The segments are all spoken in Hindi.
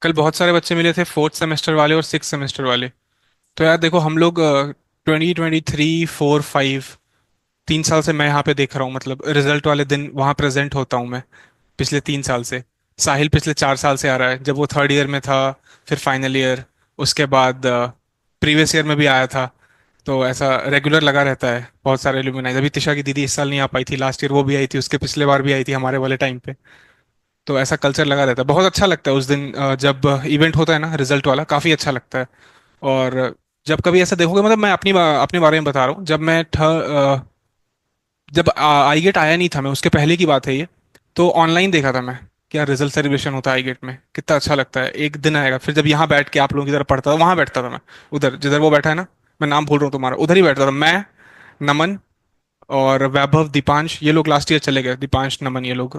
कल बहुत सारे बच्चे मिले थे, फोर्थ सेमेस्टर वाले और सिक्स सेमेस्टर वाले। तो यार देखो, हम लोग 2023 4 5 3 साल से मैं यहाँ पे देख रहा हूँ। मतलब रिजल्ट वाले दिन वहाँ प्रेजेंट होता हूँ मैं, पिछले 3 साल से। साहिल पिछले 4 साल से आ रहा है, जब वो थर्ड ईयर में था, फिर फाइनल ईयर, उसके बाद प्रीवियस ईयर में भी आया था। तो ऐसा रेगुलर लगा रहता है। बहुत सारे एलुमनाई, अभी तिशा की दीदी इस साल नहीं आ पाई थी, लास्ट ईयर वो भी आई थी, उसके पिछले बार भी आई थी हमारे वाले टाइम पे। तो ऐसा कल्चर लगा रहता है, बहुत अच्छा लगता है उस दिन जब इवेंट होता है ना रिजल्ट वाला, काफी अच्छा लगता है। और जब कभी ऐसा देखोगे, मतलब मैं अपने बारे में बता रहा हूँ, जब आई गेट आया नहीं था मैं, उसके पहले की बात है ये। तो ऑनलाइन देखा था मैं, क्या रिजल्ट सेलिब्रेशन होता है आई गेट में, कितना अच्छा लगता है। एक दिन आएगा फिर जब यहाँ बैठ के आप लोगों की तरफ पढ़ता था, वहां बैठता था मैं, उधर जिधर वो बैठा है ना, मैं नाम भूल रहा हूँ तुम्हारा, उधर ही बैठता था मैं, नमन और वैभव, दीपांश, ये लोग लास्ट ईयर चले गए, दीपांश, नमन, ये लोग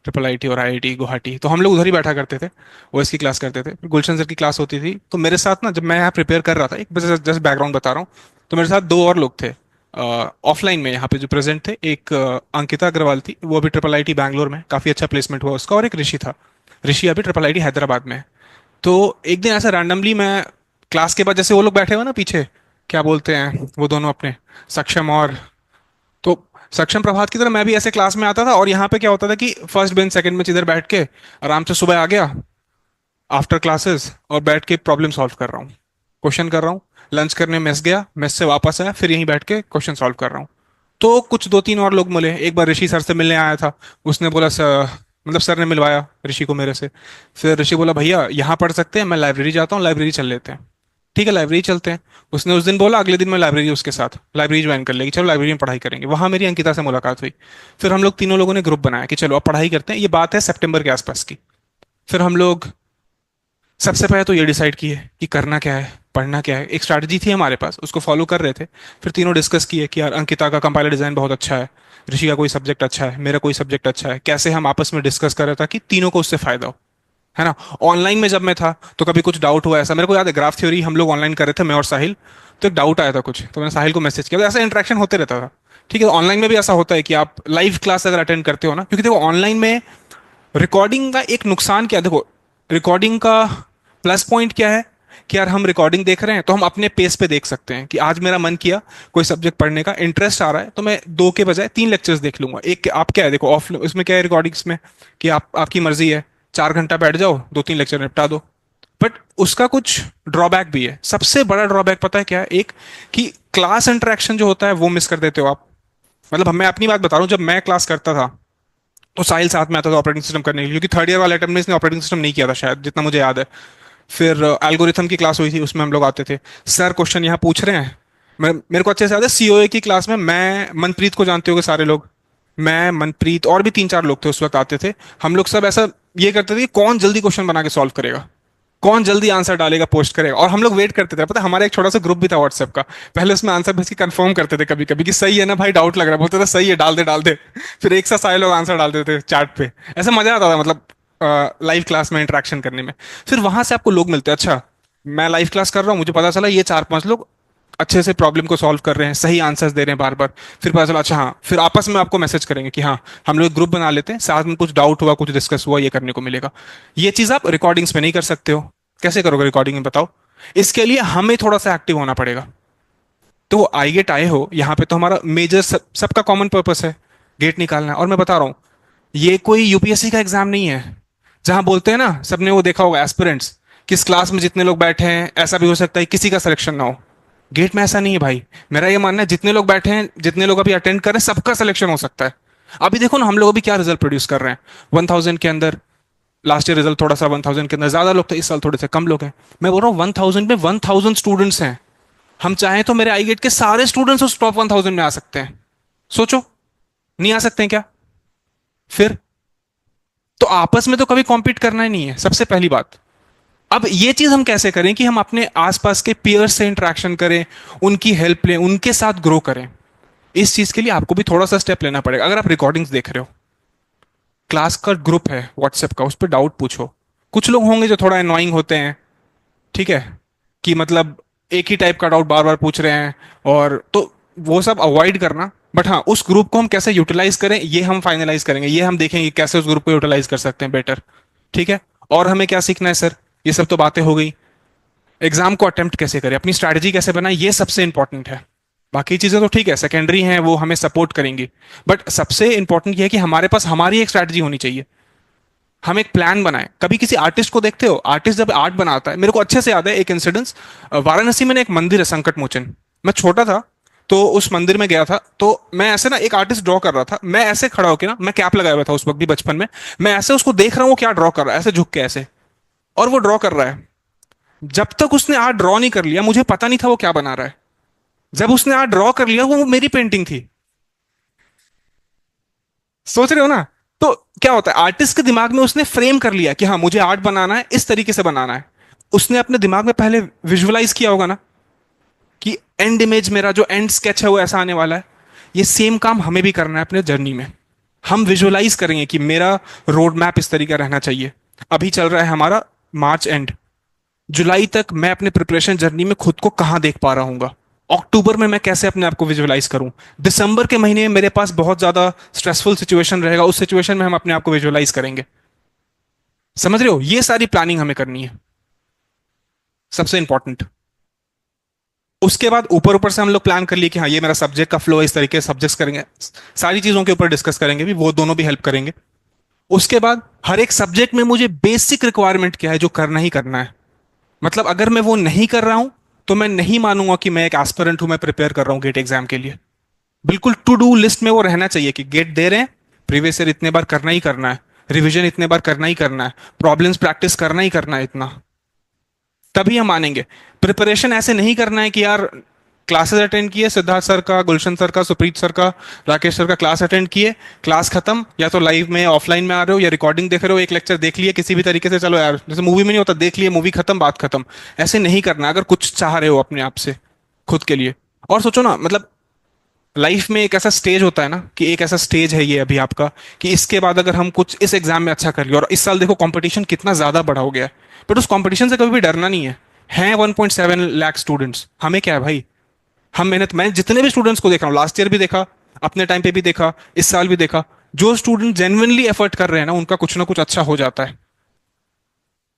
ट्रिपल आईटी और आईआईटी गुवाहाटी। तो हम लोग उधर ही बैठा करते थे, ओएस की क्लास करते थे। फिर गुलशन सर की क्लास होती थी, तो मेरे साथ ना, जब मैं यहाँ प्रिपेयर कर रहा था, एक बस जस्ट बैकग्राउंड बता रहा हूँ, तो मेरे साथ दो और लोग थे ऑफलाइन में यहाँ पे जो प्रेजेंट थे। एक अंकिता अग्रवाल थी, वो अभी ट्रिपल आईटी बैंगलोर में काफी अच्छा प्लेसमेंट हुआ उसका, और एक ऋषि था। ऋषि अभी ट्रिपल आईटी हैदराबाद में है। तो एक दिन ऐसा रैंडमली मैं क्लास के बाद, जैसे वो लोग बैठे हुए ना पीछे, क्या बोलते हैं वो दोनों अपने, सक्षम और, तो सक्षम प्रभात की तरह मैं भी ऐसे क्लास में आता था। और यहाँ पे क्या होता था कि फर्स्ट बेंच सेकंड बेंच इधर बैठ के आराम से सुबह आ गया आफ्टर क्लासेस, और बैठ के प्रॉब्लम सॉल्व कर रहा हूँ, क्वेश्चन कर रहा हूँ। लंच करने मेस गया, मेस से वापस आया, फिर यहीं बैठ के क्वेश्चन सॉल्व कर रहा हूँ। तो कुछ दो तीन और लोग मिले, एक बार ऋषि सर से मिलने आया था। उसने बोला सर, मतलब सर ने मिलवाया ऋषि को मेरे से। फिर ऋषि बोला भैया यहाँ पढ़ सकते हैं, मैं लाइब्रेरी जाता हूँ, लाइब्रेरी चल लेते हैं। ठीक है, लाइब्रेरी चलते हैं। उसने उस दिन बोला, अगले दिन मैं लाइब्रेरी उसके साथ लाइब्रेरी ज्वाइन कर लेगी, चलो लाइब्रेरी में पढ़ाई करेंगे। वहां मेरी अंकिता से मुलाकात हुई। फिर हम लोग तीनों लोगों ने ग्रुप बनाया कि चलो अब पढ़ाई करते हैं। ये बात है सितंबर के आसपास की। फिर हम लोग सबसे पहले तो ये डिसाइड किए कि करना क्या है, पढ़ना क्या है। एक स्ट्रैटेजी थी हमारे पास, उसको फॉलो कर रहे थे। फिर तीनों डिस्कस किए कि यार अंकिता का कंपाइलर डिजाइन बहुत अच्छा है, ऋषि का कोई सब्जेक्ट अच्छा है, मेरा कोई सब्जेक्ट अच्छा है, कैसे हम आपस में डिस्कस कर रहे था कि तीनों को उससे फायदा हो, है ना। ऑनलाइन में जब मैं था तो कभी कुछ डाउट हुआ ऐसा, मेरे को याद है ग्राफ थ्योरी हम लोग ऑनलाइन कर रहे थे, मैं और साहिल। तो एक डाउट आया था कुछ, तो मैंने साहिल को मैसेज किया, तो ऐसा इंटरेक्शन होते रहता था। ठीक है, ऑनलाइन में भी ऐसा होता है कि आप लाइव क्लास अगर अटेंड करते हो ना, क्योंकि देखो ऑनलाइन में रिकॉर्डिंग का एक नुकसान क्या है, देखो रिकॉर्डिंग का प्लस पॉइंट क्या है कि यार हम रिकॉर्डिंग देख रहे हैं तो हम अपने पेस पे देख सकते हैं कि आज मेरा मन किया कोई सब्जेक्ट पढ़ने का, इंटरेस्ट आ रहा है, तो मैं दो के बजाय तीन लेक्चर्स देख लूंगा। एक आप क्या है, देखो ऑफ उसमें क्या है रिकॉर्डिंग्स में, कि आप आपकी मर्जी है, 4 घंटा बैठ जाओ, दो तीन लेक्चर निपटा दो। बट उसका कुछ ड्रॉबैक भी है। सबसे बड़ा ड्रॉबैक पता है क्या है? एक, कि क्लास इंटरेक्शन जो होता है वो मिस कर देते हो आप। मतलब मैं अपनी बात बता रहा हूँ, जब मैं क्लास करता था तो साहिल साथ में आता था ऑपरेटिंग सिस्टम करने के लिए, क्योंकि थर्ड ईयर वाले अटेम्प्ट में इसने ऑपरेटिंग सिस्टम नहीं किया था शायद, जितना मुझे याद है। फिर एल्गोरिथम की क्लास हुई थी, उसमें हम लोग आते थे, सर क्वेश्चन यहाँ पूछ रहे हैं। मेरे को अच्छे से याद है सीओए की क्लास में, मैं मनप्रीत को जानते होगे सारे लोग, मैं मनप्रीत और भी तीन चार लोग थे उस वक्त आते थे। हम लोग सब ऐसा ये करते थे कि कौन जल्दी क्वेश्चन बना के सॉल्व करेगा, कौन जल्दी आंसर डालेगा, पोस्ट करेगा। और हम लोग वेट करते थे, पता है हमारा एक छोटा सा ग्रुप भी था व्हाट्सएप का, पहले उसमें आंसर भेज के कंफर्म करते थे कभी कभी कि सही है ना भाई, डाउट लग रहा है, बोलते थे सही है, डाल दे डाल दे। फिर एक साथ सारे लोग आंसर डालते थे चैट पे। ऐसा मजा आता था, मतलब लाइव क्लास में इंटरेक्शन करने में। फिर वहां से आपको लोग मिलते हैं, अच्छा मैं लाइव क्लास कर रहा हूँ, मुझे पता चला ये चार पांच लोग अच्छे से प्रॉब्लम को सॉल्व कर रहे हैं, सही आंसर्स दे रहे हैं बार बार। फिर पता चला, अच्छा हाँ, फिर आपस में आपको मैसेज करेंगे कि हाँ हम लोग ग्रुप बना लेते हैं, साथ में कुछ डाउट हुआ, कुछ डिस्कस हुआ, ये करने को मिलेगा। ये चीज आप रिकॉर्डिंग्स में नहीं कर सकते हो। कैसे करोगे रिकॉर्डिंग में बताओ? इसके लिए हमें थोड़ा सा एक्टिव होना पड़ेगा। तो आई गेट आए हो यहाँ पे, तो हमारा मेजर सबका कॉमन पर्पस है, गेट निकालना है। और मैं बता रहा हूँ, ये कोई यूपीएससी का एग्जाम नहीं है जहां बोलते हैं ना, सबने वो देखा होगा एस्पिरेंट्स, किस क्लास में जितने लोग बैठे हैं ऐसा भी हो सकता है किसी का सिलेक्शन ना हो। गेट में ऐसा नहीं है भाई। मेरा ये मानना है, जितने लोग बैठे हैं, जितने लोग अभी अटेंड कर रहे हैं, सबका सिलेक्शन हो सकता है। अभी देखो ना, हम लोग अभी क्या रिजल्ट प्रोड्यूस कर रहे हैं, 1000 के अंदर। लास्ट ईयर रिजल्ट थोड़ा सा 1000 के अंदर ज्यादा लोग थे, इस साल थोड़े से कम लोग हैं। मैं बोल रहा हूँ 1000 में 1000 स्टूडेंट्स हैं। हम चाहें तो मेरे आई गेट के सारे स्टूडेंट्स उस टॉप 1000 में आ सकते हैं। सोचो, नहीं आ सकते हैं क्या? फिर तो आपस में तो कभी कॉम्पीट करना ही नहीं है, सबसे पहली बात। अब ये चीज हम कैसे करें कि हम अपने आसपास के पीयर्स से इंटरेक्शन करें, उनकी हेल्प लें, उनके साथ ग्रो करें। इस चीज के लिए आपको भी थोड़ा सा स्टेप लेना पड़ेगा। अगर आप रिकॉर्डिंग्स देख रहे हो, क्लास का ग्रुप है व्हाट्सएप का, उस पर डाउट पूछो। कुछ लोग होंगे जो थोड़ा एनॉइंग होते हैं, ठीक है, कि मतलब एक ही टाइप का डाउट बार बार पूछ रहे हैं, और तो वो सब अवॉइड करना। बट हाँ, उस ग्रुप को हम कैसे यूटिलाइज करें ये हम फाइनलाइज करेंगे, ये हम देखेंगे कैसे उस ग्रुप को यूटिलाइज कर सकते हैं बेटर। ठीक है। और हमें क्या सीखना है सर, ये सब तो बातें हो गई। एग्जाम को अटेम्प्ट कैसे करें, अपनी स्ट्रैटेजी कैसे बनाए, ये सबसे इंपॉर्टेंट है। बाकी चीजें तो ठीक है, सेकेंडरी हैं, वो हमें सपोर्ट करेंगी। बट सबसे इंपॉर्टेंट ये है कि हमारे पास हमारी एक स्ट्रैटेजी होनी चाहिए। हम एक प्लान बनाएं। कभी किसी आर्टिस्ट को देखते हो, आर्टिस्ट जब आर्ट बनाता है, मेरे को अच्छे से याद है एक इंसिडेंस। वाराणसी में ना एक मंदिर है संकट मोचन। मैं छोटा था, तो उस मंदिर में गया था, तो मैं ऐसे ना एक आर्टिस्ट ड्रॉ कर रहा था, मैं ऐसे खड़ा होकर ना, मैं कैप लगाया हुआ था उस वक्त भी बचपन में। मैं ऐसे उसको देख रहा हूँ वो क्या ड्रॉ कर रहा है, ऐसे झुक के ऐसे। और वो ड्रॉ कर रहा है। जब तक उसने आर्ट ड्रॉ नहीं कर लिया, मुझे पता नहीं था वो क्या बना रहा है। जब उसने आर्ट ड्रॉ कर लिया, वो मेरी पेंटिंग थी। सोच रहे हो ना? तो क्या होता है, आर्टिस्ट के दिमाग में उसने फ्रेम कर लिया कि हाँ मुझे आर्ट बनाना है, इस तरीके से बनाना है। उसने अपने दिमाग में पहले विजुअलाइज किया होगा ना कि एंड इमेज, मेरा जो एंड स्केच है वो ऐसा आने वाला है। ये सेम काम हमें भी करना है अपने जर्नी में। हम विजुअलाइज करेंगे कि मेरा रोड मैप इस तरीका रहना चाहिए। अभी चल रहा है हमारा मार्च एंड, जुलाई तक मैं अपने प्रिपरेशन जर्नी में खुद को कहां देख पा रहा हूँ। अक्टूबर में मैं कैसे अपने आप को विजुअलाइज करूं। दिसंबर के महीने में मेरे पास बहुत ज्यादा स्ट्रेसफुल सिचुएशन रहेगा, उस सिचुएशन में हम अपने आप को विजुअलाइज करेंगे। समझ रहे हो, ये सारी प्लानिंग हमें करनी है, सबसे इंपॉर्टेंट। उसके बाद ऊपर ऊपर से हम लोग प्लान कर लिए कि हाँ ये मेरा सब्जेक्ट का फ्लो है, इस तरीके से सब्जेक्ट्स करेंगे, सारी चीजों के ऊपर डिस्कस करेंगे भी, वो दोनों भी हेल्प करेंगे। उसके बाद हर एक सब्जेक्ट में मुझे बेसिक रिक्वायरमेंट क्या है जो करना ही करना है। मतलब अगर मैं वो नहीं कर रहा हूं, तो मैं नहीं मानूंगा कि मैं एक एस्पिरेंट हूं, मैं प्रिपेयर कर रहा हूं गेट एग्जाम के लिए। बिल्कुल टू डू लिस्ट में वो रहना चाहिए कि गेट दे रहे हैं, प्रीवियस ईयर इतने बार करना ही करना है, रिवीजन इतने बार करना ही करना है, प्रॉब्लम्स प्रैक्टिस करना ही करना है इतना, तभी हम मानेंगे। प्रिपरेशन ऐसे नहीं करना है कि यार क्लासेस अटेंड किए, सिद्धार्थ सर का, गुलशन सर का, सुप्रीत सर का, राकेश सर का क्लास अटेंड किए, क्लास खत्म, या तो लाइव में ऑफलाइन में आ रहे हो या रिकॉर्डिंग देख रहे हो, एक लेक्चर देख लिए किसी भी तरीके से, चलो यार जैसे मूवी में नहीं होता, देख लिए मूवी खत्म बात खत्म। ऐसे नहीं करना अगर कुछ चाह रहे हो अपने आप से, खुद के लिए। और सोचो ना, मतलब लाइफ में एक ऐसा स्टेज होता है ना, कि एक ऐसा स्टेज है ये अभी आपका, कि इसके बाद अगर हम कुछ इस एग्जाम में अच्छा कर लिया, और इस साल देखो कंपटीशन कितना ज्यादा बढ़ा हो गया है, बट उस कंपटीशन से कभी भी डरना नहीं है। हैं 1.7 लाख स्टूडेंट्स, हमें क्या है भाई। हम मेहनत, मैं जितने भी स्टूडेंट्स को देख रहा हूँ, लास्ट ईयर भी देखा, अपने टाइम पे भी देखा, इस साल भी देखा, जो स्टूडेंट जेन्युइनली एफर्ट कर रहे हैं ना, उनका कुछ ना कुछ अच्छा हो जाता है।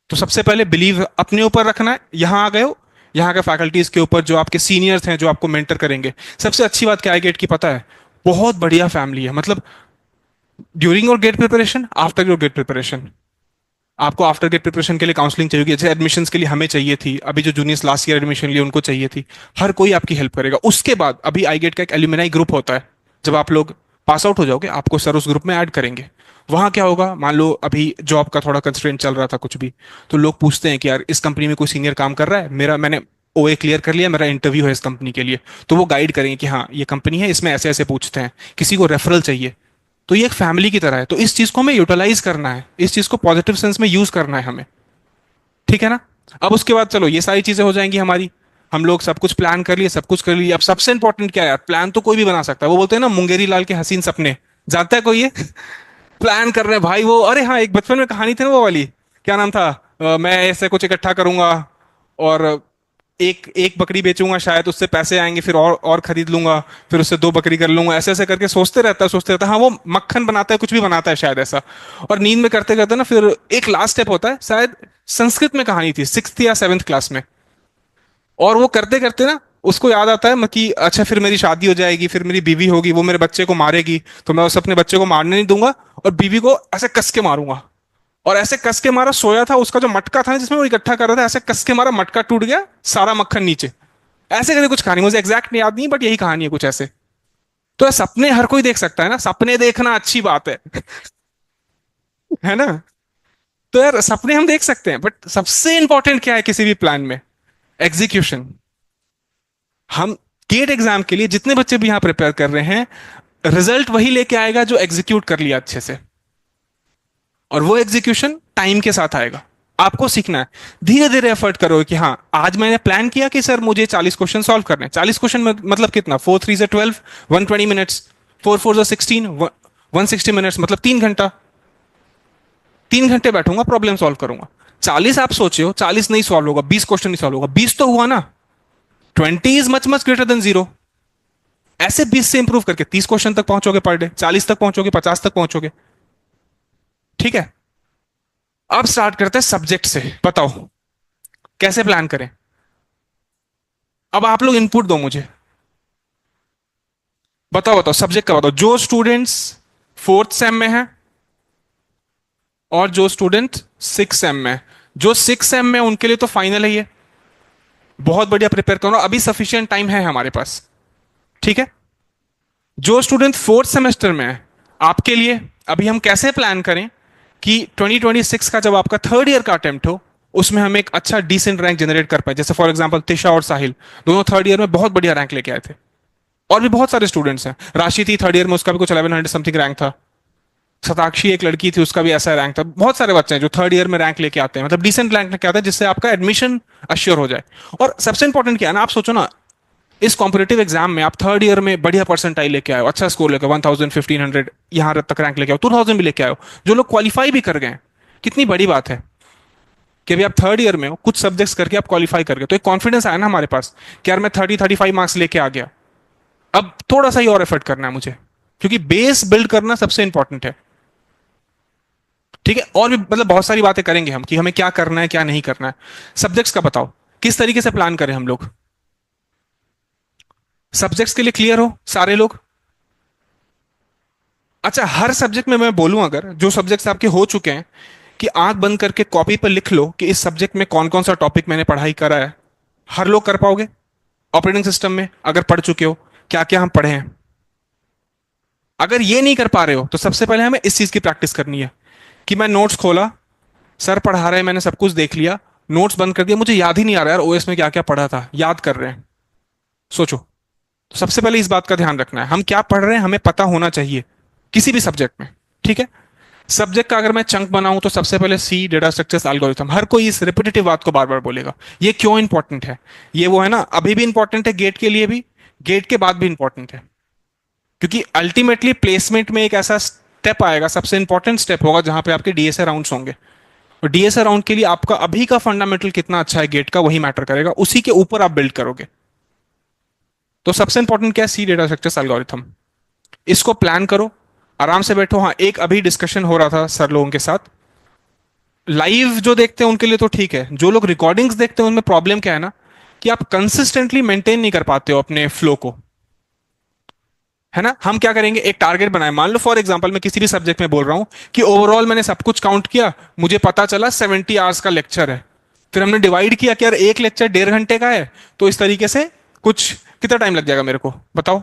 तो सबसे पहले बिलीव अपने ऊपर रखना है। यहाँ आ गए हो, यहाँ के फैकल्टीज के ऊपर, जो आपके सीनियर्स हैं जो आपको मेंटर करेंगे। सबसे अच्छी बात क्या है गेट की पता है, बहुत बढ़िया फैमिली है। मतलब during your GATE preparation, after your GATE preparation, आपको आफ्टर गेट प्रिपरेशन के लिए काउंसलिंग चाहिए होगी, जैसे एडमिशन्स के लिए हमें चाहिए थी, अभी जो जूनियर्स लास्ट ईयर एडमिशन लिए उनको चाहिए थी। हर कोई आपकी हेल्प करेगा। उसके बाद अभी आई गेट का एक एल्यूमिनाई ग्रुप होता है। जब आप लोग पास आउट हो जाओगे, आपको सर उस ग्रुप में ऐड करेंगे। वहां क्या होगा, मान लो अभी जॉब का थोड़ा कंस्ट्रेंट चल रहा था कुछ भी, तो लोग पूछते हैं कि यार इस कंपनी में कोई सीनियर काम कर रहा है, मैंने ओए क्लियर कर लिया, मेरा इंटरव्यू है इस कंपनी के लिए। तो वो गाइड करेंगे कि हाँ ये कंपनी है, इसमें ऐसे ऐसे पूछते हैं, किसी को रेफरल चाहिए। तो ये एक फैमिली की तरह है, तो इस चीज को हमें यूटिलाइज करना है, इस चीज को पॉजिटिव सेंस में यूज करना है हमें। ठीक है ना? अब उसके बाद चलो ये सारी चीजें हो जाएंगी हमारी, हम लोग सब कुछ प्लान कर लिए, सब कुछ कर लिए। अब सबसे इंपॉर्टेंट क्या है यार, प्लान तो कोई भी बना सकता है। वो बोलते हैं ना मुंगेरी लाल के हसीन सपने, जानता है कोई ये? प्लान कर रहे हैं भाई वो, अरे हाँ एक बचपन में कहानी थी ना वो वाली, क्या नाम था, मैं ऐसे कुछ इकट्ठा करूंगा, और एक एक बकरी बेचूंगा, शायद उससे पैसे आएंगे, फिर और खरीद लूंगा, फिर उससे दो बकरी कर लूंगा, ऐसे ऐसे करके सोचते रहता है, सोचते रहता है। हाँ वो मक्खन बनाता है, कुछ भी बनाता है शायद ऐसा। और नींद में करते करते ना, फिर एक लास्ट स्टेप होता है, शायद संस्कृत में कहानी थी, 6th या 7th क्लास में। और वो करते करते ना उसको याद आता है कि अच्छा फिर मेरी शादी हो जाएगी, फिर मेरी बीवी होगी, वो मेरे बच्चे को मारेगी, तो मैं उस अपने बच्चे को मारने नहीं दूंगा, और बीवी को ऐसे कस के मारूंगा। और ऐसे कस के मारा, सोया था, उसका जो मटका था ना जिसमें वो इकट्ठा कर रहा था, ऐसे कस के मारा, मटका टूट गया, सारा मक्खन नीचे। ऐसे करके कुछ कहानी, मुझे एग्जैक्ट याद नहीं, बट यही कहानी है कुछ ऐसे। तो ये सपने हर कोई देख सकता है ना, सपने देखना अच्छी बात है है ना? तो यार सपने हम देख सकते हैं, बट सबसे इंपॉर्टेंट क्या है किसी भी प्लान में, एग्जीक्यूशन। हम गेट एग्जाम के लिए जितने बच्चे भी यहां प्रिपेयर कर रहे हैं, रिजल्ट वही लेके आएगा जो एग्जीक्यूट कर लिया अच्छे से। और वो एग्जीक्यूशन टाइम के साथ आएगा। आपको सीखना है, धीरे धीरे एफर्ट करो कि हाँ आज मैंने प्लान किया कि सर मुझे 40 क्वेश्चन सॉल्व करने हैं। 40 क्वेश्चन मतलब कितना, 4 3 12, 120 मिनट्स, 4 4 16, 160 मिनट्स, मतलब 3 घंटा। 3 घंटे बैठूंगा, प्रॉब्लम सॉल्व करूंगा। 40 आप सोचे हो, 40 नहीं सॉल्व होगा, 20 क्वेश्चन नहीं सॉल्व होगा, 20 तो हुआ ना। 20 is much much greater than 0। ऐसे 20 से इंप्रूव करके 30 क्वेश्चन तक पहुंचोगे पर डे, 40 तक पहुंचोगे, 50 तक पहुंचोगे। ठीक है? अब स्टार्ट करते हैं सब्जेक्ट से। बताओ, कैसे प्लान करें? अब आप लोग इनपुट दो मुझे। बताओ बताओ, सब्जेक्ट का बताओ। जो स्टूडेंट्स फोर्थ सेम में है और जो स्टूडेंट सिक्स सेम में है। जो सिक्स सेम में उनके लिए तो फाइनल है ये। बहुत बढ़िया, प्रिपेयर करो, अभी सफिशिएंट टाइम है हमारे पास। ठीक है। जो स्टूडेंट फोर्थ सेमेस्टर में है, आपके लिए अभी हम कैसे प्लान करें कि 2026 का जब आपका थर्ड ईयर का अटेम्प्ट हो, उसमें हम एक अच्छा डिसेंट रैंक जनरेट कर पाए। जैसे फॉर एग्जांपल तिशा और साहिल दोनों थर्ड ईयर में बहुत बढ़िया रैंक लेके आए थे। और भी बहुत सारे स्टूडेंट्स हैं। राशि थी थर्ड ईयर में, उसका भी कुछ 1100 समथिंग रैंक था। शताक्षी एक लड़की थी, उसका भी ऐसा रैंक था। बहुत सारे बच्चे हैं जो थर्ड ईयर में रैंक लेके आते हैं, मतलब डिसेंट रैंक लेके आते हैं, जिससे आपका एडमिशन अश्योर हो जाए। और सबसे इंपॉर्टेंट क्या है ना, आप सोचो ना, इस कॉम्पिटेटिव एग्जाम में आप थर्ड ईयर में बढ़िया परसेंटाइल लेके आए हो, अच्छा स्कोर लेके 1000 1500 यहां तक रैंक लेके आओ, 2000 भी लेके आए हो, जो लोग क्वालिफाई भी कर गए हैं। कितनी बड़ी बात है कि अभी आप थर्ड ईयर में हो, कुछ सब्जेक्ट्स करके आप क्वालिफाई कर गए, तो एक कॉन्फिडेंस आया ना हमारे पास कि यार मैं 30 35 मार्क्स लेके आ गया। अब थोड़ा सा ही और एफर्ट करना है मुझे, क्योंकि बेस बिल्ड करना सबसे इंपॉर्टेंट है। ठीक है। और भी मतलब बहुत सारी बातें करेंगे हम कि हमें क्या करना है क्या नहीं करना है। सब्जेक्ट्स का बताओ, किस तरीके से प्लान करें हम लोग? सब्जेक्ट्स के लिए क्लियर हो सारे लोग? अच्छा, हर सब्जेक्ट में मैं बोलूं, अगर जो सब्जेक्ट्स आपके हो चुके हैं, कि आंख बंद करके कॉपी पर लिख लो कि इस सब्जेक्ट में कौन कौन सा टॉपिक मैंने पढ़ाई करा है। हर लोग कर पाओगे? ऑपरेटिंग सिस्टम में अगर पढ़ चुके हो, क्या क्या हम पढ़े हैं। अगर ये नहीं कर पा रहे हो तो सबसे पहले हमें इस चीज की प्रैक्टिस करनी है कि मैं नोट्स खोला, सर पढ़ा रहे हैं, मैंने सब कुछ देख लिया, नोट्स बंद कर दिया, मुझे याद ही नहीं आ रहा यार ओएस में क्या क्या पढ़ा था, याद कर रहे हैं। सोचो। तो सबसे पहले इस बात का ध्यान रखना है, हम क्या पढ़ रहे हैं हमें पता होना चाहिए, किसी भी सब्जेक्ट में। ठीक है। सब्जेक्ट का अगर मैं चंक बनाऊं तो सबसे पहले सी, डेटा स्ट्रक्चर्स, एल्गोरिथम। हर कोई इस रिपीटेटिव बात को बार बार बोलेगा। ये क्यों इंपॉर्टेंट है? ये वो है ना, अभी भी इंपॉर्टेंट है, गेट के लिए भी, गेट के बाद भी इंपॉर्टेंट है। क्योंकि अल्टीमेटली प्लेसमेंट में एक ऐसा स्टेप आएगा, सबसे इंपॉर्टेंट स्टेप होगा, जहां पे आपके डीएसए राउंड्स होंगे। और डीएसए राउंड के लिए आपका अभी का फंडामेंटल कितना अच्छा है गेट का, वही मैटर करेगा, उसी के ऊपर आप बिल्ड करोगे। तो सबसे इंपॉर्टेंट क्या है? सी, डेटा स्ट्रक्चर्स, एल्गोरिथम। इसको प्लान करो, आराम से बैठो। हाँ, एक अभी डिस्कशन हो रहा था सर लोगों के साथ, लाइव जो देखते हैं उनके लिए तो ठीक है, जो लोग रिकॉर्डिंग्स देखते हैं उनमें प्रॉब्लम क्या है ना, कि आप कंसिस्टेंटली मेंटेन नहीं कर पाते हो अपने फ्लो को। है ना। हम क्या करेंगे, एक टारगेट बनाए, मान लो फॉर एग्जांपल मैं किसी भी सब्जेक्ट में बोल रहा हूं कि ओवरऑल मैंने सब कुछ काउंट किया, मुझे पता चला 70 आवर्स का लेक्चर है। फिर हमने डिवाइड किया कि यार एक लेक्चर 1.5 घंटे का है, तो इस तरीके से कुछ कितना टाइम लग जाएगा मेरे को, बताओ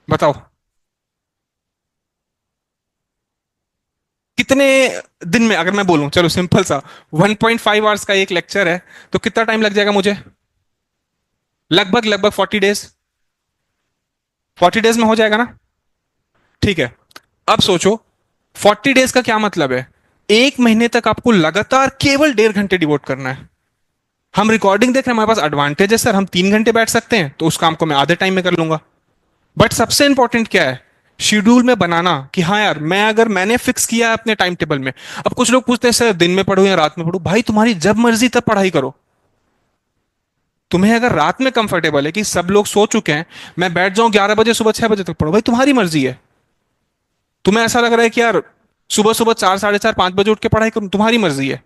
बताओ। कितने दिन में, अगर मैं बोलूं, चलो सिंपल सा, 1.5 आवर्स का एक लेक्चर है, तो कितना टाइम लग जाएगा मुझे? लगभग लगभग 40 डेज। 40 डेज में हो जाएगा ना? ठीक है। अब सोचो, 40 डेज का क्या मतलब है? एक महीने तक आपको लगातार केवल 1.5 घंटे डिवोट करना है। हम रिकॉर्डिंग देख रहे हैं, हमारे पास एडवांटेज है सर, हम 3 घंटे बैठ सकते हैं, तो उस काम को मैं आधे टाइम में कर लूंगा। बट सबसे इंपॉर्टेंट क्या है? शेड्यूल में बनाना, कि हाँ यार, मैं अगर मैंने फिक्स किया है अपने टाइम टेबल में। अब कुछ लोग पूछते हैं सर दिन में पढ़ो या रात में पढ़ो, भाई तुम्हारी जब मर्जी तब पढ़ाई करो। तुम्हें अगर रात में कंफर्टेबल है, कि सब लोग सो चुके हैं, मैं बैठ जाऊं 11 बजे, सुबह 6 बजे तक पढ़ो, भाई तुम्हारी मर्जी है। तुम्हें ऐसा लग रहा है कि यार सुबह सुबह 4 साढ़े 4 5 बजे उठ के पढ़ाई करूं, तुम्हारी मर्जी है।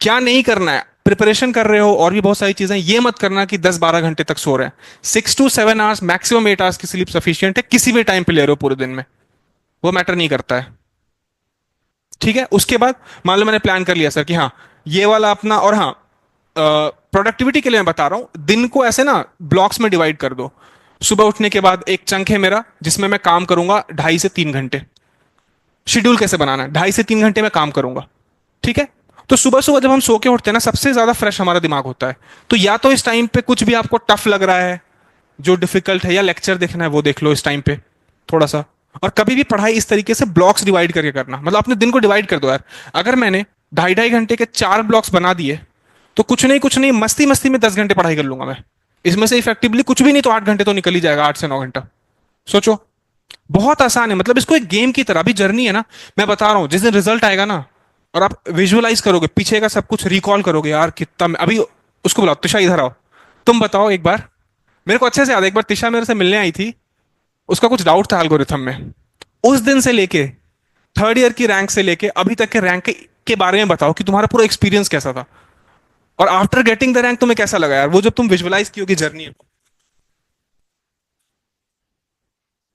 क्या नहीं करना है, प्रिपरेशन कर रहे हो और भी बहुत सारी चीजें, ये मत करना कि 10 12 घंटे तक सो रहे हैं। 6 to 7 आवर्स, मैक्सिमम 8 आवर्स की स्लीप सफिशियंट है, किसी भी टाइम पे ले रहे हो पूरे दिन में, वो मैटर नहीं करता है। ठीक है। उसके बाद मान लो मैंने प्लान कर लिया सर कि हाँ, ये वाला अपना, और हाँ, प्रोडक्टिविटी के लिए मैं बता रहा हूं, दिन को ऐसे ना ब्लॉक्स में डिवाइड कर दो। सुबह उठने के बाद एक चंक है मेरा, जिसमें मैं काम करूंगा 2.5 से 3 घंटे। शेड्यूल कैसे बनाना है, 2.5 से 3 घंटे में काम करूंगा। ठीक है। तो सुबह सुबह जब हम सो के उठते हैं ना, सबसे ज्यादा फ्रेश हमारा दिमाग होता है। तो या तो इस टाइम पे कुछ भी आपको टफ लग रहा है, जो डिफिकल्ट है, या लेक्चर देखना है, वो देख लो इस टाइम पे थोड़ा सा। और कभी भी पढ़ाई इस तरीके से ब्लॉक्स डिवाइड करके करना, मतलब अपने दिन को डिवाइड कर दो यार। अगर मैंने 2.5 2.5 घंटे के 4 ब्लॉक्स बना दिए, तो कुछ नहीं मस्ती मस्ती में 10 घंटे पढ़ाई कर लूंगा मैं। इसमें से इफेक्टिवली कुछ भी नहीं तो 8 घंटे तो निकल ही जाएगा, 8 से 9 घंटा। सोचो, बहुत आसान है, मतलब इसको एक गेम की तरह, अभी जर्नी है ना। मैं बता रहा हूं, जिस दिन रिजल्ट आएगा ना, और आप विजुअलाइज करोगे पीछे का सब कुछ, रिकॉल करोगे, यार कितना अभी। उसको बुलाओ, तिशा इधर आओ। तुम बताओ एक बार, मेरे को अच्छे से याद है, एक बार तिशा मेरे से मिलने आई थी, उसका कुछ डाउट था एल्गोरिथम में। उस दिन से लेके थर्ड ईयर की रैंक से लेके अभी तक के रैंक के के बारे में बताओ कि तुम्हारा पूरा एक्सपीरियंस कैसा था, और आफ्टर गेटिंग द रैंक तुम्हें कैसा लगा यार, वो जब तुम विजुअलाइज की होगी जर्नी।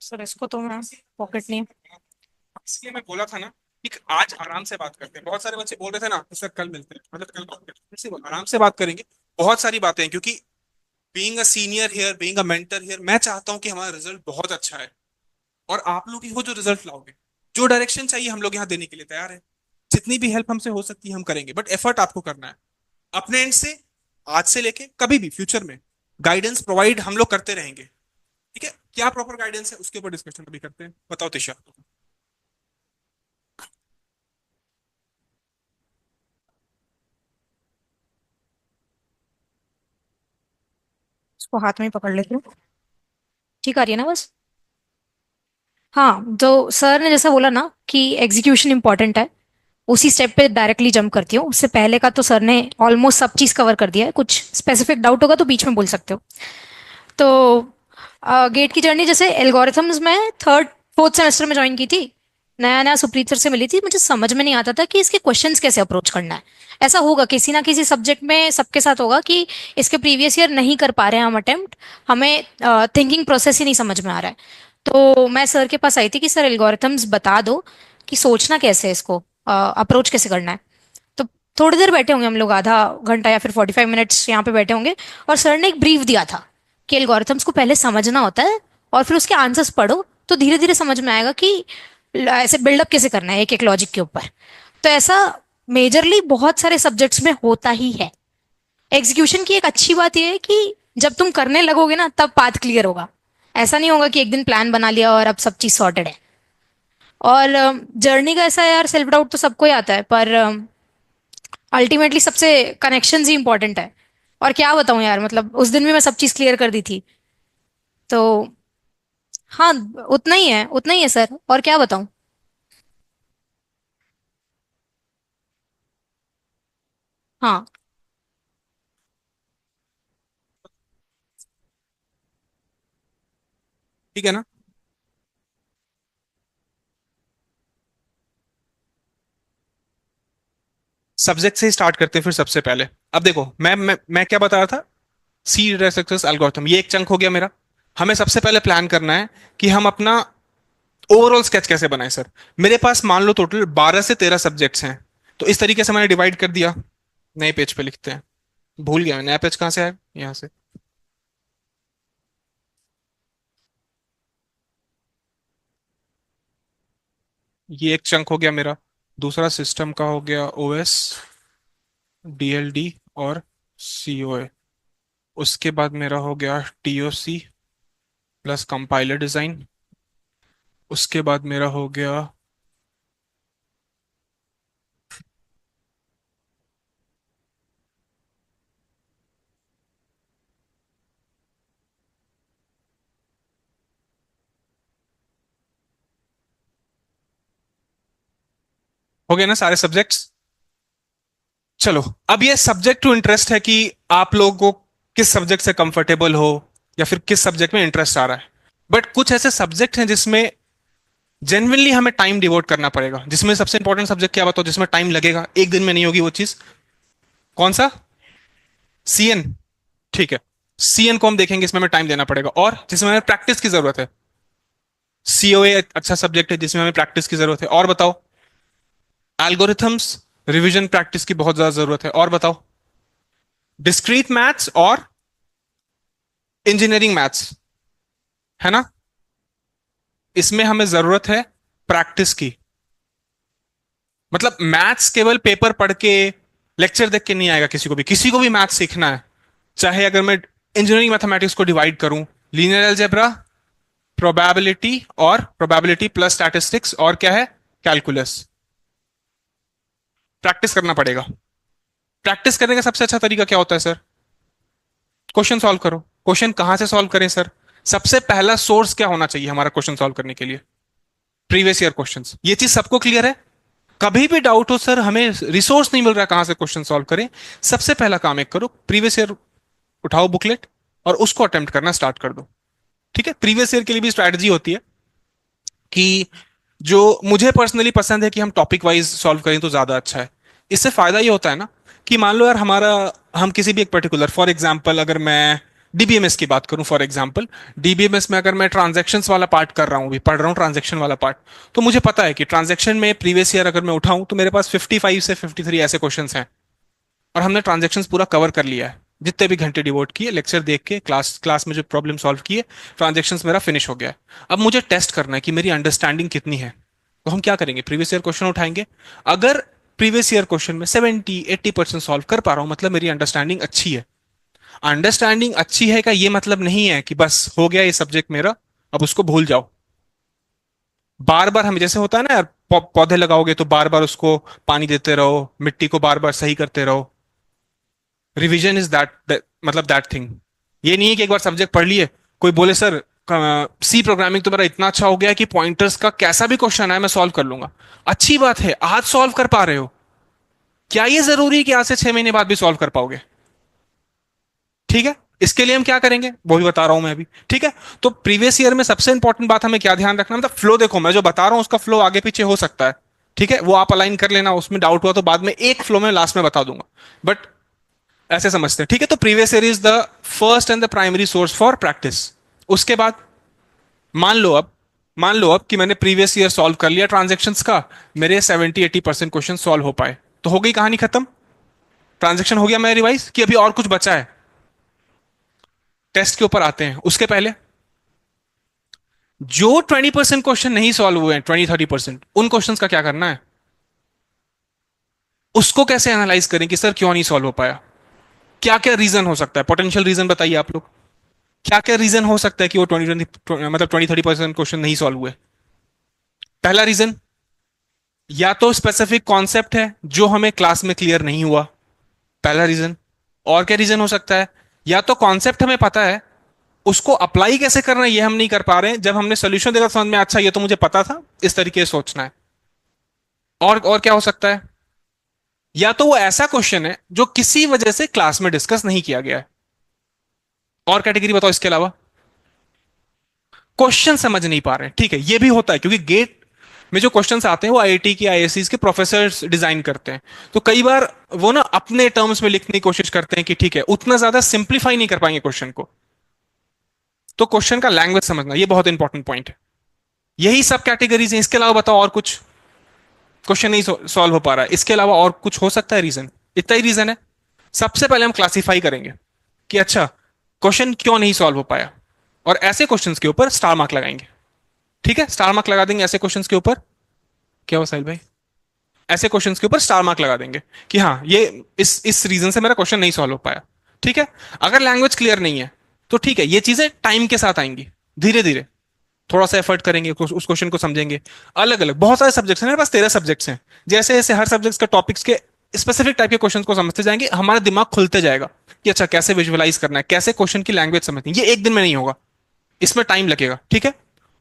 सर इसको तो मैं पॉकेट नहीं। इसलिए मैं बोला था ना कि आज आराम से बात करते हैं। बहुत सारे बच्चे बोल रहे थे ना कि सर कल मिलते हैं, मतलब कल बात करते हैं, इसलिए आराम से बात करेंगे। बहुत सारी बातें हैं, क्योंकि being a senior here, being a mentor here, मैं चाहता हूं कि हमारा रिजल्ट बहुत अच्छा है, और आप लोग ही हो जो रिजल्ट लाओगे। जो डायरेक्शन चाहिए हम लोग यहाँ देने के लिए तैयार है। जितनी भी हेल्प हमसे हो सकती है हम करेंगे, बट एफर्ट आपको करना है अपने एंड से। आज से लेके कभी भी फ्यूचर में गाइडेंस प्रोवाइड हम लोग करते रहेंगे। ठीक है, क्या प्रॉपर गाइडेंस है उसके ऊपर डिस्कशन अभी करते हैं। बताओ तिशा। इसको हाथ में ही पकड़ लेती हूँ। ठीक आ रही है ना बस। हाँ, तो सर ने जैसा बोला ना कि एग्जीक्यूशन इंपॉर्टेंट है, उसी स्टेप पे डायरेक्टली जंप करती हूँ। उससे पहले का तो सर ने ऑलमोस्ट सब चीज़ कवर कर दिया है। कुछ स्पेसिफिक डाउट होगा तो बीच में बोल सकते हो। तो गेट की जर्नी जैसे एल्गोरिथम्स में थर्ड फोर्थ सेमेस्टर में ज्वाइन की थी। नया नया सुप्रीत सर से मिली थी, मुझे समझ में नहीं आता था कि इसके क्वेश्चंस कैसे अप्रोच करना है। ऐसा होगा किसी ना किसी सब्जेक्ट में, सबके साथ होगा कि इसके प्रीवियस ईयर नहीं कर पा रहे हैं हम अटेम्प्ट, हमें थिंकिंग प्रोसेस ही नहीं समझ में आ रहा है। तो मैं सर के पास आई थी कि सर एल्गोरिथम्स बता दो कि सोचना कैसे है, इसको अप्रोच कैसे करना है। तो थोड़ी देर बैठे होंगे हम लोग, आधा घंटा या फिर 45 मिनट्स यहाँ पे बैठे होंगे। और सर ने एक ब्रीफ दिया था कि एल्गोरिथम्स को पहले समझना होता है और फिर उसके आंसर्स पढ़ो, तो धीरे धीरे समझ में आएगा कि ऐसे बिल्डअप कैसे करना है एक एक लॉजिक के ऊपर। तो ऐसा मेजरली बहुत सारे सब्जेक्ट्स में होता ही है। एग्जीक्यूशन की एक अच्छी बात यह है कि जब तुम करने लगोगे ना तब पाथ क्लियर होगा। ऐसा नहीं होगा कि एक दिन प्लान बना लिया और अब सब चीज सॉर्टेड है। और जर्नी का ऐसा है यार, सेल्फ डाउट तो सबको ही आता है, पर अल्टीमेटली सबसे कनेक्शन ही इंपॉर्टेंट है। और क्या बताऊं यार, मतलब उस दिन भी मैं सब चीज क्लियर कर दी थी। तो हाँ, उतना ही है सर, और क्या बताऊं। हाँ। ठीक है ना। सब्जेक्ट से ही स्टार्ट करते हैं फिर। सबसे पहले अब देखो, मैं क्या बता रहा था। सी सक्सेस एल्गोरिथम, ये एक चंक हो गया मेरा। हमें सबसे पहले प्लान करना है कि हम अपना ओवरऑल स्केच कैसे बनाए सर। मेरे पास मान लो टोटल 12 से 13 सब्जेक्ट्स हैं, तो इस तरीके से मैंने डिवाइड कर दिया। नए पेज पे लिखते हैं। भूल गया मैं, नया पेज कहाँ से आया, यहाँ से। ये एक चंक हो गया मेरा। दूसरा सिस्टम का हो गया ओएस, डीएलडी और सीओए। उसके बाद मेरा हो गया टीओसी प्लस कंपाइलर डिजाइन। उसके बाद मेरा हो गया ना सारे सब्जेक्ट्स। चलो, अब ये सब्जेक्ट टू इंटरेस्ट है कि आप लोगों को किस सब्जेक्ट से कंफर्टेबल हो, या फिर किस सब्जेक्ट में इंटरेस्ट आ रहा है। बट कुछ ऐसे सब्जेक्ट हैं जिसमें जेन्युइनली हमें टाइम डिवोट करना पड़ेगा। जिसमें सबसे इंपॉर्टेंट सब्जेक्ट क्या बताओ, जिसमें टाइम लगेगा, एक दिन में नहीं होगी वो चीज। कौन सा? सीएन। ठीक है, सीएन को हम देखेंगे, इसमें हमें टाइम देना पड़ेगा, और जिसमें हमें प्रैक्टिस की जरूरत है। सीओए अच्छा सब्जेक्ट है जिसमें हमें प्रैक्टिस की जरूरत है। और बताओ? एल्गोरिथम्स, रिवीजन प्रैक्टिस की बहुत ज्यादा जरूरत है। और बताओ? डिस्क्रीट मैथ्स और इंजीनियरिंग मैथ्स, है ना। इसमें हमें जरूरत है प्रैक्टिस की। मतलब मैथ्स केवल पेपर पढ़ के, लेक्चर देख के नहीं आएगा। किसी को भी मैथ्स सीखना है। चाहे अगर मैं इंजीनियरिंग मैथमेटिक्स को डिवाइड करूं, लीनियर अलजेब्रा, प्रोबेबिलिटी, और प्रोबेबिलिटी प्लस स्टैटिस्टिक्स, और क्या है, कैलकुलस। प्रैक्टिस करना पड़ेगा। प्रैक्टिस करने का सबसे अच्छा तरीका क्या होता है सर? क्वेश्चन सॉल्व करो। क्वेश्चन कहां से सॉल्व करें सर? सबसे पहला सोर्स क्या होना चाहिए हमारा क्वेश्चन सॉल्व करने के लिए? Previous year questions. ये चीज सबको क्लियर है? कभी भी डाउट हो सर हमें रिसोर्स नहीं मिल रहा कहां से क्वेश्चन सॉल्व करें, सबसे पहला काम एक करो, प्रीवियस ईयर उठाओ बुकलेट, और उसको अटेम्प्ट करना स्टार्ट कर दो। ठीक है, प्रीवियस ईयर के लिए भी स्ट्रैटेजी होती है कि जो मुझे पर्सनली पसंद है कि हम टॉपिक वाइज सॉल्व करें तो ज्यादा अच्छा है। इससे फायदा ये होता है ना कि मान लो यार हमारा, हम किसी भी एक पर्टिकुलर, फॉर एग्जांपल अगर मैं डीबीएमएस की बात करूं फॉर एग्जांपल, डीबीएमएस में अगर मैं ट्रांजैक्शंस वाला पार्ट कर रहा हूं, भी पढ़ रहा हूं ट्रांजैक्शन वाला पार्ट, तो मुझे पता है कि ट्रांजैक्शन में प्रीवियस ईयर अगर मैं उठाऊं तो मेरे पास 55 से 53 ऐसे क्वेश्चंस हैं, और हमने ट्रांजैक्शंस पूरा कवर कर लिया है, जितने भी घंटे डिवोट किए लेक्चर देख के, क्लास क्लास में जो प्रॉब्लम सॉल्व किए, ट्रांजैक्शंस मेरा फिनिश हो गया है। अब मुझे टेस्ट करना है कि मेरी अंडरस्टैंडिंग कितनी है। तो हम क्या करेंगे, प्रीवियस ईयर क्वेश्चन उठाएंगे। अगर प्रीवियस ईयर क्वेश्चन में 70-80% सॉल्व कर पा रहा हूं, मतलब मेरी अंडरस्टैंडिंग अच्छी है। अंडरस्टैंडिंग अच्छी है का ये मतलब नहीं है कि बस हो गया ये सब्जेक्ट मेरा, अब उसको भूल जाओ। बार बार हमें जैसे होता है ना यार, पौधे लगाओगे तो बार बार उसको पानी देते रहो, मिट्टी को बार बार सही करते रहो। रिवीजन इज दैट, मतलब दैट थिंग। ये नहीं है कि एक बार सब्जेक्ट पढ़ लिए, कोई बोले सर सी प्रोग्रामिंग तो मेरा इतना अच्छा हो गया है कि पॉइंटर्स का कैसा भी क्वेश्चन आए मैं सॉल्व कर लूंगा। अच्छी बात है, आज सॉल्व कर पा रहे हो, क्या ये जरूरी है कि आज से 6 महीने बाद भी सॉल्व कर पाओगे? ठीक है, इसके लिए हम क्या करेंगे वो भी बता रहा हूं मैं अभी, ठीक है। तो प्रीवियस ईयर में सबसे इंपॉर्टेंट बात हमें क्या ध्यान रखना, मतलब फ्लो देखो, मैं जो बता रहा हूं उसका फ्लो आगे पीछे हो सकता है, ठीक है, वो आप अलाइन कर लेना, उसमें डाउट हुआ तो बाद में एक फ्लो में लास्ट में बता दूंगा, बट ऐसे समझते हैं, ठीक है। तो previous year is the first and the primary source for practice. उसके बाद मान लो अब मान लो अब कि मैंने प्रीवियस ईयर सॉल्व कर लिया ट्रांजेक्शन्स का, मेरे 70-80% क्वेश्चन सॉल्व हो पाए, तो हो गई कहानी खत्म। ट्रांजेक्शन हो गया मैं रिवाइज, कि अभी और कुछ बचा है? टेस्ट के ऊपर आते हैं उसके पहले, जो 20% क्वेश्चन नहीं सॉल्व हुए हैं, 20-30%, उन क्वेश्चंस का क्या करना है? उसको कैसे एनालाइज करें कि सर क्यों नहीं सॉल्व हो पाया, क्या क्या रीजन हो सकता है, पोटेंशियल रीजन बताइए आप लोग। क्या क्या रीजन हो सकता है कि वो 20-20 मतलब 20-30% क्वेश्चन नहीं सॉल्व हुए? पहला रीजन, या तो स्पेसिफिक कॉन्सेप्ट है जो हमें क्लास में क्लियर नहीं हुआ, पहला रीजन। और क्या रीजन हो सकता है, या तो कॉन्सेप्ट हमें पता है, उसको अप्लाई कैसे करना है ये हम नहीं कर पा रहे हैं, जब हमने सोल्यूशन देखा समझ में अच्छा ये तो मुझे पता था, इस तरीके से सोचना है। और क्या हो सकता है, या तो वो ऐसा क्वेश्चन है जो किसी वजह से क्लास में डिस्कस नहीं किया गया है। और कैटेगरी बताओ इसके अलावा, क्वेश्चन समझ नहीं पा रहे हैं, ठीक है, ये भी होता है क्योंकि गेट में जो क्वेश्चंस आते हैं वो आईआईटी के आईआईएससी के प्रोफेसर डिजाइन करते हैं, तो कई बार वो ना अपने टर्म्स में लिखने की कोशिश करते हैं कि ठीक है, उतना ज्यादा सिंप्लीफाई नहीं कर पाएंगे क्वेश्चन को। तो क्वेश्चन का लैंग्वेज समझना ये बहुत इंपॉर्टेंट पॉइंट है। यही सब कैटेगरीज हैं, इसके अलावा बताओ और कुछ क्वेश्चन नहीं सॉल्व हो पा रहा है, इसके अलावा और कुछ हो सकता है रीजन? इतना ही रीजन है। सबसे पहले हम क्लासिफाई करेंगे कि अच्छा क्वेश्चन क्यों नहीं सॉल्व हो पाया, और ऐसे क्वेश्चंस के ऊपर स्टार मार्क लगाएंगे, ठीक है, स्टार मार्क लगा देंगे ऐसे क्वेश्चंस के ऊपर। क्या हुआ साहिल भाई? ऐसे क्वेश्चंस के ऊपर स्टार मार्क लगा देंगे कि हाँ ये इस रीजन से मेरा क्वेश्चन नहीं सॉल्व हो पाया, ठीक है। अगर लैंग्वेज क्लियर नहीं है तो ठीक है, ये चीजें टाइम के साथ आएंगी, धीरे धीरे थोड़ा सा एफर्ट करेंगे, उस क्वेश्चन को समझेंगे। अलग अलग बहुत सारे सब्जेक्ट्स हैं, मेरे पास 13 सब्जेक्ट्स हैं, जैसे जैसे हर सब्जेक्ट के टॉपिक्स के स्पेसिफिक टाइप के क्वेश्चन को समझते जाएंगे, हमारा दिमाग खुलते जाएगा कि अच्छा कैसे विजुअलाइज करना है, कैसे क्वेश्चन की लैंग्वेज समझनी है। ये एक दिन में नहीं होगा, इसमें टाइम लगेगा, ठीक है।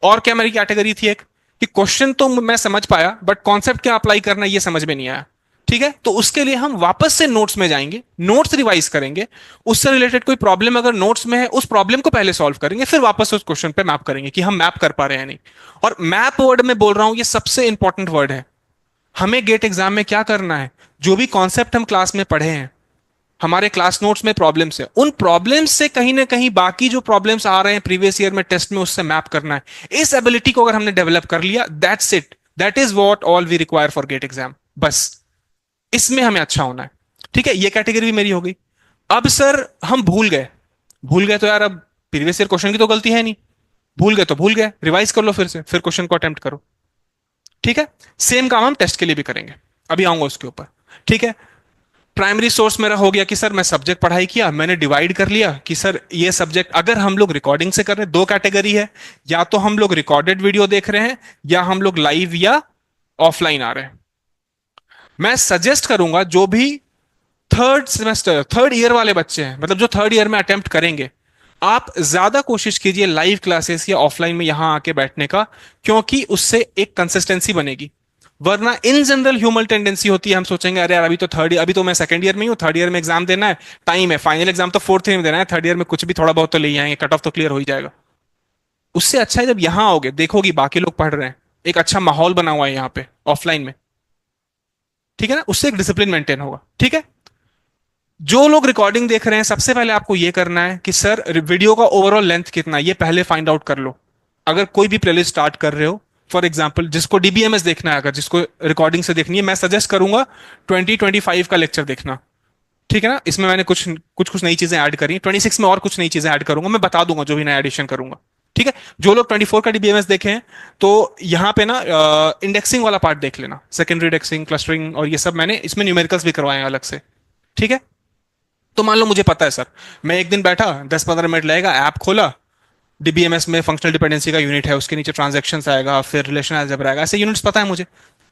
और क्या मेरी कैटेगरी थी एक, कि क्वेश्चन तो मैं समझ पाया बट कॉन्सेप्ट क्या अप्लाई करना है ये समझ में नहीं आया, ठीक है। तो उसके लिए हम वापस से नोट्स में जाएंगे, नोट्स रिवाइज करेंगे, उससे रिलेटेड कोई प्रॉब्लम अगर नोट्स में है उस प्रॉब्लम को पहले सॉल्व करेंगे, फिर वापस उस क्वेश्चन पे मैप करेंगे कि हम मैप कर पा रहे हैं नहीं। और मैप वर्ड में बोल रहा हूं, ये सबसे इंपॉर्टेंट वर्ड है। हमें गेट एग्जाम में क्या करना है, जो भी कॉन्सेप्ट हम क्लास में पढ़े हैं, हमारे क्लास नोट्स में प्रॉब्लम्स है, उन प्रॉब्लम्स से कहीं ना कहीं बाकी जो प्रॉब्लम्स आ रहे हैं प्रीवियस ईयर में टेस्ट में, उससे मैप करना है। इस एबिलिटी को अगर हमने डेवलप कर लिया, that's it, that is what all we require for GATE exam. बस इसमें हमें अच्छा होना है, ठीक है। ये कैटेगरी भी मेरी हो गई। अब सर हम भूल गए तो यार अब प्रीवियस ईयर क्वेश्चन की तो गलती है नहीं, भूल गए तो भूल गए, रिवाइज कर लो फिर से, फिर क्वेश्चन को अटेम्प्ट करो, ठीक है। सेम काम हम टेस्ट के लिए भी करेंगे, अभी आऊंगा उसके ऊपर, ठीक है। प्राइमरी सोर्स मेरा हो गया कि सर मैं सब्जेक्ट पढ़ाई किया, मैंने डिवाइड कर लिया कि सर ये सब्जेक्ट अगर हम लोग रिकॉर्डिंग से कर रहे हैं, दो कैटेगरी है, या तो हम लोग रिकॉर्डेड वीडियो देख रहे हैं या हम लोग लाइव या ऑफलाइन आ रहे हैं। मैं सजेस्ट करूंगा जो भी थर्ड ईयर वाले बच्चे हैं, मतलब जो थर्ड ईयर में अटेम्प्ट करेंगे, आप ज्यादा कोशिश कीजिए लाइव क्लासेस या ऑफलाइन में यहां आके बैठने का, क्योंकि उससे एक कंसिस्टेंसी बनेगी। वरना इन जनरल ह्यूमन टेंडेंसी होती है, हम सोचेंगे अरे यार अभी तो मैं सेकंड ईयर में ही हूँ, थर्ड ईयर में एग्जाम देना है, टाइम है, फाइनल एग्जाम तो फोर्थ ईयर में देना है, थर्ड ईयर में कुछ भी थोड़ा बहुत तो ले ही आएंगे, कट ऑफ तो क्लियर हो ही जाएगा। उससे अच्छा है जब यहां आओगे देखोगी बाकी लोग पढ़ रहे हैं, एक अच्छा माहौल बना हुआ है यहाँ पे ऑफलाइन में, ठीक है ना, उससे एक डिसिप्लिन मेंटेन होगा। ठीक है। जो लोग रिकॉर्डिंग देख रहे हैं, सबसे पहले आपको ये करना है कि सर वीडियो का ओवरऑल लेंथ कितना है, ये पहले फाइंड आउट कर लो। अगर कोई भी प्लेलिस्ट स्टार्ट कर रहे हो, फॉर एग्जाम्पल जिसको डीबीएमएस देखना है, अगर जिसको रिकॉर्डिंग से देखनी है, मैं सजेस्ट करूंगा 2025 का लेक्चर देखना। ठीक है ना, इसमें मैंने कुछ कुछ कुछ नई चीजें ऐड करी, 26 में और कुछ नई चीजें ऐड करूंगा, मैं बता दूंगा जो भी नया एडिशन करूंगा। ठीक है। जो लोग 24 का डीबीएमएस देखे हैं, तो यहाँ पे ना इंडेक्सिंग वाला पार्ट देख लेना, सेकेंडरी इंडेक्सिंग, क्लस्टरिंग, और ये सब मैंने इसमें न्यूमेरिकल्स भी करवाए हैं अलग से। ठीक है। तो मान लो मुझे पता है सर, मैं एक दिन बैठा, 10-15 मिनट लगेगा, ऐप खोला, डीबीएमएस में फंक्शनल डिपेंडेंसी का यूनिट है, उसके नीचे ट्रांजैक्शंस आएगा, फिर रिलेशन अलजेब्रा आएगा, ऐसे यूनिट्स पता है मुझे।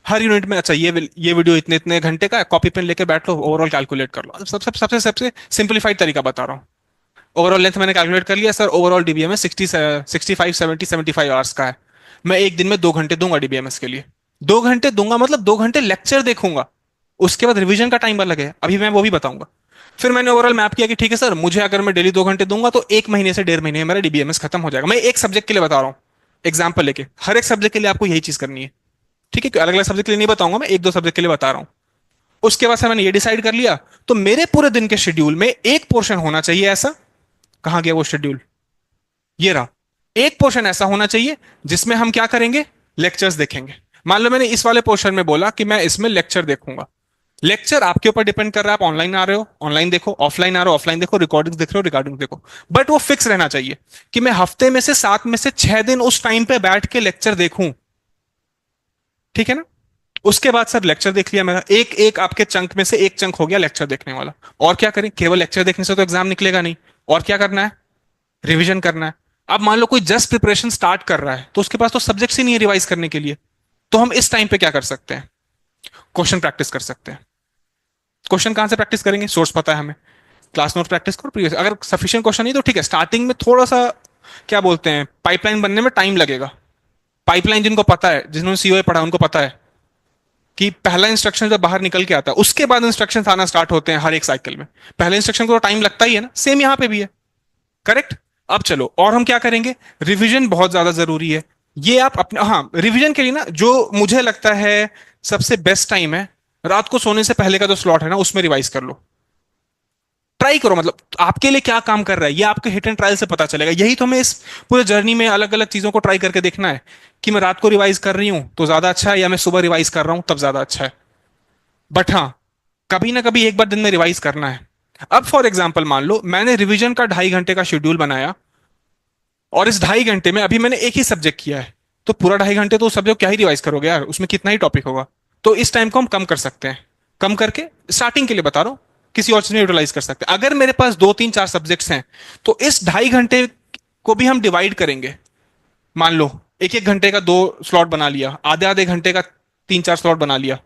हर यूनिट में अच्छा ये वीडियो इतने इतने घंटे का है, कॉपी पेन लेके बैठ लो, ओवरऑल कैलकुलेट कर लो। सब सब सबसे सबसे सिंपलीफाइड तरीका बता रहा हूँ। ओवरऑल लेंथ मैंने कैलकुलेट कर लिया सर, ओवरऑल डीबीएमएस 65 70 75 आवर्स का है। मैं एक दिन में 2 घंटे दूंगा डीबीएमएस के लिए। 2 घंटे दूंगा मतलब 2 घंटे लेक्चर देखूंगा। उसके बाद रिवीजन का टाइम अलग है, अभी मैं वो भी बताऊंगा। फिर मैंने ओवरऑल मैप किया कि ठीक है सर, मुझे अगर मैं डेली 2 घंटे दूंगा तो 1 महीने से 1.5 महीने में मेरा डीबीएमएस खत्म हो जाएगा। मैं एक सब्जेक्ट के लिए बता रहा हूँ, एग्जाम्पल लेके, हर एक सब्जेक्ट के लिए आपको यही चीज करनी है। ठीक है, अलग अलग सब्जेक्ट के लिए नहीं बताऊंगा, मैं एक दो सब्जेक्ट के लिए बता रहा हूँ। उसके बाद से मैंने ये डिसाइड कर लिया, तो मेरे पूरे दिन के शेड्यूल में एक पोर्शन होना चाहिए ऐसा। कहाँ गया वो शेड्यूल, ये रहा। एक पोर्शन ऐसा होना चाहिए जिसमें हम क्या करेंगे, लेक्चर्स देखेंगे। मान लो मैंने इस वाले पोर्शन में बोला कि मैं इसमें लेक्चर देखूंगा। लेक्चर आपके ऊपर डिपेंड कर रहा है, आप ऑनलाइन आ रहे हो ऑनलाइन देखो, ऑफलाइन आ रहे हो ऑफलाइन देखो, रिकॉर्डिंग देख रहे हो रिकॉर्डिंग देखो। बट वो फिक्स रहना चाहिए कि मैं हफ्ते में से 7 में से 6 दिन उस टाइम पे बैठ के लेक्चर देखूं। ठीक है ना। उसके बाद सर लेक्चर देख लिया मेरा, एक एक आपके चंक में से एक चंक हो गया लेक्चर देखने वाला। और क्या करें, केवल लेक्चर देखने से तो एग्जाम निकलेगा नहीं। और क्या करना है, रिवीजन करना है। अब मान लो कोई जस्ट प्रिपरेशन स्टार्ट कर रहा है, तो उसके पास तो सब्जेक्ट ही नहीं है रिवाइज करने के लिए। तो हम इस टाइम पे क्या कर सकते हैं, क्वेश्चन प्रैक्टिस कर सकते हैं। क्वेश्चन कहां से प्रैक्टिस करेंगे, सोर्स पता है हमें, क्लास नोट प्रैक्टिस करो प्रीवियस। अगर सफिशिएंट क्वेश्चन नहीं तो ठीक है, स्टार्टिंग में थोड़ा सा क्या बोलते हैं, पाइपलाइन बनने में टाइम लगेगा। पाइपलाइन जिनको पता है, जिन्होंने सीओए पढ़ा उनको पता है कि पहला इंस्ट्रक्शन जब बाहर निकल के आता है, उसके बाद इंस्ट्रक्शन आना स्टार्ट होते हैं हर एक साइकिल में। पहले इंस्ट्रक्शन को तो टाइम लगता ही है ना, सेम यहां पे भी है। करेक्ट। अब चलो और हम क्या करेंगे, रिवीजन बहुत ज्यादा जरूरी है। ये आप अपने, हाँ, रिवीजन के लिए ना जो मुझे लगता है सबसे बेस्ट टाइम है, रात को सोने से पहले का जो स्लॉट है ना, उसमें रिवाइज कर लो। ट्राई करो, मतलब आपके लिए क्या काम कर रहा है ये आपके हिट एंड ट्रायल से पता चलेगा। यही तो हमें इस पूरे जर्नी में अलग अलग चीजों को ट्राई करके देखना है कि मैं रात को रिवाइज कर रही हूं तो ज्यादा अच्छा है, या मैं सुबह रिवाइज कर रहा हूं तब ज्यादा अच्छा है। बट हाँ, कभी ना कभी एक बार दिन में रिवाइज करना है। अब फॉर एग्जाम्पल मान लो मैंने रिवीजन का 2.5 घंटे का शेड्यूल बनाया, और इस 2.5 घंटे में अभी मैंने एक ही सब्जेक्ट किया है, तो पूरा 2.5 घंटे तो उस सब्जेक्ट क्या ही रिवाइज करोगे यार, उसमें कितना ही टॉपिक होगा। तो इस टाइम को हम कम कर सकते हैं। कम करके, स्टार्टिंग के लिए बता रहा हूं, किसी और चीज में यूटिलाइज कर सकते हैं। अगर मेरे पास 2 3 4 सब्जेक्ट्स हैं, तो इस 2.5 घंटे को भी हम डिवाइड करेंगे। मान लो एक एक घंटे का 2 स्लॉट बना लिया, आधे आधे घंटे का 3 4 स्लॉट बना लिया,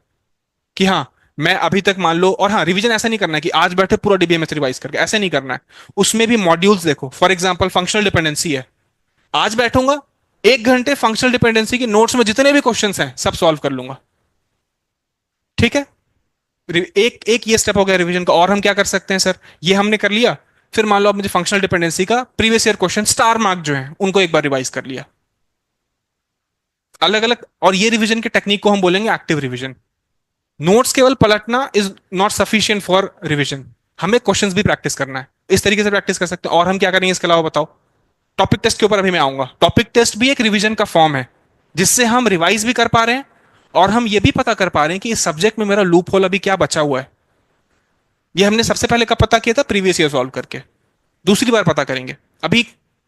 कि हाँ मैं अभी तक मान लो। और हाँ, रिवीजन ऐसा नहीं करना है कि आज बैठे पूरा डीबीएमएस रिवाइज करके, ऐसे नहीं करना है। उसमें भी मॉड्यूल्स देखो, फॉर एग्जाम्पल फंक्शनल डिपेंडेंसी है, आज बैठूंगा 1 घंटे फंक्शनल डिपेंडेंसी के नोट्स में जितने भी क्वेश्चंस हैं सब सॉल्व कर लूंगा। ठीक है। एक एक ये स्टेप हो गया रिवीजन का। और हम क्या कर सकते हैं सर, ये हमने कर लिया। फिर मान लो आप मुझे फंक्शनल डिपेंडेंसी का previous year question star mark जो है उनको एक बार रिवाइज कर लिया, अलग अलग। और ये रिवीजन की टेक्निक को हम बोलेंगे एक्टिव रिवीजन। नोट्स केवल पलटना is not sufficient for revision, हमें क्वेश्चंस भी प्रैक्टिस करना है। इस तरीके से प्रैक्टिस कर सकते हैं। और हम क्या करेंगे इसके अलावा बताओ, टॉपिक टेस्ट के ऊपर अभी मैं आऊंगा। टॉपिक टेस्ट भी एक रिवीजन का फॉर्म है, जिससे हम रिवाइज भी कर पा रहे हैं, और हम ये भी पता कर पा रहे हैं कि इस सब्जेक्ट में मेरा लूप होल अभी क्या बचा हुआ है। ये हमने सबसे पहले कब पता किया था, प्रीवियस ईयर सॉल्व करके। दूसरी बार पता करेंगे। अभी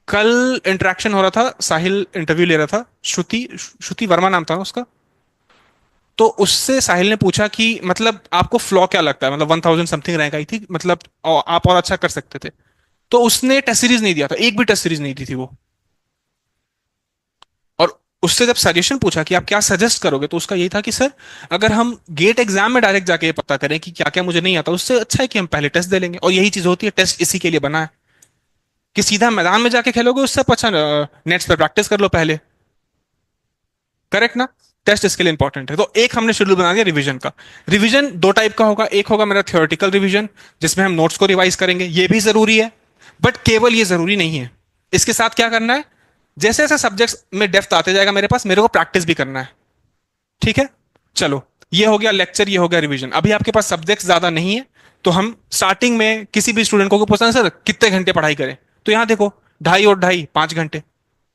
कल इंटरेक्शन हो रहा था, साहिल इंटरव्यू ले रहा था, श्रुति श्रुति वर्मा नाम था ना उसका। तो उससे साहिल ने पूछा कि मतलब आपको फ्लॉ क्या लगता है, मतलब 1000 समथिंग रैंक आई थी, मतलब आप और अच्छा कर सकते थे। तो उसने टेस्ट सीरीज नहीं दिया था, एक भी टेस्ट सीरीज नहीं दी थी वो। और उससे जब सजेशन पूछा कि आप क्या सजेस्ट करोगे, तो उसका यही था कि सर अगर हम गेट एग्जाम में डायरेक्ट जाके ये पता करें कि क्या क्या मुझे नहीं आता, उससे अच्छा है कि हम पहले टेस्ट दे लेंगे। और यही चीज होती है, टेस्ट इसी के लिए बना है कि सीधा मैदान में जाके खेलोगे, उससे अच्छा नेट्स पे प्रैक्टिस कर लो पहले। करेक्ट ना। टेस्ट इसके लिए इंपॉर्टेंट है। तो एक हमने शेड्यूल बना दिया रिवीजन का। रिवीजन 2 टाइप का होगा, एक होगा मेरा थियोरेटिकल रिवीजन, जिसमें हम नोट्स को रिवाइज करेंगे, ये भी जरूरी है। बट केवल ये जरूरी नहीं है, इसके साथ क्या करना है, जैसे जैसे सब्जेक्ट्स में डेप्थ आते जाएगा मेरे पास, मेरे को प्रैक्टिस भी करना है। ठीक है। चलो, ये हो गया लेक्चर, ये हो गया रिवीजन। अभी आपके पास सब्जेक्ट ज्यादा नहीं है, तो हम स्टार्टिंग में किसी भी स्टूडेंट को पूछना है सर कितने घंटे पढ़ाई करें, तो यहां देखो, 2.5 और 2.5 5 घंटे,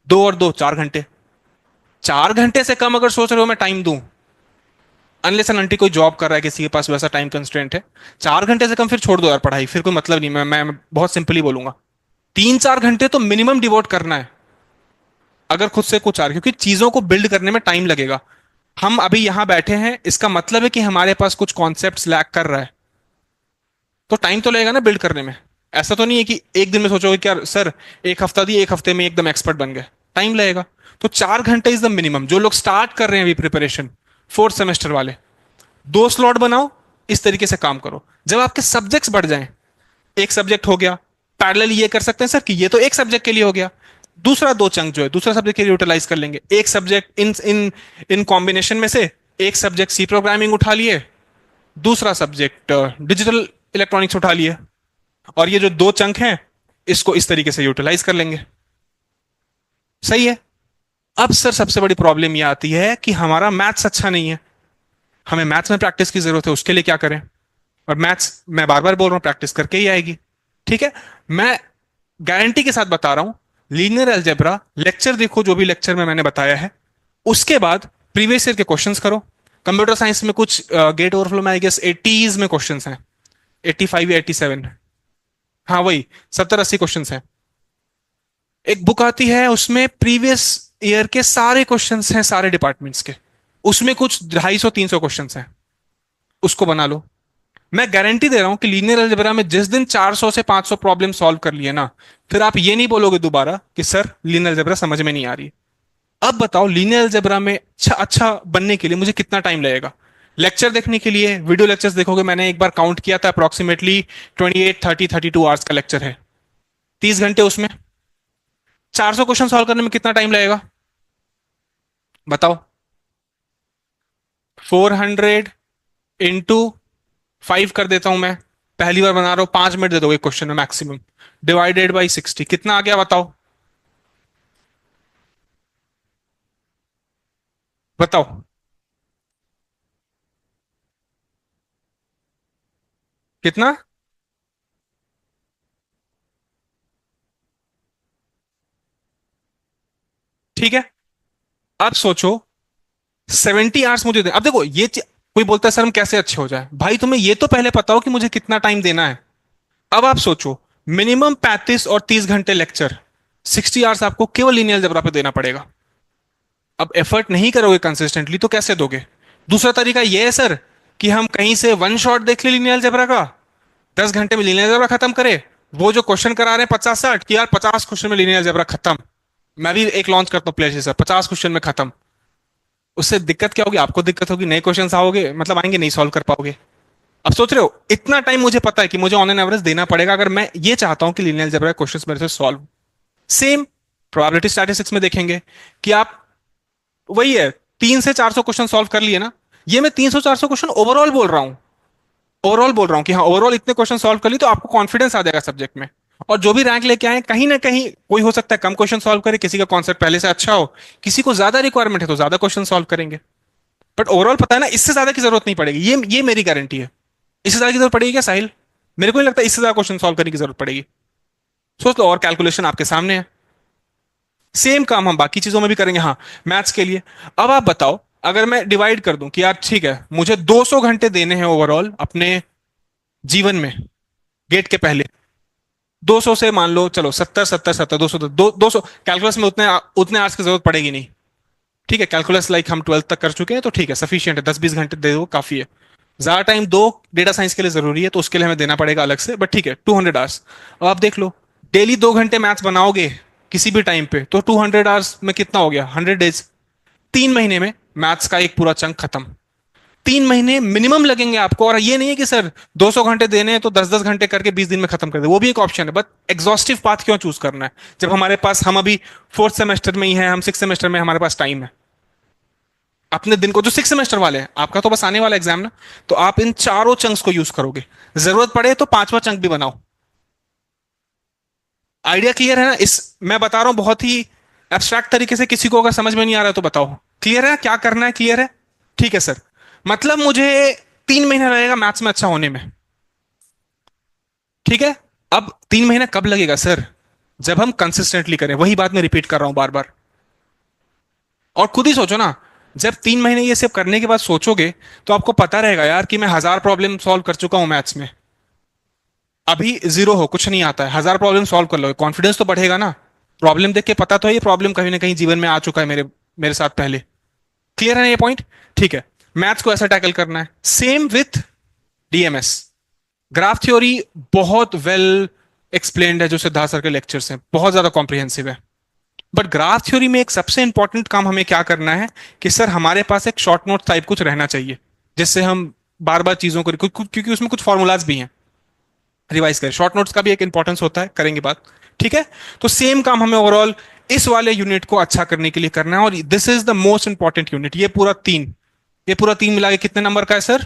2 और 2 4 घंटे। 4 घंटे से कम अगर सोच रहे हो मैं टाइम दूं, अनलेस एंड अनटिल कोई जॉब कर रहा है, किसी के पास वैसा टाइम कंस्ट्रेंट है, 4 घंटे से कम फिर छोड़ दो यार पढ़ाई, फिर कोई मतलब नहीं। मैं बहुत सिंपली बोलूंगा, 3 4 घंटे तो मिनिमम डिवोट करना है, अगर खुद से कुछ आ रहा है, क्योंकि चीजों को बिल्ड करने में टाइम लगेगा। हम अभी यहां बैठे हैं, इसका मतलब है कि हमारे पास कुछ कॉन्सेप्ट्स लैक कर रहा है, तो टाइम तो लगेगा ना बिल्ड करने में। ऐसा तो नहीं है कि एक दिन में सोचोगे क्या सर, एक हफ्ता दिए, एक हफ्ते में एकदम एक्सपर्ट बन गए, टाइम लगेगा। तो 4 घंटे इज द मिनिमम। जो लोग स्टार्ट कर रहे हैं अभी प्रिपरेशन, फोर्थ सेमेस्टर वाले, 2 स्लॉट बनाओ, इस तरीके से काम करो। जब आपके सब्जेक्ट्स बढ़ जाएं, एक सब्जेक्ट हो गया, पैरेलल ये कर सकते हैं सर कि ये तो एक सब्जेक्ट के लिए हो गया, दूसरा 2 चंक जो है दूसरा सब्जेक्ट के लिए यूटिलाइज कर लेंगे। एक subject in in in combination में से एक सब्जेक्ट सी प्रोग्रामिंग उठा लिए, दूसरा सब्जेक्ट डिजिटल इलेक्ट्रॉनिक्स उठा लिए, और ये जो 2 चंक हैं इसको इस तरीके से यूटिलाइज कर लेंगे। सही है। अब सर सबसे बड़ी प्रॉब्लम ये आती है कि हमारा मैथ्स अच्छा नहीं है, हमें मैथ्स में प्रैक्टिस की जरूरत है, उसके लिए क्या करें? और मैथ्स मैं बार बार बोल रहा हूं प्रैक्टिस करके ही आएगी। ठीक है, मैं गारंटी के साथ बता रहा हूं, लीनियर अलजेब्रा लेक्चर देखो, जो भी लेक्चर में मैंने बताया है, उसके बाद प्रीवियस ईयर के क्वेश्चंस करो। कंप्यूटर साइंस में कुछ गेट ओवरफ्लो में आई गेस 80s में क्वेश्चंस हैं, 85 या 87, हाँ वही 70 80 क्वेश्चंस हैं। एक बुक आती है, उसमें प्रीवियस ईयर के सारे क्वेश्चंस हैं, सारे डिपार्टमेंट्स के, उसमें कुछ 250 300 क्वेश्चंस हैं, उसको बना लो। मैं गारंटी दे रहा हूं कि लीनियर अलजेब्रा में जिस दिन 400 से 500 प्रॉब्लम सॉल्व कर लिए ना, फिर आप ये नहीं बोलोगे दोबारा कि सर लीनियर अलजेब्रा समझ में नहीं आ रही। अब बताओ लीनियर अलजेब्रा में अच्छा अच्छा बनने के लिए मुझे कितना टाइम लगेगा? लेक्चर देखने के लिए वीडियो लेक्चर्स देखोगे, मैंने एक बार काउंट किया था, अप्रोक्सीमेटली 28 30 32 आवर्स का लेक्चर है, 30 घंटे उसमें। 400 क्वेश्चन सॉल्व करने में कितना टाइम लगेगा बताओ? 400 इंटू 5 कर देता हूं मैं, पहली बार बना रहा हूं, 5 मिनट दे दोगे क्वेश्चन में मैक्सिमम, डिवाइडेड बाई 60 कितना आ गया बताओ? बताओ कितना। ठीक है, अब सोचो 70 आवर्स मुझे दे। अब देखो कोई बोलता है सर हम कैसे अच्छे हो जाए, भाई तुम्हें ये तो पहले पता हो कि मुझे कितना टाइम देना है। अब आप सोचो, मिनिमम 35 और 30 घंटे लेक्चर, 60 आवर्स आपको केवल लीनियर अलजेब्रा पे देना पड़ेगा। अब एफर्ट नहीं करोगे कंसिस्टेंटली तो कैसे दोगे? दूसरा तरीका यह है सर कि हम कहीं से वन शॉट देख ले लीनियर अलजेब्रा का, 10 घंटे में लीनियर अलजेब्रा खत्म करे। वो जो क्वेश्चन करा रहे हैं 50 60 कि यार 50 क्वेश्चन में लीनियर अलजेब्रा खत्म, मैं भी एक लॉन्च करता हूँ प्ले सर, 50 क्वेश्चन में खत्म। उससे दिक्कत क्या होगी? आपको दिक्कत होगी, नए क्वेश्चन आओगे मतलब आएंगे, नहीं सॉल्व कर पाओगे। अब सोच रहे हो इतना टाइम मुझे पता है कि मुझे ऑन एन एवरेज देना पड़ेगा अगर मैं ये चाहता हूं कि लीनियर अलजेब्रा क्वेश्चंस मेरे से सॉल्व। सेम प्रोबेबिलिटी स्टैटिस्टिक्स में देखेंगे कि आप वही है, 300 से 400 क्वेश्चन सॉल्व कर लिए ना, ये मैं 300 400 क्वेश्चन ओवरऑल बोल रहा हूँ, ओवरऑल बोल रहा हूँ कि हाँ ओवरऑल इतने क्वेश्चन सॉल्व कर लिए, तो आपको कॉन्फिडेंस आ जाएगा सब्जेक्ट में। और जो भी रैंक लेके आए, कहीं ना कहीं कोई हो सकता है कम क्वेश्चन सॉल्व करे, किसी का कॉन्सेप्ट पहले से अच्छा हो, किसी को ज्यादा रिक्वायरमेंट है तो ज्यादा क्वेश्चन सॉल्व करेंगे। बट ओवरऑल पता है ना, इससे ज्यादा की जरूरत नहीं पड़ेगी, ये मेरी गारंटी है। इससे ज्यादा की जरूरत पड़ेगी क्या साहिल? मेरे को नहीं लगता इससे ज्यादा क्वेश्चन सॉल्व करने की जरूरत पड़ेगी। सोच लो, और कैलकुलेशन आपके सामने है। सेम काम हम बाकी चीजों में भी करेंगे, हाँ मैथ्स के लिए। अब आप बताओ, अगर मैं डिवाइड कर दूं कि यार ठीक है मुझे 200 घंटे देने हैं ओवरऑल अपने जीवन में, गेट के पहले, 200 से मान लो चलो 70 70 70, 200 200 कैलकुलस में उतने उतने आवर्स की जरूरत पड़ेगी नहीं। ठीक है, कैलकुलस लाइक हम 12th तक कर चुके हैं, तो ठीक है सफिशियंट है, 10 20 घंटे दे दो काफी है। ज्यादा टाइम दो डेटा साइंस के लिए जरूरी है, तो उसके लिए हमें देना पड़ेगा अलग से, बट ठीक है 200 आवर्स। अब आप देख लो, डेली 2 घंटे मैथ्स बनाओगे किसी भी टाइम पे, तो 200 आवर्स में कितना हो गया? 100 डेज। 3 महीने में मैथ्स का एक पूरा चंक खत्म। 3 महीने मिनिमम लगेंगे आपको, और ये नहीं है कि सर 200 घंटे देने हैं तो 10 10 घंटे करके 20 दिन में खत्म कर दे, वो भी एक ऑप्शन है, बट एग्जॉस्टिव पाथ क्यों चूज करना है जब हमारे पास, हम अभी फोर्थ सेमेस्टर में ही है, हम 6 सेमेस्टर में, हमारे पास टाइम है। अपने दिन को, जो 6 सेमेस्टर वाले हैं, आपका तो बस आने वाला एग्जाम ना, तो आप इन चारों चंक्स को यूज करोगे, जरूरत पड़े तो पांचवा चंक भी बनाओ। आइडिया क्लियर है ना? इस मैं बता रहा हूं बहुत ही एब्स्ट्रैक्ट तरीके से, किसी को अगर समझ में नहीं आ रहा है तो बताओ, क्लियर है क्या करना है? क्लियर है? ठीक है सर। मतलब मुझे 3 महीना लगेगा मैथ्स में अच्छा होने में। ठीक है। अब 3 महीना कब लगेगा सर? जब हम कंसिस्टेंटली करें। वही बात मैं रिपीट कर रहा हूं बार बार। और खुद ही सोचो ना, जब 3 महीने ये सब करने के बाद सोचोगे, तो आपको पता रहेगा यार कि मैं 1000 प्रॉब्लम सॉल्व कर चुका हूं मैथ्स में। अभी जीरो हो, कुछ नहीं आता है, 1000 प्रॉब्लम सॉल्व कर लोगे, कॉन्फिडेंस तो बढ़ेगा ना। प्रॉब्लम देख के पता तो है ये प्रॉब्लम कहीं ना कहीं जीवन में आ चुका है मेरे मेरे साथ पहले। क्लियर है ना ये पॉइंट? ठीक है। मैथ्स को ऐसा टैकल करना है, same with DMs. Graph theory बहुत वेल एक्सप्लेन्ड है, जो सिद्धार्थ सर के लेक्चर्स हैं, बहुत ज्यादा कॉम्प्रिहेंसिव है। बट ग्राफ थ्योरी में एक सबसे इंपॉर्टेंट काम हमें क्या करना है, कि सर हमारे पास एक शॉर्ट नोट टाइप कुछ रहना चाहिए, जिससे हम बार बार चीजों को क्योंकि उसमें कुछ फॉर्मूलाज भी हैं, रिवाइज करें। शॉर्ट नोट्स का भी एक इंपॉर्टेंस होता है, करेंगे बात। ठीक है। तो सेम काम हमें ओवरऑल इस वाले यूनिट को अच्छा करने के लिए करना है, और this is the most important unit. ये पूरा तीन मिला के कितने नंबर का है सर?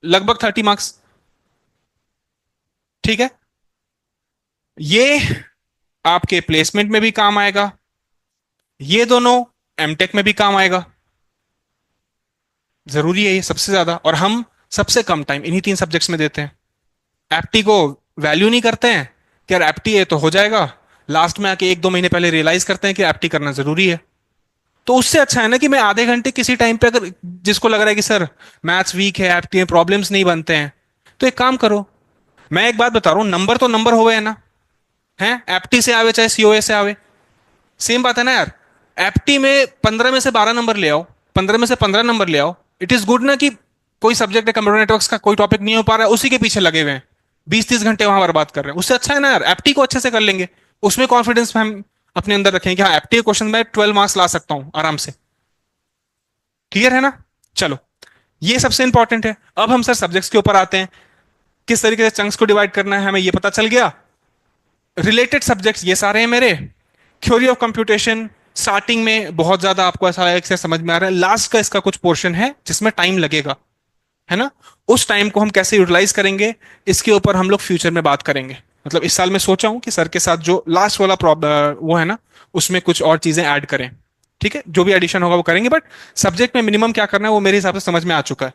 लगभग 30 मार्क्स। ठीक है। ये आपके प्लेसमेंट में भी काम आएगा, ये दोनों एमटेक में भी काम आएगा। जरूरी है ये सबसे ज्यादा, और हम सबसे कम टाइम इन्हीं 3 सब्जेक्ट्स में देते हैं। एप्टी को वैल्यू नहीं करते हैं कि यार एप्टी है तो हो जाएगा, लास्ट में आके 1-2 महीने पहले रियलाइज करते हैं कि एप्टी करना जरूरी है। तो उससे अच्छा है ना कि मैं आधे घंटे किसी टाइम पे, अगर जिसको लग रहा है कि सर मैथ्स वीक है, एप्टी में प्रॉब्लम्स नहीं बनते हैं, तो एक काम करो। मैं एक बात बता रहा हूं, नंबर तो नंबर हो गए ना, है एप्टी से आवे चाहे सीओए से आवे, सेम बात है ना यार। एप्टी में 15 में से 12 नंबर ले आओ, 15 में से 15 नंबर ले आओ, इट इज गुड ना कि कोई सब्जेक्ट है कंप्यूटर नेटवर्क्स का, कोई टॉपिक नहीं हो पा रहा है, उसी के पीछे लगे हुए हैं, 20-30 घंटे वहां बर्बाद कर रहे हैं। उससे अच्छा है ना यार, एप्टी को अच्छे से कर लेंगे। उसमें कॉन्फिडेंस हम अपने अंदर रखेंगे कि हाँ एप्टी के क्वेश्चन में 12 मार्क्स ला सकता हूं आराम से। क्लियर है ना? चलो, ये सबसे इंपॉर्टेंट है। अब हम सर सब्जेक्ट्स के ऊपर आते हैं। किस तरीके से चंक्स को डिवाइड करना है हमें ये पता चल गया। रिलेटेड सब्जेक्ट्स ये सारे हैं मेरे। थ्योरी ऑफ कंप्यूटेशन स्टार्टिंग में बहुत ज्यादा आपको ऐसा लगेगा कि समझ में आ रहा है, लास्ट का इसका कुछ पोर्शन है जिसमें टाइम लगेगा, है ना। उस टाइम को हम कैसे यूटिलाइज करेंगे, इसके ऊपर हम लोग फ्यूचर में बात करेंगे। मतलब इस साल मैं सोचा हूं कि सर के साथ जो लास्ट वाला प्रॉब्लम वो है ना, उसमें कुछ और चीजें ऐड करें। ठीक है, जो भी एडिशन होगा वो करेंगे, बट सब्जेक्ट में मिनिमम क्या करना है वो मेरे हिसाब से समझ में आ चुका है।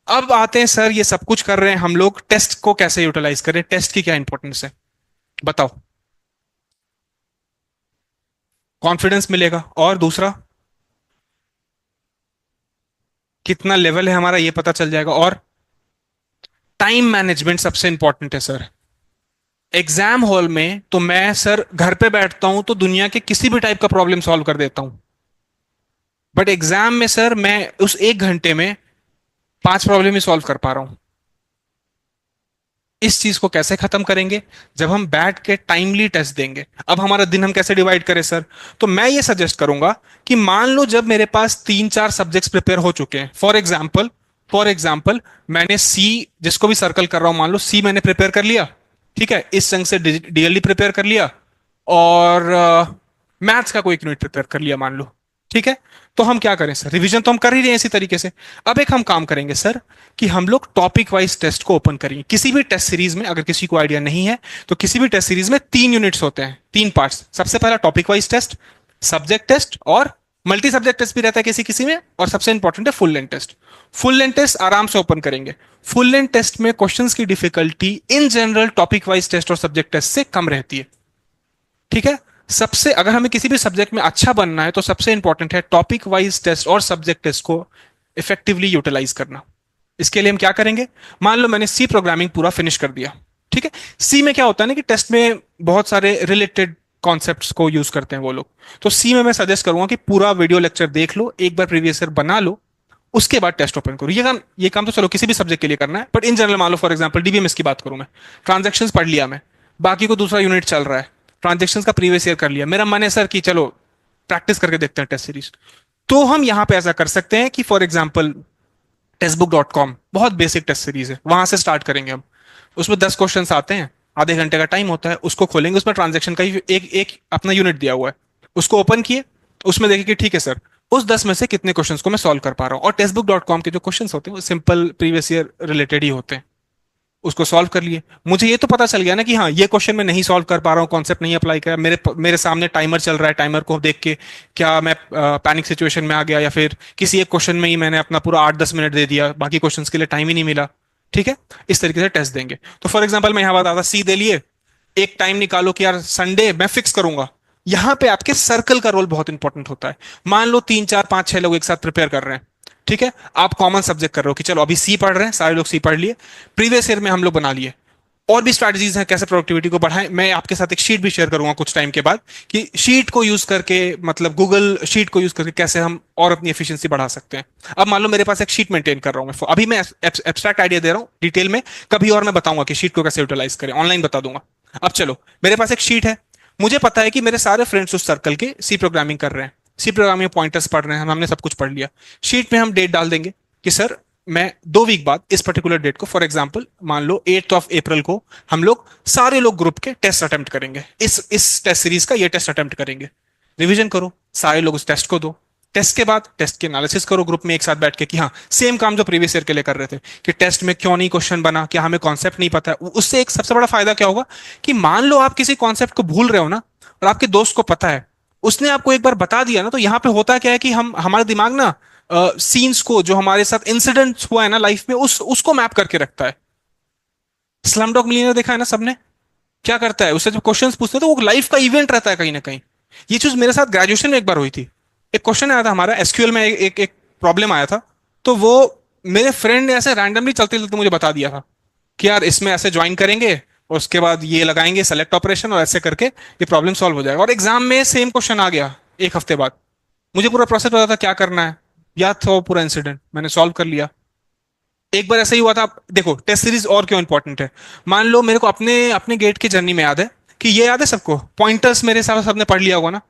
अब आते हैं सर, ये सब कुछ कर रहे हैं हम लोग, टेस्ट को कैसे यूटिलाइज करें, टेस्ट की क्या इंपॉर्टेंस है, बताओ। कॉन्फिडेंस मिलेगा, और दूसरा कितना लेवल है हमारा ये पता चल जाएगा, और टाइम मैनेजमेंट सबसे इंपॉर्टेंट है सर। एग्जाम हॉल में तो मैं सर घर पे बैठता हूं तो दुनिया के किसी भी टाइप का प्रॉब्लम सॉल्व कर देता हूं, बट एग्जाम में सर मैं उस 1 घंटे में 5 प्रॉब्लम ही सॉल्व कर पा रहा हूं। इस चीज को कैसे खत्म करेंगे? जब हम बैठ के टाइमली टेस्ट देंगे। अब हमारा दिन हम कैसे डिवाइड करें सर? तो मैं ये सजेस्ट करूंगा कि मान लो जब मेरे पास 3-4 सब्जेक्ट्स प्रिपेयर हो चुके हैं, फॉर एग्जाम्पल मैंने सी, जिसको भी सर्कल कर रहा हूं, मान लो सी मैंने प्रिपेयर कर लिया, ठीक है, इस संग से डीएलडी प्रिपेयर कर लिया, और मैथ्स का कोई एक यूनिट प्रिपेयर कर लिया मान लो। ठीक है। तो हम क्या करें सर, रिवीजन तो हम कर ही रहे हैं इसी तरीके से। अब एक हम काम करेंगे सर, कि हम लोग टॉपिक वाइज टेस्ट को ओपन करेंगे। किसी भी टेस्ट सीरीज में, अगर किसी को आइडिया नहीं है, तो किसी भी टेस्ट सीरीज में 3 यूनिट्स होते हैं, 3 पार्ट्स। सबसे पहला topic wise test, subject test, और मल्टी सब्जेक्ट टेस्ट भी रहता है किसी किसी में, और सबसे इंपॉर्टेंट है full length test. Full length test आराम से ओपन करेंगे। फुल लेंथ टेस्ट में क्वेश्चंस की difficulty in general topic wise test और सब्जेक्ट टेस्ट से कम रहती है। ठीक है। सबसे, अगर हमें किसी भी सब्जेक्ट में अच्छा बनना है, तो सबसे इंपॉर्टेंट है टॉपिक वाइज टेस्ट और सब्जेक्ट टेस्ट को इफेक्टिवली यूटिलाइज करना। इसके लिए हम क्या करेंगे, मान लो मैंने सी प्रोग्रामिंग पूरा फिनिश कर दिया। ठीक है। सी में क्या होता है ना, कि टेस्ट में बहुत सारे रिलेटेड कॉन्सेप्ट्स को यूज करते हैं वो लोग। तो सी में मैं सजेस्ट करूंगा कि पूरा वीडियो लेक्चर देख लो, एक बार प्रीवियस ईयर बना लो, उसके बाद टेस्ट ओपन करो। ये काम तो चलो किसी भी सब्जेक्ट के लिए करना है, बट इन जनरल मान लो फॉर एग्जांपल डीबीएमएस की बात करूं मैं, ट्रांजैक्शंस पढ़ लिया मैं, बाकी को दूसरा यूनिट चल रहा है, ट्रांजैक्शंस का प्रीवियस ईयर कर लिया, मेरा मन है सर कि चलो प्रैक्टिस करके देखते हैं टेस्ट सीरीज। तो हम यहां पे ऐसा कर सकते हैं कि फॉर एग्जांपल टेस्टबुक.com बहुत बेसिक टेस्ट सीरीज है, वहां से स्टार्ट करेंगे हम। उसमें 10 क्वेश्चंस आते हैं, आधे घंटे का टाइम होता है, उसको खोलेंगे, उसमें ट्रांजेक्शन का ही एक एक अपना यूनिट दिया हुआ है, उसको ओपन किए, उसमें देखें कि ठीक है सर, उस 10 में से कितने क्वेश्चंस को मैं सॉल्व कर पा रहा हूँ। और टेस्टबुक.com के जो क्वेश्चंस होते हैं वो सिंपल प्रीवियस ईयर रिलेटेड ही होते हैं। उसको सॉल्व कर लिए। मुझे ये तो पता चल गया ना कि हाँ ये क्वेश्चन मैं नहीं सॉल्व कर पा रहा हूँ, कॉन्सेप्ट नहीं अप्लाई किया, मेरे मेरे सामने टाइमर चल रहा है, टाइमर को देख के क्या मैं पैनिक सिचुएशन में आ गया, या फिर किसी एक क्वेश्चन में ही मैंने अपना पूरा 8-10 मिनट दे दिया, बाकी क्वेश्चंस के लिए टाइम ही नहीं मिला। ठीक है, इस तरीके से टेस्ट देंगे। तो फॉर एग्जाम्पल मैं यहाँ बता था, सी दे लिए, एक टाइम निकालो कि यार संडे मैं फिक्स करूंगा। यहां पे आपके सर्कल का रोल बहुत इंपॉर्टेंट होता है। मान लो 3 4 5 6 लोग एक साथ प्रिपेयर कर रहे हैं, ठीक है, आप कॉमन सब्जेक्ट कर रहे हो कि चलो अभी सी पढ़ रहे हैं, सारे लोग सी पढ़ लिए, प्रीवियस ईयर में हम लोग बना लिए। और भी स्ट्रैटेजीज हैं कैसे प्रोडक्टिविटी को बढ़ाएं, मैं आपके साथ एक शीट भी शेयर करूंगा कुछ टाइम के बाद, कि शीट को यूज करके, मतलब गूगल शीट को यूज करके कैसे हम और अपनी एफिशिएंसी बढ़ा सकते हैं। अब मान लो मेरे पास एक शीट मेंटेन कर रहा हूं मैं, अभी मैं एब्स्ट्रैक्ट आइडिया दे रहा हूं डिटेल में, कभी और मैं बताऊंगा कि शीट को कैसे यूटिलाइज करें, ऑनलाइन बता दूंगा। अब चलो, मेरे पास एक शीट है, मुझे पता है कि मेरे सारे फ्रेंड्स उस सर्कल के सी प्रोग्रामिंग कर रहे हैं, सी प्रोग्रामिंग पॉइंटर्स पढ़ रहे हैं, हमने सब कुछ पढ़ लिया। शीट में हम डेट डाल देंगे कि सर मैं 2 वीक बाद इस पर्टिकुलर डेट को, फॉर एग्जांपल मान लो 8 अप्रैल को, हम लोग सारे लोग ग्रुप के टेस्ट अटेम्प्ट करेंगे, इस टेस्ट सीरीज का ये टेस्ट अटेम्प्ट करेंगे। रिवीजन करो, सारे लोग उस टेस्ट को दो, टेस्ट के बाद टेस्ट के एनालिसिस करो ग्रुप में एक साथ बैठ के कि हाँ सेम काम जो प्रीवियस ईयर के लिए कर रहे थे, कि टेस्ट में क्यों नहीं क्वेश्चन बना, क्या हमें कॉन्सेप्ट नहीं पता है। उससे एक सबसे बड़ा फायदा क्या होगा कि मान लो आप किसी कॉन्सेप्ट को भूल रहे हो ना, और आपके दोस्त को पता है, उसने आपको एक बार बता दिया ना, तो यहाँ पे होता क्या है कि हम हमारे दिमाग ना सीन्स को, जो हमारे साथ इंसिडेंट हुआ है ना लाइफ में, उसको मैप करके रखता है। स्लम डॉग मिलियनेयर देखा है ना सबने, क्या करता है, उससे जब क्वेश्चंस पूछते हैं तो वो लाइफ का इवेंट रहता है कहीं ना कहीं। ये चीज मेरे साथ ग्रेजुएशन में एक बार हुई थी। एक क्वेश्चन आया था हमारा एसक्यूएल में, एक प्रॉब्लम आया था, तो वो मेरे फ्रेंड ने ऐसे रैंडमली चलते चलते मुझे बता दिया था कि यार इसमें ऐसे ज्वाइन करेंगे और उसके बाद ये लगाएंगे सेलेक्ट ऑपरेशन, और ऐसे करके ये प्रॉब्लम सॉल्व हो जाएगा। और एग्जाम में सेम क्वेश्चन आ गया 1 हफ्ते बाद। मुझे पूरा प्रोसेस पता था क्या करना है, याद था वो पूरा इंसिडेंट, मैंने सॉल्व कर लिया। एक बार ऐसा ही हुआ था। देखो टेस्ट सीरीज और क्यों इंपॉर्टेंट है, मान लो मेरे को अपने अपने गेट की जर्नी में याद है कि ये याद है सबको, पॉइंटर्स मेरे हिसाब से सबने पढ़ लिया होगा ना।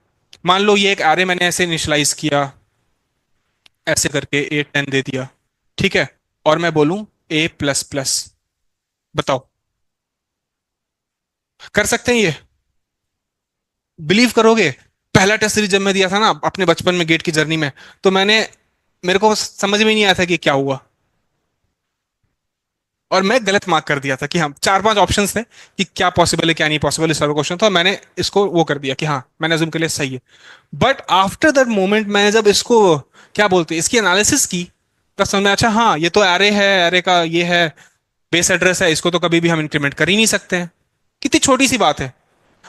मान लो ये एक एरे मैंने ऐसे इनिशियलाइज किया, ऐसे करके A10 दे दिया, ठीक है, और मैं बोलूं A++, बताओ कर सकते हैं ये? बिलीव करोगे, पहला टेस्ट सीरीज जब मैं दिया था ना अपने बचपन में गेट की जर्नी में, तो मेरे को समझ में नहीं आया था कि क्या हुआ, और मैं गलत मार्क कर दिया था कि हाँ 4 5 ऑप्शंस थे कि क्या पॉसिबल है क्या नहीं पॉसिबल, इस वाला क्वेश्चन था, मैंने इसको वो कर दिया कि हाँ मैंने अज्यूम के लिए सही है। बट आफ्टर दैट मोमेंट मैंने जब इसको, क्या बोलते हैं, इसकी एनालिसिस की, तब समझ में, अच्छा हाँ ये तो एरे है, एरे का ये है बेस एड्रेस है, इसको तो कभी भी हम इंक्रीमेंट कर ही नहीं सकते हैं। कितनी छोटी सी बात है,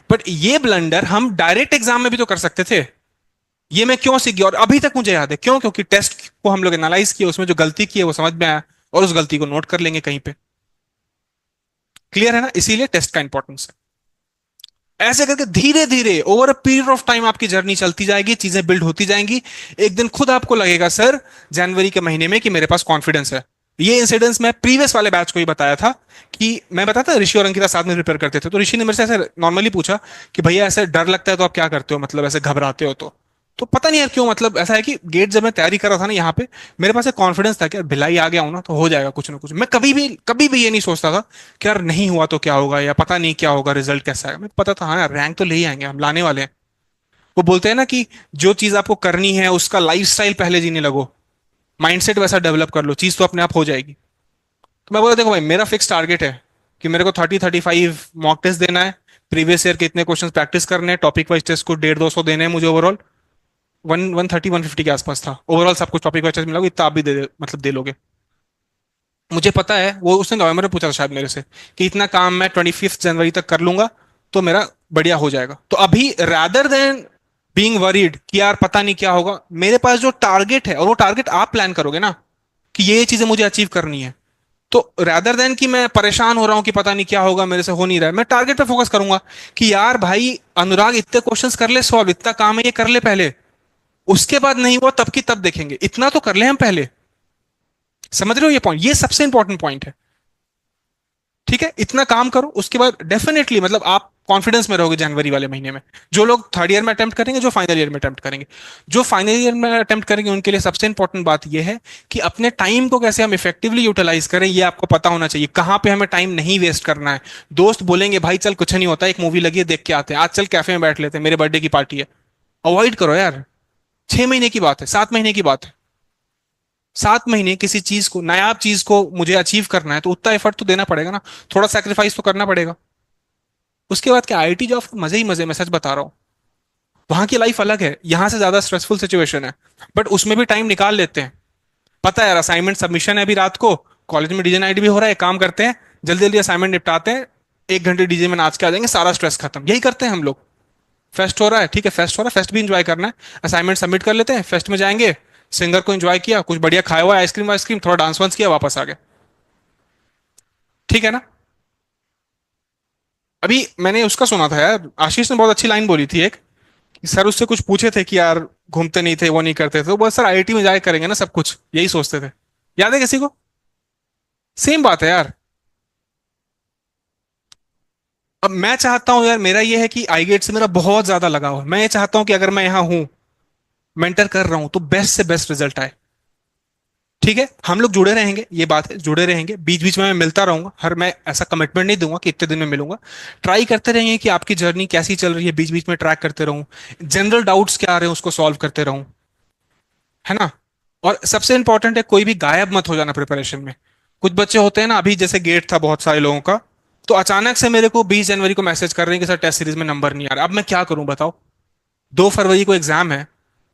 बट ये ब्लंडर हम डायरेक्ट एग्जाम में भी तो कर सकते थे। ये मैं क्यों सीख गया, और अभी तक मुझे याद है क्यों, क्योंकि टेस्ट को हम लोग एनालाइज किए, उसमें जो गलती की है वो समझ में आया, और उस गलती को नोट कर लेंगे कहीं पे। क्लियर है ना, इसीलिए टेस्ट का इंपॉर्टेंस है। ऐसे करके धीरे धीरे over a period of time आपकी जर्नी चलती जाएगी, चीजें बिल्ड होती जाएंगी। एक दिन खुद आपको लगेगा सर जनवरी के महीने में कि मेरे पास कॉन्फिडेंस है। ये इंसिडेंस मैं प्रीवियस वाले बैच को ही बताया था, कि मैं बताता ऋषि और अंकिता साथ में प्रिपेयर करते थे, तो ऋषि ने मेरे से ऐसे नॉर्मली पूछा कि भैया ऐसे डर लगता है तो आप क्या करते हो, मतलब ऐसे घबराते हो तो पता नहीं यार क्यों, मतलब ऐसा है कि गेट जब मैं तैयारी कर रहा था ना यहाँ पे, मेरे पास एक कॉन्फिडेंस था कि यार भिलाई आ गया हूं ना तो हो जाएगा कुछ ना कुछ। मैं कभी भी ये नहीं सोचता था कि यार नहीं हुआ तो क्या होगा, या पता नहीं क्या होगा, रिजल्ट कैसा है। मेरे को पता था हाँ यार रैंक तो ले ही आएंगे, हम लाने वाले हैं। वो बोलते हैं ना कि जो चीज आपको करनी है उसका लाइफस्टाइल पहले जीने लगो, माइंडसेट वैसा डेवलप कर लो, चीज तो अपने आप हो जाएगी। तो मैं बोला देखो भाई मेरा फिक्स टारगेट है कि मेरे को 30 35 मॉक टेस्ट देना है, प्रीवियस ईयर के इतने क्वेश्चन प्रैक्टिस करने हैं, टॉपिक वाइज टेस्ट को 150 200 देने हैं मुझे ओवरऑल। 130 150 के आसपास था ओवरऑल सब कुछ, टॉपिक वाइज मिला इतना आप भी मतलब दे लोगे। मुझे पता है वो उसने नवंबर में पूछा था शायद मेरे से कि इतना काम मैं 25 जनवरी तक कर लूंगा तो मेरा बढ़िया हो जाएगा। तो अभी रादर देन बीइंग वरीड कि यार पता नहीं क्या होगा, मेरे पास जो टारगेट है, और वो टारगेट आप प्लान करोगे ना कि ये चीजें मुझे अचीव करनी है, तो रादर देन कि मैं परेशान हो रहा हूं कि पता नहीं क्या होगा मेरे से हो नहीं रहा है, मैं टारगेट पे फोकस करूंगा कि यार भाई अनुराग इतने क्वेश्चंस कर ले, सॉल्व इतना काम है ये कर ले पहले, उसके बाद नहीं हुआ तब की तब देखेंगे, इतना तो कर ले हम पहले। समझ रहे हो ये पॉइंट, ये सबसे इंपॉर्टेंट पॉइंट है। ठीक है, इतना काम करो उसके बाद डेफिनेटली मतलब आप कॉन्फिडेंस में रहोगे जनवरी वाले महीने में। जो लोग थर्ड ईयर में अटेम्प्ट करेंगे, जो फाइनल ईयर में अटेम्प्ट करेंगे, जो फाइनल ईयर में अटेम्प्ट करेंगे उनके लिए सबसे इंपॉर्टेंट बात यह है कि अपने टाइम को कैसे हम इफेक्टिवली यूटिलाइज करें, ये आपको पता होना चाहिए, कहां पे हमें टाइम नहीं वेस्ट करना है। दोस्त बोलेंगे भाई चल कुछ नहीं होता, एक मूवी लगी है देख के आते हैं, आज चल कैफे में बैठ लेते हैं, मेरे बर्थडे की पार्टी है, अवॉइड करो यार। 6 महीने की बात है, 7 महीने की बात है। 7 महीने किसी चीज को, नायाब चीज को मुझे अचीव करना है तो उतना एफर्ट तो देना पड़ेगा ना, थोड़ा सेक्रीफाइस तो करना पड़ेगा। उसके बाद क्या, आईटी जॉब मजे ही मजे, मैं सच बता रहा हूँ। वहां की लाइफ अलग है, यहाँ से ज्यादा स्ट्रेसफुल सिचुएशन है, बट उसमें भी टाइम निकाल लेते हैं। पता है यार, असाइनमेंट सबमिशन है अभी रात को, कॉलेज में डीजे नाइट भी हो रहा है, काम करते हैं, जल्दी जल्दी असाइनमेंट निपटाते हैं, 1 घंटे डीजे में नाच के आ जाएंगे, सारा स्ट्रेस खत्म। यही करते हैं हम लोग। फेस्ट हो रहा है, ठीक है, फेस्ट हो रहा है, फेस्ट भी इंजॉय करना है, असाइनमेंट सबमिट कर लेते हैं, फेस्ट में जाएंगे, सिंगर को एंजॉय किया, कुछ बढ़िया खाया हुआ, आइसक्रीम वाइसक्रीम, थोड़ा डांस वांस किया, वापस आ गए। ठीक है ना। अभी मैंने उसका सुना था यार, आशीष ने बहुत अच्छी लाइन बोली थी एक, कि सर उससे कुछ पूछे थे कि यार घूमते नहीं थे, वो नहीं करते थे, तो बस सर आईआईटी में जाके करेंगे ना सब कुछ, यही सोचते थे। याद है किसी को? सेम बात है यार। अब मैं चाहता हूं यार, मेरा ये है कि आई गेट से मेरा बहुत ज्यादा लगाव है, मैं ये चाहता हूं कि अगर मैं यहाँ हूं, मेंटर कर रहा हूं, तो बेस्ट से बेस्ट रिजल्ट आए। ठीक है, हम लोग जुड़े रहेंगे, ये बात है, जुड़े रहेंगे, बीच बीच में मैं मिलता रहूंगा, हर मैं ऐसा कमिटमेंट नहीं दूंगा कि इतने दिन में मिलूंगा। ट्राई करते रहेंगे कि आपकी जर्नी कैसी चल रही है, बीच बीच में ट्रैक करते रहूं, जनरल डाउट्स क्या आ रहे हैं उसको सॉल्व करते रहूं, है ना। और सबसे इंपॉर्टेंट है, कोई भी गायब मत हो जाना प्रिपरेशन में। कुछ बच्चे होते हैं ना, अभी जैसे गेट था बहुत सारे लोगों का, तो अचानक से मेरे को 20 जनवरी को मैसेज कर रहे हैं कि सर टेस्ट सीरीज में नंबर नहीं आ रहा। अब मैं क्या करूं बताओ, 2 फरवरी को एग्जाम है,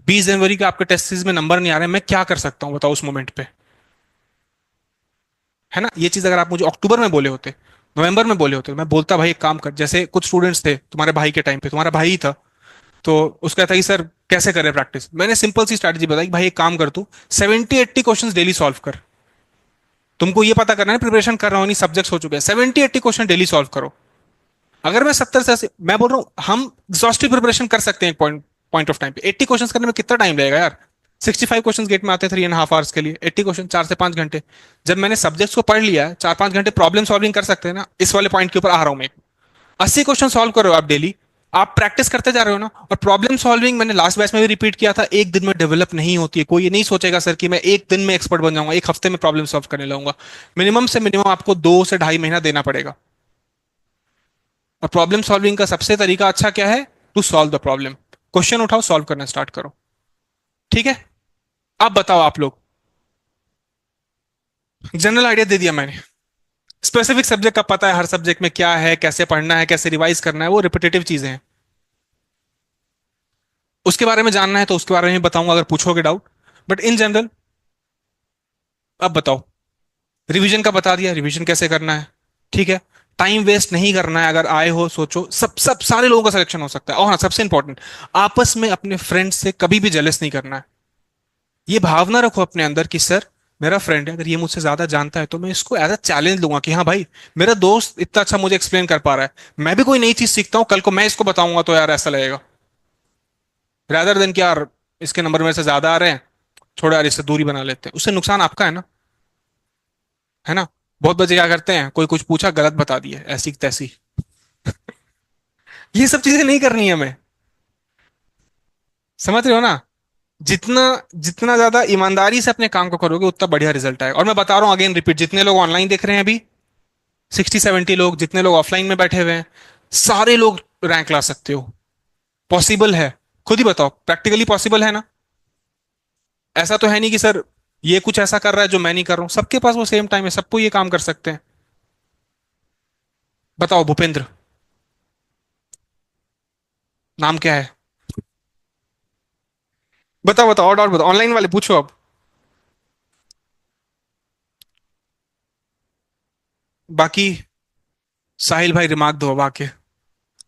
20 जनवरी का आपके टेस्ट सीरीज में नंबर नहीं आ रहे, मैं क्या कर सकता हूं बताओ उस मोमेंट पे। है ना, ये चीज अगर आप मुझे अक्टूबर में बोले होते, नवंबर में बोले होते, मैं बोलता भाई एक काम कर, जैसे कुछ स्टूडेंट्स थे तुम्हारे भाई के टाइम पे, तुम्हारा भाई ही था, तो उसका था कि सर कैसे करें प्रैक्टिस, मैंने सिंपल सी स्ट्रैटेजी बताई कि भाई एक काम कर, तू 70-80 क्वेश्चंस डेली सॉल्व कर। तुमको ये पता करना है प्रिपरेशन कर रहा हूं नहीं, सब्जेक्ट्स हो चुके हैं, 70-80 क्वेश्चन डेली सॉल्व करो। अगर मैं 70 से 80, मैं बोल रहा हूँ हम एग्जॉस्टिव प्रिपरेशन कर सकते हैं एक पॉइंट पॉइंट ऑफ टाइम पे, 80 क्वेश्चन करने में कितना टाइम लगेगा यार। 65 क्वेश्चन गेट में आते हैं 3.5 आवर्स के लिए, 80 क्वेश्चन 4 से 5 घंटे। जब मैंने सब्जेक्ट्स को पढ़ लिया है, 4-5 घंटे प्रॉब्लम सॉल्विंग कर सकते हैं ना, इस वाले पॉइंट के ऊपर आ रहा हूं मैं। 80 क्वेश्चन सॉल्व करो आप डेली, आप प्रैक्टिस करते जा रहे हो ना। और प्रॉब्लम सॉल्विंग मैंने लास्ट बैच में भी रिपीट किया था, एक दिन में डेवलप नहीं होती है। कोई ये नहीं सोचेगा सर कि मैं एक दिन में एक्सपर्ट बन जाऊंगा, एक हफ्ते में प्रॉब्लम सॉल्व करने लगूंगा। मिनिमम से मिनिमम आपको 2 से ढाई महीना देना पड़ेगा। और प्रॉब्लम सॉल्विंग का सबसे तरीका अच्छा क्या है, to solve the problem. Question उठाओ, सॉल्व करना स्टार्ट करो। ठीक है, अब बताओ आप लोग। जनरल आइडिया दे दिया मैंने, स्पेसिफिक सब्जेक्ट का पता है हर सब्जेक्ट में क्या है, कैसे पढ़ना है, कैसे रिवाइज करना है, वो रिपीटेटिव चीजें हैं। उसके बारे में जानना है तो उसके बारे में बताऊंगा अगर पूछोगे डाउट, बट इन जनरल अब बताओ। रिवीजन का बता दिया, रिवीजन कैसे करना है। ठीक है, टाइम वेस्ट नहीं करना है, अगर आए हो सोचो, सब सब सारे लोगों का सिलेक्शन हो सकता है। और हाँ, सबसे इंपॉर्टेंट, आपस में अपने फ्रेंड से कभी भी जेलस नहीं करना है। ये भावना रखो अपने अंदर कि सर मेरा फ्रेंड है, अगर ये मुझसे ज्यादा जानता है तो मैं इसको एज अ चैलेंज लूंगा कि हाँ भाई, मेरा दोस्त इतना अच्छा मुझे एक्सप्लेन कर पा रहा है, मैं भी कोई नई चीज सीखता हूँ, कल को मैं इसको बताऊंगा तो यार ऐसा लगेगा। रादर देन कि यार इसके नंबर मेरे से ज्यादा आ रहे हैं, छोड़ो यार इससे दूरी बना लेते हैं, उससे नुकसान आपका है ना। है ना। बहुत बच्चे क्या करते हैं, कोई कुछ पूछा गलत बता दिया, ऐसी तैसी। ये सब चीजें नहीं करनी है हमें, समझ रहे हो ना। जितना जितना ज्यादा ईमानदारी से अपने काम को करोगे उतना बढ़िया रिजल्ट आएगा। और मैं बता रहा हूँ अगेन रिपीट, जितने लोग ऑनलाइन देख रहे हैं अभी, 60-70 लोग, जितने लोग ऑफलाइन में बैठे हुए हैं, सारे लोग रैंक ला सकते हो। पॉसिबल है, खुद ही बताओ, प्रैक्टिकली पॉसिबल है ना। ऐसा तो है नहीं कि सर ये कुछ ऐसा कर रहा है जो मैं नहीं कर रहा हूँ, सबके पास वो सेम टाइम है, सबको ये काम कर सकते हैं। बताओ भूपेंद्र, नाम क्या है? बताओ बताओ, और बताओ, ऑनलाइन वाले पूछो अब। बाकी साहिल भाई रिमार्क दो अब आके,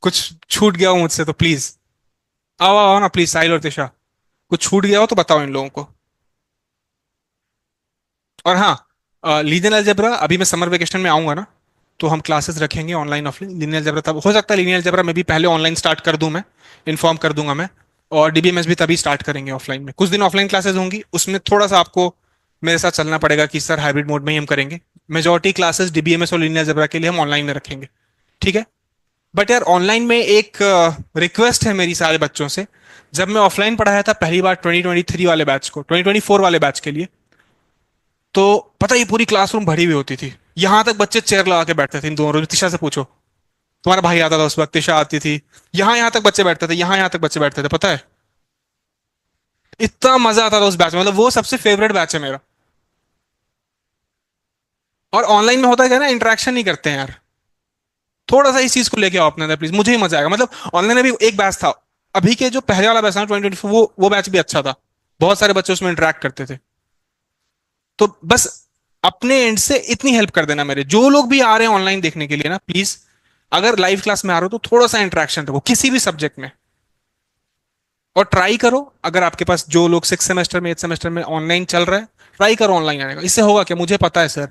कुछ छूट गया हो मुझसे तो प्लीज। आओ आओ आओ ना प्लीज, साहिल और तिशा, कुछ छूट गया हो तो बताओ इन लोगों को। और हाँ, लीनियर अलजेब्रा अभी मैं समर वेकेशन में आऊंगा ना, तो हम क्लासेस रखेंगे ऑनलाइन ऑफलाइन। लीनियर अलजेब्रा तब हो सकता है, लीनियर अलजेब्रा में भी पहले ऑनलाइन स्टार्ट कर दूं मैं, इन्फॉर्म कर दूंगा मैं। और डीबीएमएस भी तभी स्टार्ट करेंगे ऑफलाइन में, कुछ दिन ऑफलाइन क्लासेस होंगी, उसमें थोड़ा सा आपको मेरे साथ चलना पड़ेगा कि सर हाइब्रिड मोड में ही हम करेंगे। मेजोरिटी क्लासेस डीबीएमएस और लीनियर अलजेब्रा के लिए हम ऑनलाइन में रखेंगे। ठीक है। बट यार ऑनलाइन में एक रिक्वेस्ट है मेरी सारे बच्चों से। जब मैं ऑफलाइन पढ़ाया था पहली बार 2023 वाले बैच को, 2024 वाले बैच के लिए, तो पता ही पूरी क्लासरूम भरी हुई होती थी, यहां तक बच्चे चेयर लगा के बैठते थे इन दोनों, तिशा से पूछो, तुम्हारा भाई आता था उस वक्त, तिशा आती थी, यहाँ यहाँ तक बच्चे बैठते थे, यहाँ यहाँ तक बच्चे बैठते थे, पता है। इतना मजा आता था उस बैच में, मतलब वो सबसे फेवरेट बैच है मेरा। और ऑनलाइन में होता है क्या ना, इंटरेक्शन नहीं करते हैं यार। थोड़ा सा इस चीज को लेके आओ अपने अंदर प्लीज, मुझे ही मजा आएगा। मतलब ऑनलाइन में भी एक बैच था, अभी के जो पहले वाला बैच था 2024, वो बैच भी अच्छा था। बहुत सारे बच्चे उसमें इंटरेक्ट करते थे। तो बस अपने एंड से इतनी हेल्प कर देना, मेरे जो लोग भी आ रहे हैं ऑनलाइन देखने के लिए ना, प्लीज अगर लाइव क्लास में आ रहे हो तो थोड़ा सा इंटरेक्शन रखो किसी भी सब्जेक्ट में। और ट्राई करो, अगर आपके पास जो लोग 6 सेमेस्टर में 8 सेमेस्टर में ऑनलाइन चल रहा है, ट्राई करो ऑनलाइन आने का। इससे होगा क्या, मुझे पता है सर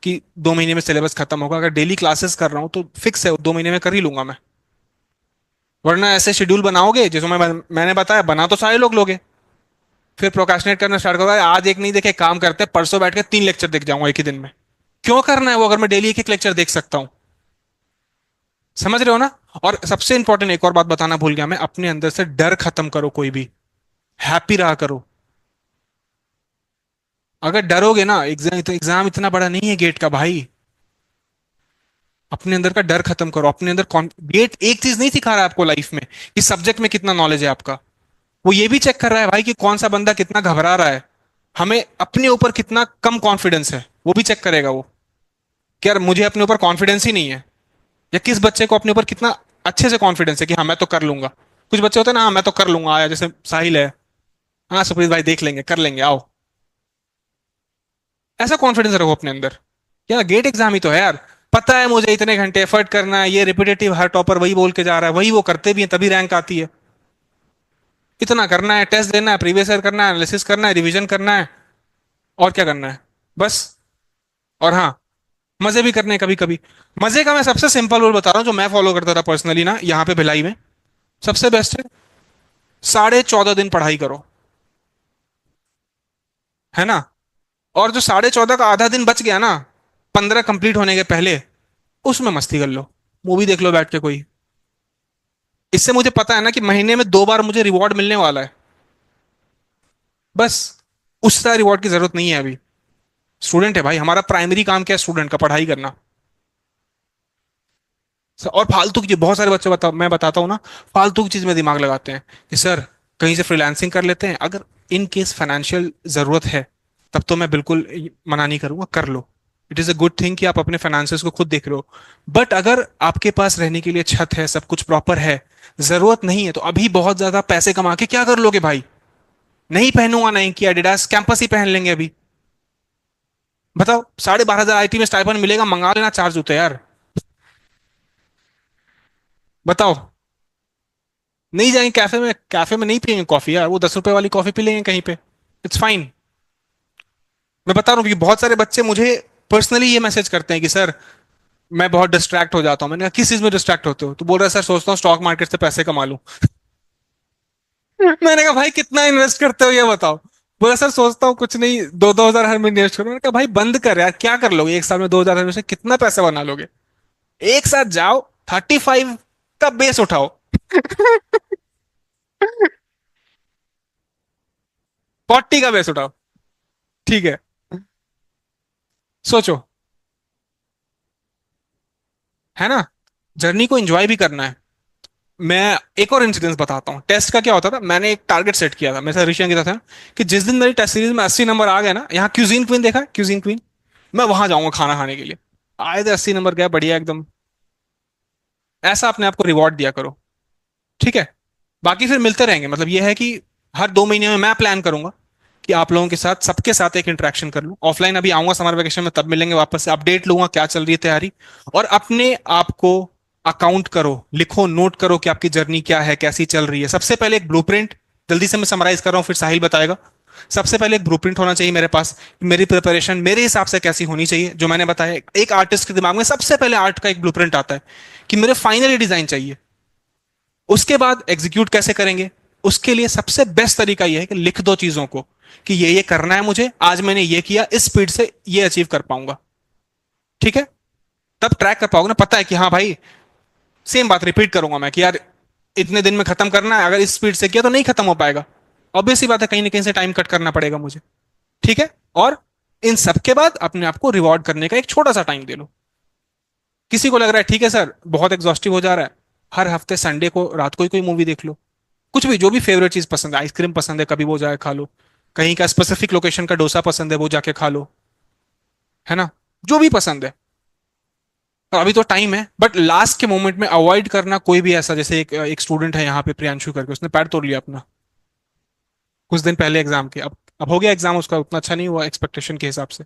कि 2 महीने में सिलेबस खत्म होगा। अगर डेली क्लासेस कर रहा हूँ तो फिक्स है 2 महीने में कर ही लूंगा मैं। वरना ऐसे शेड्यूल बनाओगे जैसे मैंने बताया, बना तो सारे लोग लोगे, फिर प्रोक्रेस्टिनेट करना स्टार्ट करोगे। आज एक नहीं देखे, काम करते हैं परसों बैठ के 3 लेक्चर देख जाऊंगा एक ही दिन में। क्यों करना है वो, अगर मैं डेली एक एक लेक्चर देख सकता हूँ। समझ रहे हो ना। और सबसे इंपॉर्टेंट एक और बात बताना भूल गया मैं, अपने अंदर से डर खत्म करो कोई भी, हैप्पी रहा करो। अगर डरोगे ना, एग्जाम तो एग्जाम इतना बड़ा नहीं है गेट का भाई। अपने अंदर का डर खत्म करो, अपने अंदर गेट एक चीज नहीं सिखा रहा है आपको लाइफ में कि सब्जेक्ट में कितना नॉलेज है आपका। वो ये भी चेक कर रहा है भाई कि कौन सा बंदा कितना घबरा रहा है, हमें अपने ऊपर कितना कम कॉन्फिडेंस है, वो भी चेक करेगा वो। कि यार मुझे अपने ऊपर कॉन्फिडेंस ही नहीं है, या किस बच्चे को अपने ऊपर कितना अच्छे से कॉन्फिडेंस है कि हाँ मैं तो कर लूंगा। कुछ बच्चे होते हैं ना, हाँ मैं तो कर लूंगा, आया जैसे साहिल है, हाँ सुप्रीत भाई देख लेंगे कर लेंगे आओ। ऐसा कॉन्फिडेंस रखो अपने अंदर। क्या गेट एग्जाम ही तो है यार। पता है मुझे इतने घंटे एफर्ट करना है, ये रिपीटेटिव हर टॉपर वही बोल के जा रहा है, वही वो करते भी हैं तभी रैंक आती है। इतना करना है, टेस्ट देना है, प्रीवियस ईयर करना है, एनालिसिस करना है, रिवीजन करना है, और क्या करना है बस। और हाँ, मजे भी करने हैं कभी कभी। मजे का मैं सबसे सिंपल रूल बता रहा हूँ जो मैं फॉलो करता था पर्सनली ना यहाँ पे भिलाई में। सबसे बेस्ट है, 14.5 दिन पढ़ाई करो, है ना। और जो 14.5 का आधा दिन बच गया ना, 15 कंप्लीट होने के पहले, उसमें मस्ती कर लो, मूवी देख लो बैठ के कोई। इससे मुझे पता है ना कि महीने में 2 बार मुझे रिवॉर्ड मिलने वाला है। बस उस तरह रिवॉर्ड की जरूरत नहीं है अभी। स्टूडेंट है भाई, हमारा प्राइमरी काम क्या है, स्टूडेंट का पढ़ाई करना। और फालतू की बहुत सारे बच्चे मैं बताता हूँ ना, फालतू की चीज में दिमाग लगाते हैं कि सर कहीं से फ्रीलांसिंग कर लेते हैं, अगर इन केस फाइनेंशियल जरूरत है तब तो मैं बिल्कुल मना नहीं करूंगा, कर लो। It is a good thing कि आप अपने फाइनेंसेस को खुद देख रहे हो। बट अगर आपके पास रहने के लिए छत है, सब कुछ प्रॉपर है, जरूरत नहीं है, तो अभी बहुत ज्यादा पैसे कमा के क्या कर लोगे भाई। नहीं पहनूंगा नहीं कि एडिडास कैंपस ही पहन लेंगे अभी। बताओ, 12,500 आईटी में स्टाइपेंड मिलेगा, मंगा लेना 4 जूते यार। बताओ, नहीं जाएंगे कैफे में, कैफे में नहीं पियेंगे कॉफी यार, वो 10 रुपए वाली कॉफी पी लेंगे कहीं पे। It's fine. मैं बता रहा हूँ क्योंकि बहुत सारे बच्चे मुझे पर्सनली ये मैसेज करते हैं कि सर मैं बहुत डिस्ट्रैक्ट हो जाता हूँ। मैंने कहा किस चीज में डिस्ट्रैक्ट होते हो, तो बोल रहा है सर सोचता हूँ स्टॉक मार्केट से पैसे कमा लूं। मैंने कहा भाई कितना इन्वेस्ट करते हो ये बताओ। बोला सर सोचता हूँ कुछ नहीं, 2-2 हजार हर महीने इन्वेस्ट करो। मैंने कहा भाई बंद कर यार, क्या कर लोगे एक साल में 2,000 इन्वेस्ट, कितना पैसा बना लोगे। एक साथ जाओ, 35 का बेस उठाओ। 40 का बेस उठाओ, ठीक है। सोचो, है ना। जर्नी को एंजॉय भी करना है। मैं एक और इंसिडेंस बताता हूँ। टेस्ट का क्या होता था, मैंने एक टारगेट सेट किया था, मेरे साथ ऋषियां के साथ था कि जिस दिन मेरी टेस्ट सीरीज में 80 नंबर आ गए ना, यहाँ क्यूजीन क्वीन देखा है, क्यूजीन क्वीन, मैं वहां जाऊंगा खाना खाने के लिए। आए थे 80 नंबर, गया बढ़िया एकदम। ऐसा अपने आप को रिवॉर्ड दिया करो, ठीक है। बाकी फिर मिलते रहेंगे, मतलब ये है कि हर 2 महीने में मैं प्लान करूंगा कि आप लोगों के साथ, सबके साथ एक इंटरेक्शन कर लूं। ऑफलाइन अभी आऊंगा समर वेकेशन में, तब मिलेंगे वापस से, अपडेट लूंगा क्या चल रही है तैयारी। और अपने आप को अकाउंट करो, लिखो, नोट करो कि आपकी जर्नी क्या है, कैसी चल रही है। सबसे पहले एक ब्लूप्रिंट, जल्दी से मैं समराइज कर रहा हूँ फिर साहिल बताएगा। सबसे पहले एक ब्लूप्रिंट होना चाहिए मेरे पास कि मेरी प्रिपरेशन मेरे हिसाब से कैसी होनी चाहिए, जो मैंने बताया। एक आर्टिस्ट के दिमाग में सबसे पहले आर्ट का एक ब्लूप्रिंट आता है कि मेरे फाइनली डिजाइन चाहिए। उसके बाद एग्जीक्यूट कैसे करेंगे, उसके लिए सबसे बेस्ट तरीका यह है कि लिख दो चीजों को कि ये करना है मुझे, आज मैंने ये किया, इस स्पीड से ये अचीव कर पाऊंगा, ठीक है। तब ट्रैक कर पाओगे ना, पता है कि हाँ भाई, सेम बात रिपीट करूंगा मैं कि यार इतने दिन में खत्म करना है, अगर इस स्पीड से किया तो नहीं खत्म हो पाएगा। ऑब्वियस ही बात है, कहीं ना कहीं से टाइम कट करना पड़ेगा मुझे, ठीक है। और इन सब के बाद अपने आप को रिवॉर्ड करने का एक छोटा सा टाइम दे लो। किसी को लग रहा है ठीक है सर बहुत एग्जॉस्टिव हो जा रहा है, हर हफ्ते संडे को रात को ही कोई मूवी देख लो। कुछ भी, जो भी फेवरेट चीज पसंद है, आइसक्रीम पसंद है कभी वो जाके खा लो, कहीं का स्पेसिफिक लोकेशन का डोसा पसंद है वो जाके खा लो, है ना। जो भी पसंद है। और अभी तो टाइम है, बट लास्ट के मोमेंट में अवॉइड करना कोई भी ऐसा, जैसे एक स्टूडेंट है यहाँ पे प्रियांशु करके, उसने पैर तोड़ लिया अपना कुछ दिन पहले एग्जाम के। अब हो गया एग्जाम उसका, उतना अच्छा नहीं हुआ एक्सपेक्टेशन के हिसाब से।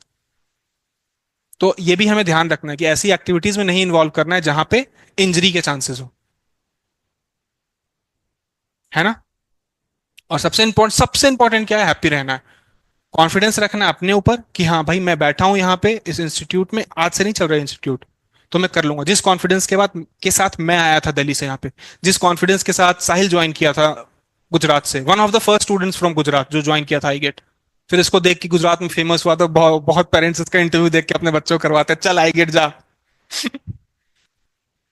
तो ये भी हमें ध्यान रखना है कि ऐसी एक्टिविटीज में नहीं इन्वॉल्व करना है जहां पे इंजरी के चांसेस हो, है ना। और सबसे इंपॉर्टेंट क्या है, हैप्पी रहना है, कॉन्फिडेंस रखना है अपने ऊपर कि हाँ भाई मैं बैठा हूं यहाँ पे इस इंस्टीट्यूट में, आज से नहीं चल रहा इंस्टीट्यूट, तो मैं कर लूंगा। जिस कॉन्फिडेंस के साथ मैं आया था दिल्ली से यहाँ पे, जिस कॉन्फिडेंस के साथ साहिल ज्वाइन किया था गुजरात से, one of the first students from Gujarat जो ज्वाइन किया था आई गेट, फिर इसको देख के गुजरात में फेमस हुआ, तो बहुत पेरेंट्स इसका इंटरव्यू देख के अपने बच्चों को करवाते हैं, चल आई गेट जा।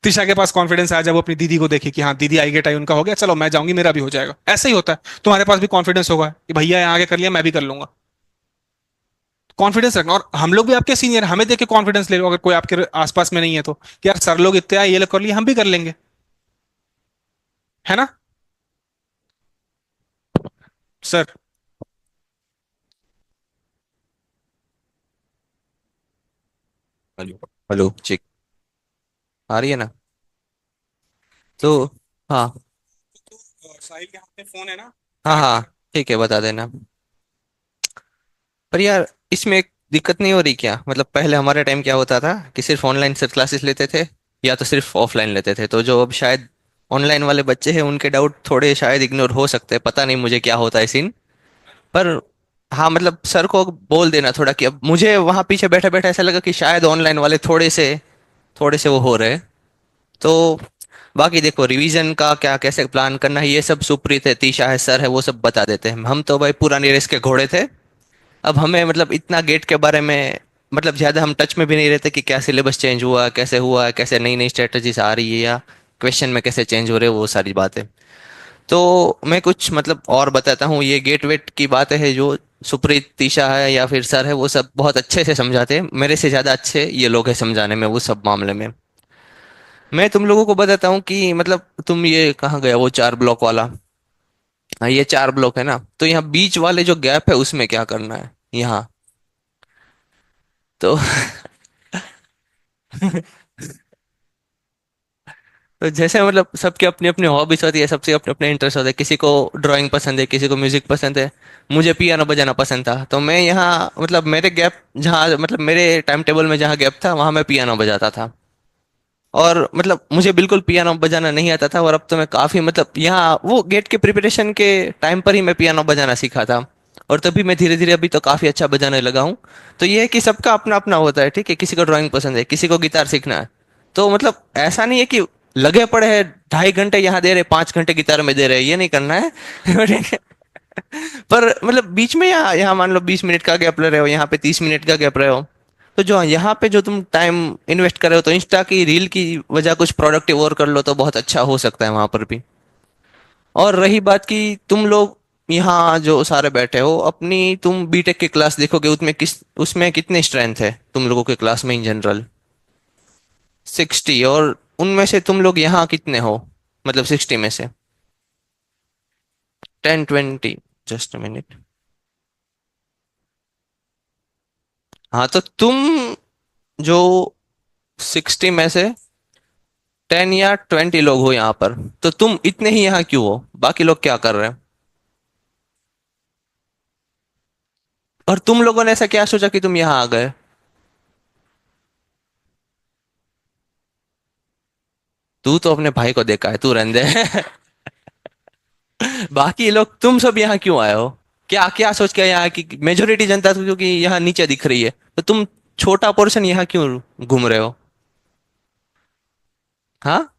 तिशा के पास कॉन्फिडेंस आया जब वो अपनी दीदी को देखी कि हाँ दीदी आई गेट आई, उनका हो गया, चलो मैं जाऊंगी मेरा भी हो जाएगा। ऐसा ही होता है, तुम्हारे पास भी कॉन्फिडेंस होगा कि भैया यहाँ आगे कर लिया मैं भी कर लूंगा। कॉन्फिडेंस रखना, और हम लोग भी आपके सीनियर, हमें देख के कॉन्फिडेंस ले लो, अगर कोई आपके आसपास में नहीं है तो, कि यार सर लोग इतने आए, ये लोग कर लिए, हम भी कर लेंगे, है ना। सर। हेलो। Hello check. आ रही है ना? तो हाँ। साहिल के हाथ में फोन है ना, हाँ क्या हाँ, कर। ठीक है, बता देना। पर यार, इसमें एक दिक्कत नहीं हो रही क्या? मतलब पहले हमारे टाइम क्या होता था कि सिर्फ ऑनलाइन सिर्फ क्लासेस लेते थे, या तो सिर्फ ऑफलाइन लेते थे। तो जो अब शायद ऑनलाइन वाले बच्चे हैं, उनके डाउट थोड़े शायद इग्नोर हो सकते हैं, पता नहीं मुझे क्या होता है सीन। पर हाँ, मतलब सर को बोल देना थोड़ा कि अब मुझे वहाँ पीछे बैठे बैठे ऐसा लगा कि शायद ऑनलाइन वाले थोड़े से वो हो रहे हैं। तो बाकी देखो, रिवीजन का क्या कैसे प्लान करना है, ये सब सुप्रीत है, तीशा है, सर है, वो सब बता देते हैं। हम तो भाई पुरानी रेस के घोड़े थे। अब हमें मतलब इतना गेट के बारे में मतलब ज़्यादा हम टच में भी नहीं रहते कि क्या सिलेबस चेंज हुआ, कैसे नई नई स्ट्रेटजीज आ रही है, या क्वेश्चन में कैसे चेंज हो रहे हैं, वो सारी बातें। तो मैं कुछ मतलब और बताता हूँ। ये गेट वेट की बातें है जो सुप्रीत, तीशा है या फिर सर है, वो सब बहुत अच्छे से समझाते हैं। मेरे से ज़्यादा अच्छे ये लोग हैं समझाने में, वो सब मामले में। मैं तुम लोगों को बताता हूँ कि मतलब तुम ये कहाँ गया वो 4 ब्लॉक वाला। हाँ, ये 4 ब्लॉक है ना, तो यहाँ बीच वाले जो गैप है उसमें क्या करना है यहाँ। तो तो जैसे मतलब सबके अपनी अपनी हॉबीज होती है, सबसे अपने अपने इंटरेस्ट होते हैं। किसी को ड्राइंग पसंद है, किसी को म्यूजिक पसंद है। मुझे पियानो बजाना पसंद था, तो मैं यहाँ मतलब मेरे गैप जहाँ मतलब मेरे टाइम टेबल में जहाँ गैप था वहाँ मैं पियानो बजाता था। और मतलब मुझे बिल्कुल पियानो बजाना नहीं आता था, और अब तो मैं काफी मतलब यहाँ वो गेट के प्रिपरेशन के टाइम पर ही मैं पियानो बजाना सीखा था। और तभी मैं धीरे धीरे अभी तो काफी अच्छा बजाने लगा हूँ। तो ये है कि सबका अपना अपना होता है, ठीक है। किसी को ड्राइंग पसंद है, किसी को गिटार सीखना है। तो मतलब ऐसा नहीं है कि लगे पड़े हैं 2.5 घंटे यहाँ दे रहे, 5 घंटे गिटार में दे रहे, ये नहीं करना है। ठीक है? पर मतलब बीच में यहाँ यहाँ मान लो 20 मिनट का गैप ले रहे हो, यहाँ पे 30 मिनट का गैप रहे हो। तो जो यहाँ पे जो तुम टाइम इन्वेस्ट कर रहे हो, तो इंस्टा की रील की वजह कुछ प्रोडक्टिव और कर लो तो बहुत अच्छा हो सकता है वहां पर भी। और रही बात कि तुम लोग यहाँ जो सारे बैठे हो अपनी, तुम बीटेक की क्लास देखोगे, उसमें कितनी स्ट्रेंथ है तुम लोगों के क्लास में इन जनरल? 60। और उनमें से तुम लोग यहाँ कितने हो, मतलब 60 में से? 10-20? Just a minute. हाँ, तो तुम जो 60 में से 10 या 20 लोग हो यहाँ पर, तो तुम इतने ही यहाँ क्यों हो? बाकी लोग क्या कर रहे हैं? और तुम लोगों ने ऐसा क्या सोचा कि तुम यहाँ आ गए? तू तो अपने भाई को देखा है, तू रहने दे। बाकी लोग, तुम सब यहाँ क्यों आए हो? क्या क्या सोच के यहाँ की मेजोरिटी जनता तो क्योंकि यहाँ नीचे दिख रही है, तो तुम छोटा पोर्शन यहाँ क्यों घूम रहे हो? हाँ,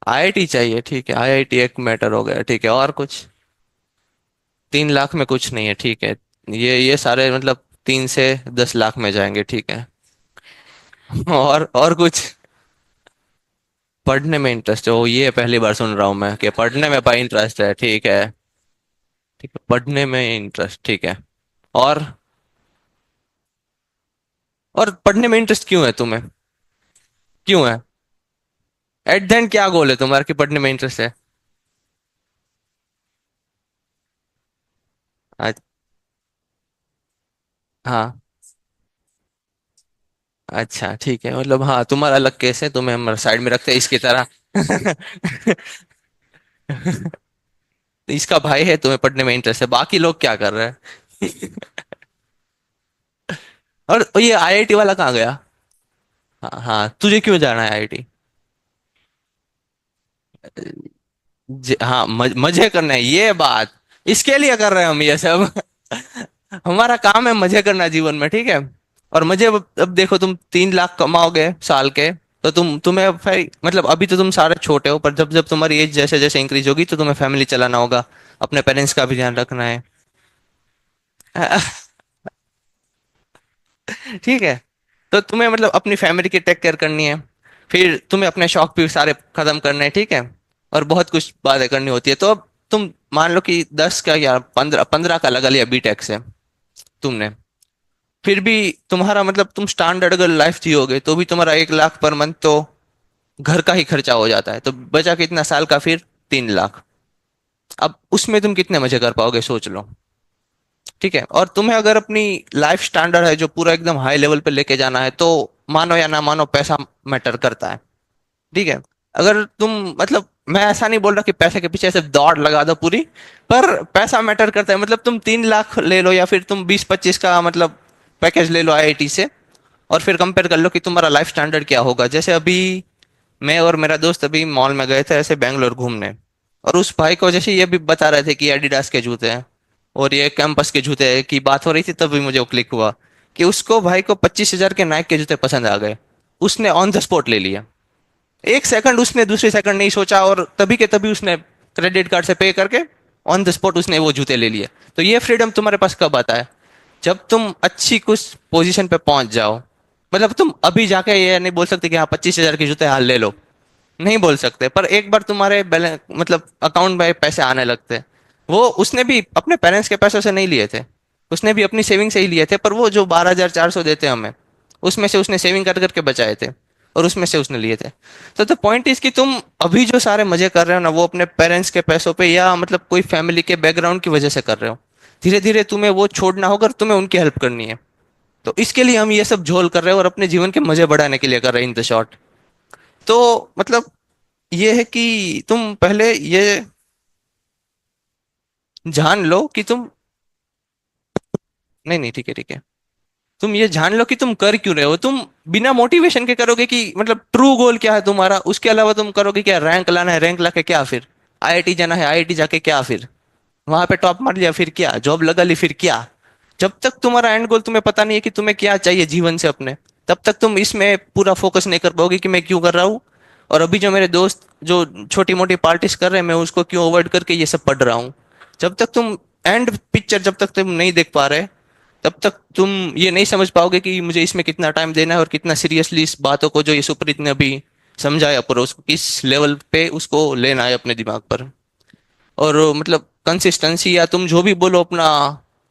आईआईटी चाहिए, ठीक है, आईआईटी एक मैटर हो गया, ठीक है। और कुछ? 3 लाख में कुछ नहीं है, ठीक है। ये सारे मतलब 3 से 10 लाख में जाएंगे, ठीक है। और कुछ? पढ़ने में इंटरेस्ट है? ओ, ये पहली बार सुन रहा हूँ मैं कि पढ़ने में भाई इंटरेस्ट है, ठीक है। ठीक है, पढ़ने में इंटरेस्ट, ठीक है। और और पढ़ने में इंटरेस्ट क्यों है तुम्हें? क्यों है? एट द एंड क्या गोल है तुम्हारा कि पढ़ने में इंटरेस्ट है? आज। हाँ। अच्छा ठीक है, मतलब हाँ तुम्हारा अलग केस है, तुम्हें हम साइड में रखते हैं इसकी तरह। इसका भाई है, तुम्हें पढ़ने में इंटरेस्ट है, बाकी लोग क्या कर रहे हैं? और ये आईआईटी वाला कहाँ गया? हाँ हाँ, तुझे क्यों जाना है आईआईटी? हाँ मजे करना है ये बात, इसके लिए कर रहे हैं हम ये सब। हमारा काम है मजे करना जीवन में, ठीक है। और मजे अब देखो, तुम 3 लाख कमाओगे साल के, तो तुम्हें फिर मतलब अभी तो तुम सारे छोटे हो, पर जब जब तुम्हारी एज जैसे जैसे इंक्रीज होगी तो तुम्हें फैमिली चलाना होगा, अपने पेरेंट्स का भी ध्यान रखना है। ठीक है, तो तुम्हें मतलब अपनी फैमिली की टेक केयर करनी है, फिर तुम्हें अपने शौक भी सारे खत्म करने हैं, ठीक है। और बहुत कुछ बातें करनी होती है, तो अब तुम मान लो कि 10 का या 15 का लगा लिया बीटेक से तुमने, फिर भी तुम्हारा मतलब तुम स्टैंडर्ड अगर लाइफ जियोगे तो भी तुम्हारा 1 लाख पर मंथ तो घर का ही खर्चा हो जाता है, तो बचा कितना साल का फिर? 3 लाख। अब उसमें तुम कितने मजे कर पाओगे, सोच लो। ठीक है, और तुम्हें अगर अपनी लाइफ स्टैंडर्ड है जो पूरा एकदम हाई लेवल पे लेके जाना है, तो मानो या ना मानो पैसा मैटर करता है। ठीक है, अगर तुम मतलब मैं ऐसा नहीं बोल रहा कि पैसे के पीछे ऐसे दौड़ लगा दो पूरी, पर पैसा मैटर करता है। मतलब तुम 3 लाख ले लो या फिर तुम 20-25 का मतलब पैकेज ले लो आईआईटी से, और फिर कंपेयर कर लो कि तुम्हारा लाइफ स्टैंडर्ड क्या होगा। जैसे अभी मैं और मेरा दोस्त अभी मॉल में गए थे ऐसे बैंगलोर घूमने, और उस भाई को जैसे ये भी बता रहे थे कि एडिडास के जूते हैं और ये कैंपस के जूते हैं की बात हो रही थी, तभी मुझे वो क्लिक हुआ कि उसको भाई को 25,000 के नाइक के जूते पसंद आ गए। उसने ऑन द स्पॉट ले लिया, 1 सेकंड उसने दूसरी सेकंड नहीं सोचा, और तभी के तभी उसने क्रेडिट कार्ड से पे करके ऑन द स्पॉट उसने वो जूते ले लिए। तो ये फ्रीडम तुम्हारे पास कब आता है? जब तुम अच्छी कुछ पोजीशन पे पहुंच जाओ। मतलब तुम अभी जाके ये नहीं बोल सकते कि हाँ 25,000 के जूते हाल ले लो, नहीं बोल सकते, पर एक बार तुम्हारे बैलेंस मतलब अकाउंट में पैसे आने लगते। वो उसने भी अपने पेरेंट्स के पैसों से नहीं लिए थे, उसने भी अपनी सेविंग से ही लिए थे, पर वो जो 12,400 देते हमें, उसमें से उसने सेविंग कर करके बचाए थे, और उसमें से उसने लिए थे। तो द पॉइंट इज कि तुम अभी जो सारे मजे कर रहे हो ना, वो अपने पेरेंट्स के पैसों पे या मतलब कोई फैमिली के बैकग्राउंड की वजह से कर रहे हो। धीरे धीरे तुम्हें वो छोड़ना होगा और तुम्हें उनकी हेल्प करनी है। तो इसके लिए हम ये सब झोल कर रहे हैं और अपने जीवन के मजे बढ़ाने के लिए कर रहे हैं इन द शॉर्ट। तो मतलब ये है कि तुम पहले ये जान लो कि तुम, नहीं नहीं ठीक है ठीक है, तुम ये जान लो कि तुम कर क्यों रहे हो। तुम बिना मोटिवेशन के करोगे कि मतलब ट्रू गोल क्या है तुम्हारा, उसके अलावा तुम करोगे क्या? रैंक लाना है, रैंक लाके क्या फिर? आईआईटी जाना है, आईआईटी जाके क्या फिर? वहां पे टॉप मार लिया फिर क्या? जॉब लगा ली फिर क्या? जब तक तुम्हारा एंड गोल तुम्हें पता नहीं है कि तुम्हें क्या चाहिए जीवन से अपने, तब तक तुम इसमें पूरा फोकस नहीं कर पाओगे कि मैं क्यों कर रहा हूँ। और अभी जो मेरे दोस्त जो छोटी मोटी पार्टीज कर रहे हैं, मैं उसको क्यों अवॉइड करके ये सब पढ़ रहा हूँ। जब तक तुम एंड पिक्चर जब तक तुम नहीं देख पा रहे, तब तक तुम ये नहीं समझ पाओगे कि मुझे इसमें कितना टाइम देना है और कितना सीरियसली इस बातों को जो ये सुप्रीत ने अभी समझाया पर उसको किस लेवल पे उसको लेना है अपने दिमाग पर। और मतलब कंसिस्टेंसी या तुम जो भी बोलो अपना,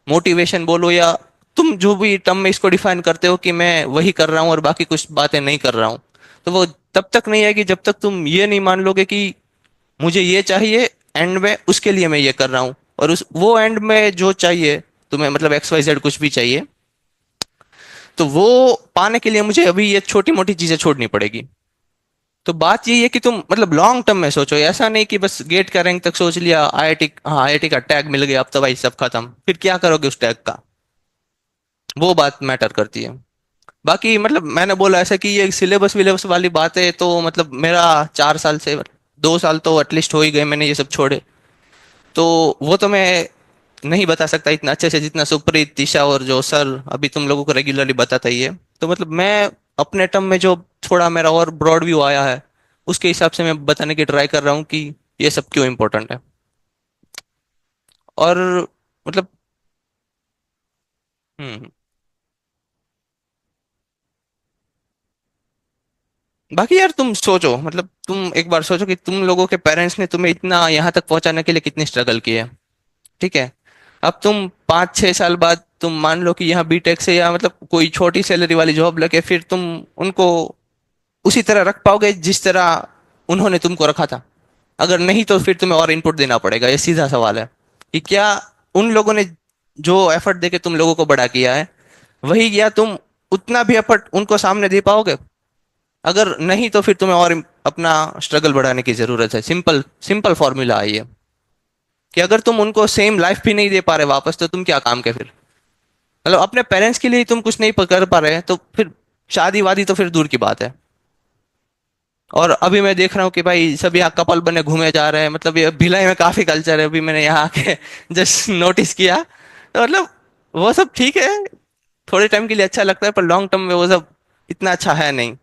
मोटिवेशन बोलो, या तुम जो भी टर्म में इसको डिफाइन करते हो कि मैं वही कर रहा हूँ और बाकी कुछ बातें नहीं कर रहा हूँ, तो वो तब तक नहीं आएगी जब तक तुम ये नहीं मान लोगे कि मुझे ये चाहिए एंड में, उसके लिए मैं ये कर रहा हूँ। और उस वो एंड में जो चाहिए तुम्हें, मतलब XYZ कुछ भी चाहिए, तो वो पाने के लिए मुझे अभी ये छोटी मोटी चीजें छोड़नी पड़ेगी। तो बात यही है कि तुम मतलब लॉन्ग टर्म में सोचो, ऐसा नहीं कि बस गेट का रैंक तक सोच लिया, आईआईटी, हाँ आईआईटी का टैग मिल गया अब तो भाई सब खत्म, फिर क्या करोगे उस टैग का? वो बात मैटर करती है। बाकी मतलब मैंने बोला ऐसा कि ये सिलेबस विलेबस वाली बात है, तो मतलब मेरा 4 साल से 2 साल तो एटलीस्ट हो ही गए मैंने ये सब छोड़े। तो वो तो मैं नहीं बता सकता इतना अच्छे से जितना सुप्रीत, दिशा और जो सर अभी तुम लोगों को रेगुलरली बताता ही है। तो मतलब मैं अपने टर्म में जो थोड़ा मेरा और ब्रॉड व्यू आया है, उसके हिसाब से मैं बताने की ट्राई कर रहा हूँ कि ये सब क्यों इम्पोर्टेंट है। और मतलब हम्म, बाकी यार तुम सोचो, मतलब तुम एक बार सोचो कि तुम लोगों के पेरेंट्स ने तुम्हें इतना यहाँ तक पहुंचाने के लिए कितनी स्ट्रगल की है। ठीक है, अब तुम 5-6 साल बाद तुम मान लो कि यहाँ बीटेक से या मतलब कोई छोटी सैलरी वाली जॉब लगे, फिर तुम उनको उसी तरह रख पाओगे जिस तरह उन्होंने तुमको रखा था? अगर नहीं तो फिर तुम्हें और इनपुट देना पड़ेगा। ये सीधा सवाल है कि क्या उन लोगों ने जो एफर्ट देके तुम लोगों को बड़ा किया है, वही किया तुम उतना भी एफर्ट उनको सामने दे पाओगे? अगर नहीं तो फिर तुम्हें और अपना स्ट्रगल बढ़ाने की जरूरत है। सिंपल सिंपल फॉर्मूला है ये, कि अगर तुम उनको सेम लाइफ भी नहीं दे पा रहे वापस, तो तुम क्या काम के फिर? मतलब अपने पेरेंट्स के लिए ही तुम कुछ नहीं कर पा रहे, तो फिर शादी वादी तो फिर दूर की बात है। और अभी मैं देख रहा हूँ कि भाई सब यहाँ कपल बने घूमे जा रहे हैं, मतलब ये भिलाई में काफी कल्चर है, अभी मैंने यहाँ आके जस्ट नोटिस किया। तो मतलब वो सब ठीक है, थोड़े टाइम के लिए अच्छा लगता है, पर लॉन्ग टर्म में वो सब इतना अच्छा है नहीं,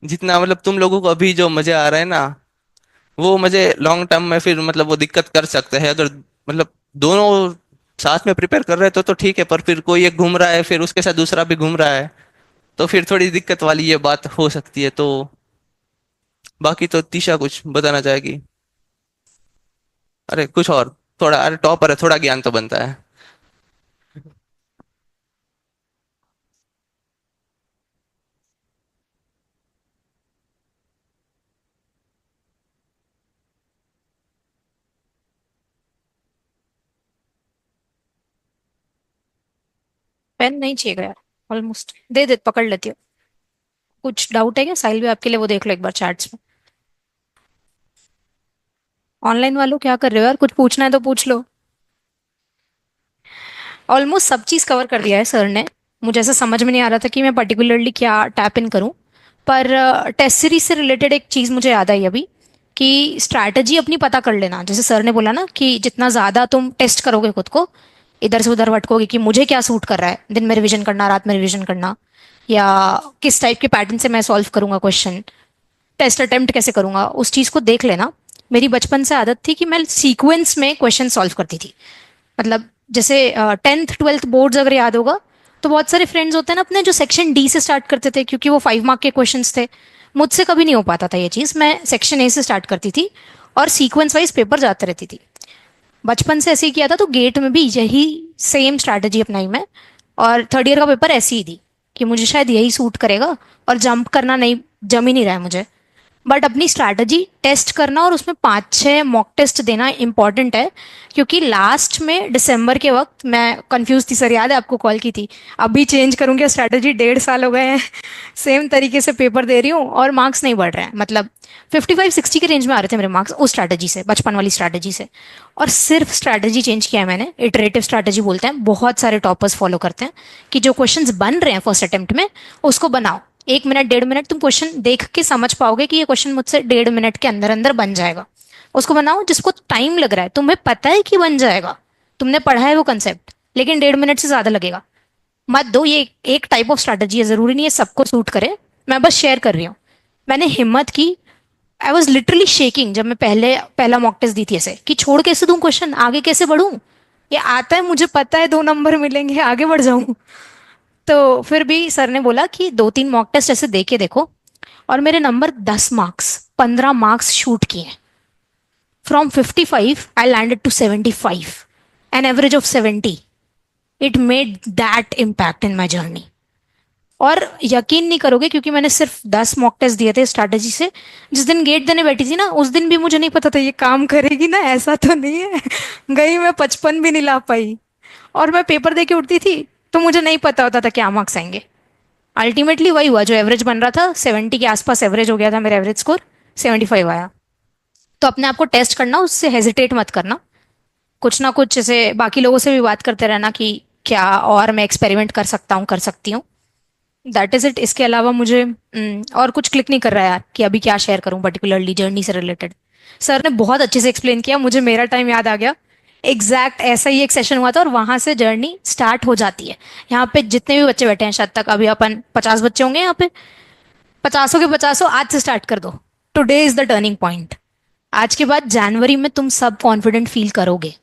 जितना मतलब तुम लोगों को अभी जो मजे आ रहे हैं ना, वो मजे लॉन्ग टर्म में फिर मतलब वो दिक्कत कर सकते हैं। अगर मतलब दोनों साथ में प्रिपेयर कर रहे हैं तो ठीक है, पर फिर कोई एक घूम रहा है फिर उसके साथ दूसरा भी घूम रहा है, तो फिर थोड़ी दिक्कत वाली ये बात हो सकती है। तो बाकी तो तीशा कुछ बताना चाहेगी? अरे कुछ और, थोड़ा, अरे टॉपर है, थोड़ा ज्ञान तो बनता है। पेन नहीं चाहिएगा यार, ऑलमोस्ट दे दे, पकड़ लेती हूँ। कुछ डाउट है क्या साहिल भी आपके लिए? वो देख लो एक बार चैट्स में। ऑनलाइन वालों क्या कर रहे हो यार? कुछ पूछना है तो पूछ लो। ऑलमोस्ट सब चीज़ कवर कर दिया है सर ने। मुझे ऐसा समझ में नहीं आ रहा था कि मैं पर्टिकुलरली क्या टैप इन करूं। पर टेस्ट सीरीज से रिलेटेड एक चीज़ मुझे याद आई अभी, कि स्ट्रैटेजी अपनी पता कर लेना। जैसे सर ने बोला ना कि जितना ज़्यादा तुम टेस्ट करोगे खुद को, इधर से उधर भटकोगे कि मुझे क्या सूट कर रहा है, दिन में रिवीजन करना, रात में रिवीजन करना, या किस टाइप के पैटर्न से मैं सॉल्व करूंगा क्वेश्चन, टेस्ट अटेम्प्ट कैसे करूंगा, उस चीज़ को देख लेना। मेरी बचपन से आदत थी कि मैं सीक्वेंस में क्वेश्चन सॉल्व करती थी। मतलब जैसे 10th 12th बोर्ड्स अगर याद होगा, तो बहुत सारे फ्रेंड्स होते हैं ना अपने, जो सेक्शन डी से स्टार्ट करते थे क्योंकि वो 5 मार्क के क्वेश्चंस थे। मुझसे कभी नहीं हो पाता था ये चीज़, मैं सेक्शन ए से स्टार्ट करती थी और सीक्वेंस वाइज पेपर जाते रहती थी। बचपन से ऐसे ही किया था, तो गेट में भी यही सेम स्ट्रैटेजी अपनाई मैं। और थर्ड ईयर का पेपर ऐसे ही दी कि मुझे शायद यही सूट करेगा, और जंप करना नहीं, जम ही नहीं रहा है मुझे। बट अपनी स्ट्रैटेजी टेस्ट करना और उसमें 5 6 मॉक टेस्ट देना इंपॉर्टेंट है। क्योंकि लास्ट में दिसंबर के वक्त मैं कंफ्यूज थी, सर याद है आपको कॉल की थी, अभी चेंज करूंगी स्ट्रैटेजी, 1.5 साल हो गए हैं सेम तरीके से पेपर दे रही हूँ और मार्क्स नहीं बढ़ रहे हैं। मतलब 55 60 के रेंज में आ रहे थे मेरे मार्क्स उस स्ट्रैटेजी से, बचपन वाली स्ट्रैटेजी से। और सिर्फ स्ट्रैटेजी चेंज किया है मैंने, इटरेटिव स्ट्रैटेजी बोलते हैं, बहुत सारे टॉपर्स फॉलो करते हैं कि जो क्वेश्चंस बन रहे हैं फर्स्ट अटेम्प्ट में उसको बनाओ। 1 मिनट 1.5 मिनट तुम क्वेश्चन देख के समझ पाओगे कि ये क्वेश्चन मुझसे 1.5 मिनट के अंदर अंदर बन जाएगा। उसको बनाओ जिसको टाइम लग रहा है, तुम्हें पता है कि बन जाएगा, तुमने पढ़ा है वो कंसेप्ट, लेकिन 1.5 मिनट से ज्यादा लगेगा। मत दो, ये एक टाइप ऑफ स्ट्रैटेजी है, जरूरी नहीं है सबको सूट करे। मैं बस शेयर कर रही हूँ। मैंने हिम्मत की। आई वॉज लिटरली शेकिंग जब मैं पहला मॉक टेस्ट दी थी, ऐसे कि छोड़ कैसे दूं क्वेश्चन, आगे कैसे बढ़ूं, ये आता है मुझे पता है 2 नंबर मिलेंगे, आगे बढ़ जाऊं। तो फिर भी सर ने बोला कि 2 3 मॉक टेस्ट ऐसे दे के देखो। और मेरे नंबर 10 मार्क्स, 15 मार्क्स शूट किए। From 55 I landed to 75, an average of 70। It made that impact in my journey. और यकीन नहीं करोगे, क्योंकि मैंने सिर्फ 10 मॉक टेस्ट दिए थे स्ट्रैटेजी से, जिस दिन गेट देने बैठी थी ना, उस दिन भी मुझे नहीं पता था ये काम करेगी ना, ऐसा तो नहीं है गई मैं 55 भी नहीं ला पाई। और मैं पेपर दे के उठती थी, तो मुझे नहीं पता होता था क्या मार्क्स आएंगे। अल्टीमेटली वही हुआ जो एवरेज बन रहा था, 70 के आसपास एवरेज हो गया था मेरा, एवरेज स्कोर 75 आया। तो अपने आप को टेस्ट करना, उससे हेजिटेट मत करना। कुछ ना कुछ जैसे बाकी लोगों से भी बात करते रहना कि क्या और मैं एक्सपेरिमेंट कर सकता हूँ, कर सकती हूँ। That is it. इसके अलावा मुझे और कुछ क्लिक नहीं कर रहा है यार कि अभी क्या शेयर करूं पर्टिकुलरली जर्नी से रिलेटेड। सर ने बहुत अच्छे से एक्सप्लेन किया, मुझे मेरा टाइम याद आ गया। एग्जैक्ट ऐसा ही एक सेशन हुआ था और वहां से जर्नी स्टार्ट हो जाती है। यहाँ पे जितने भी बच्चे बैठे हैं, शायद तक अभी अपन 50 बच्चे होंगे यहाँ पे, 50 के 50 आज से स्टार्ट कर दो। Today is the turning point. आज के बाद जनवरी में तुम सब कॉन्फिडेंट फील करोगे।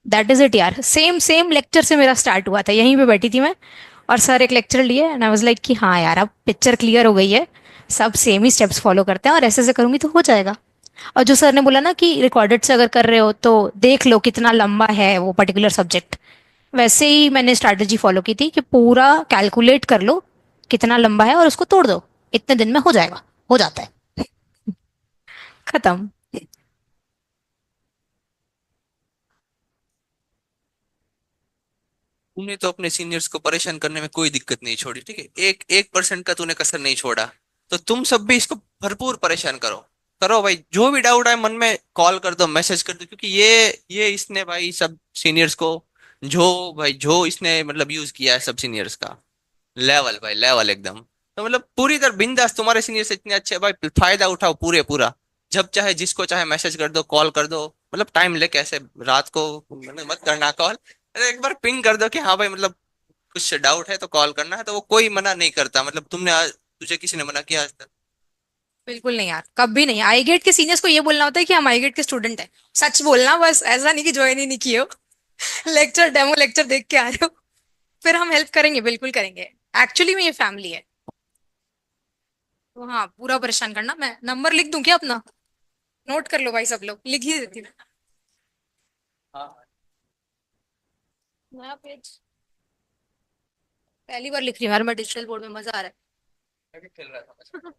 दैट इज इट यार। सेम सेम लेक्चर से मेरा स्टार्ट हुआ था, यहीं पे बैठी थी मैं, और सर एक लेक्चर लिए एंड आई वाज लाइक कि हाँ यार अब पिक्चर क्लियर हो गई है, सब सेम ही स्टेप्स फॉलो करते हैं और ऐसे ऐसे करूंगी तो हो जाएगा। और जो सर ने बोला ना कि रिकॉर्डेड से अगर कर रहे हो तो देख लो कितना लंबा है वो पर्टिकुलर सब्जेक्ट, वैसे ही मैंने स्ट्रैटेजी फॉलो की थी कि पूरा कैलकुलेट कर लो कितना लंबा है और उसको तोड़ दो, इतने दिन में हो जाएगा, हो जाता है। खत्म। तूने तो अपने सीनियर्स को परेशान करने में कोई दिक्कत नहीं छोड़ी, ठीक है, एक 1% का तूने कसर नहीं छोड़ा। तो तुम सब भी इसको भरपूर परेशान करो। करो भाई, जो भी डाउट आए मन में कॉल कर दो, मैसेज कर दो, क्योंकि ये इसने भाई सब सीनियर्स को, जो भाई जो इसने मतलब यूज किया है सब सीनियर्स का, लेवल भाई लेवल एकदम। तो मतलब पूरी तरह बिंदास, तुम्हारे सीनियर से इतने अच्छे भाई, फायदा उठाओ पूरे पूरा। जब चाहे जिसको चाहे मैसेज कर दो, कॉल कर दो, मतलब टाइम लेके ऐसे रात को मतलब मत करना कॉल। अरे एक बार पिंग कर दो कि हाँ भाई मतलब कुछ डाउट है तो कॉल करना है, तो वो कोई मना नहीं करता। मतलब तुमने आज, तुझे किसी ने मना किया आज तक? बिल्कुल नहीं यार, कभी नहीं। आई गेट के सीनियर्स को ये बोलना होता है कि हम आई गेट के स्टूडेंट हैं। सच बोलना बस, ऐसा नहीं कि ज्वाइन ही नहीं किए हो। लेक्चर, डेमो लेक्चर देख के आ रहे हो। फिर हम हेल्प करेंगे, बिल्कुल करेंगे। एक्चुअली में ये फैमिली है। तो हाँ, पूरा परेशान करना। मैं नंबर लिख दूं क्या अपना? नोट कर लो भाई, सब लोग लिख ही देती हूँ। हाँ। नया पेज। पहली बार लिख रही हूँ यार मैं डिजिटल बोर्ड में, मजा आ रहा मैं भी खेल रहा था बस। है।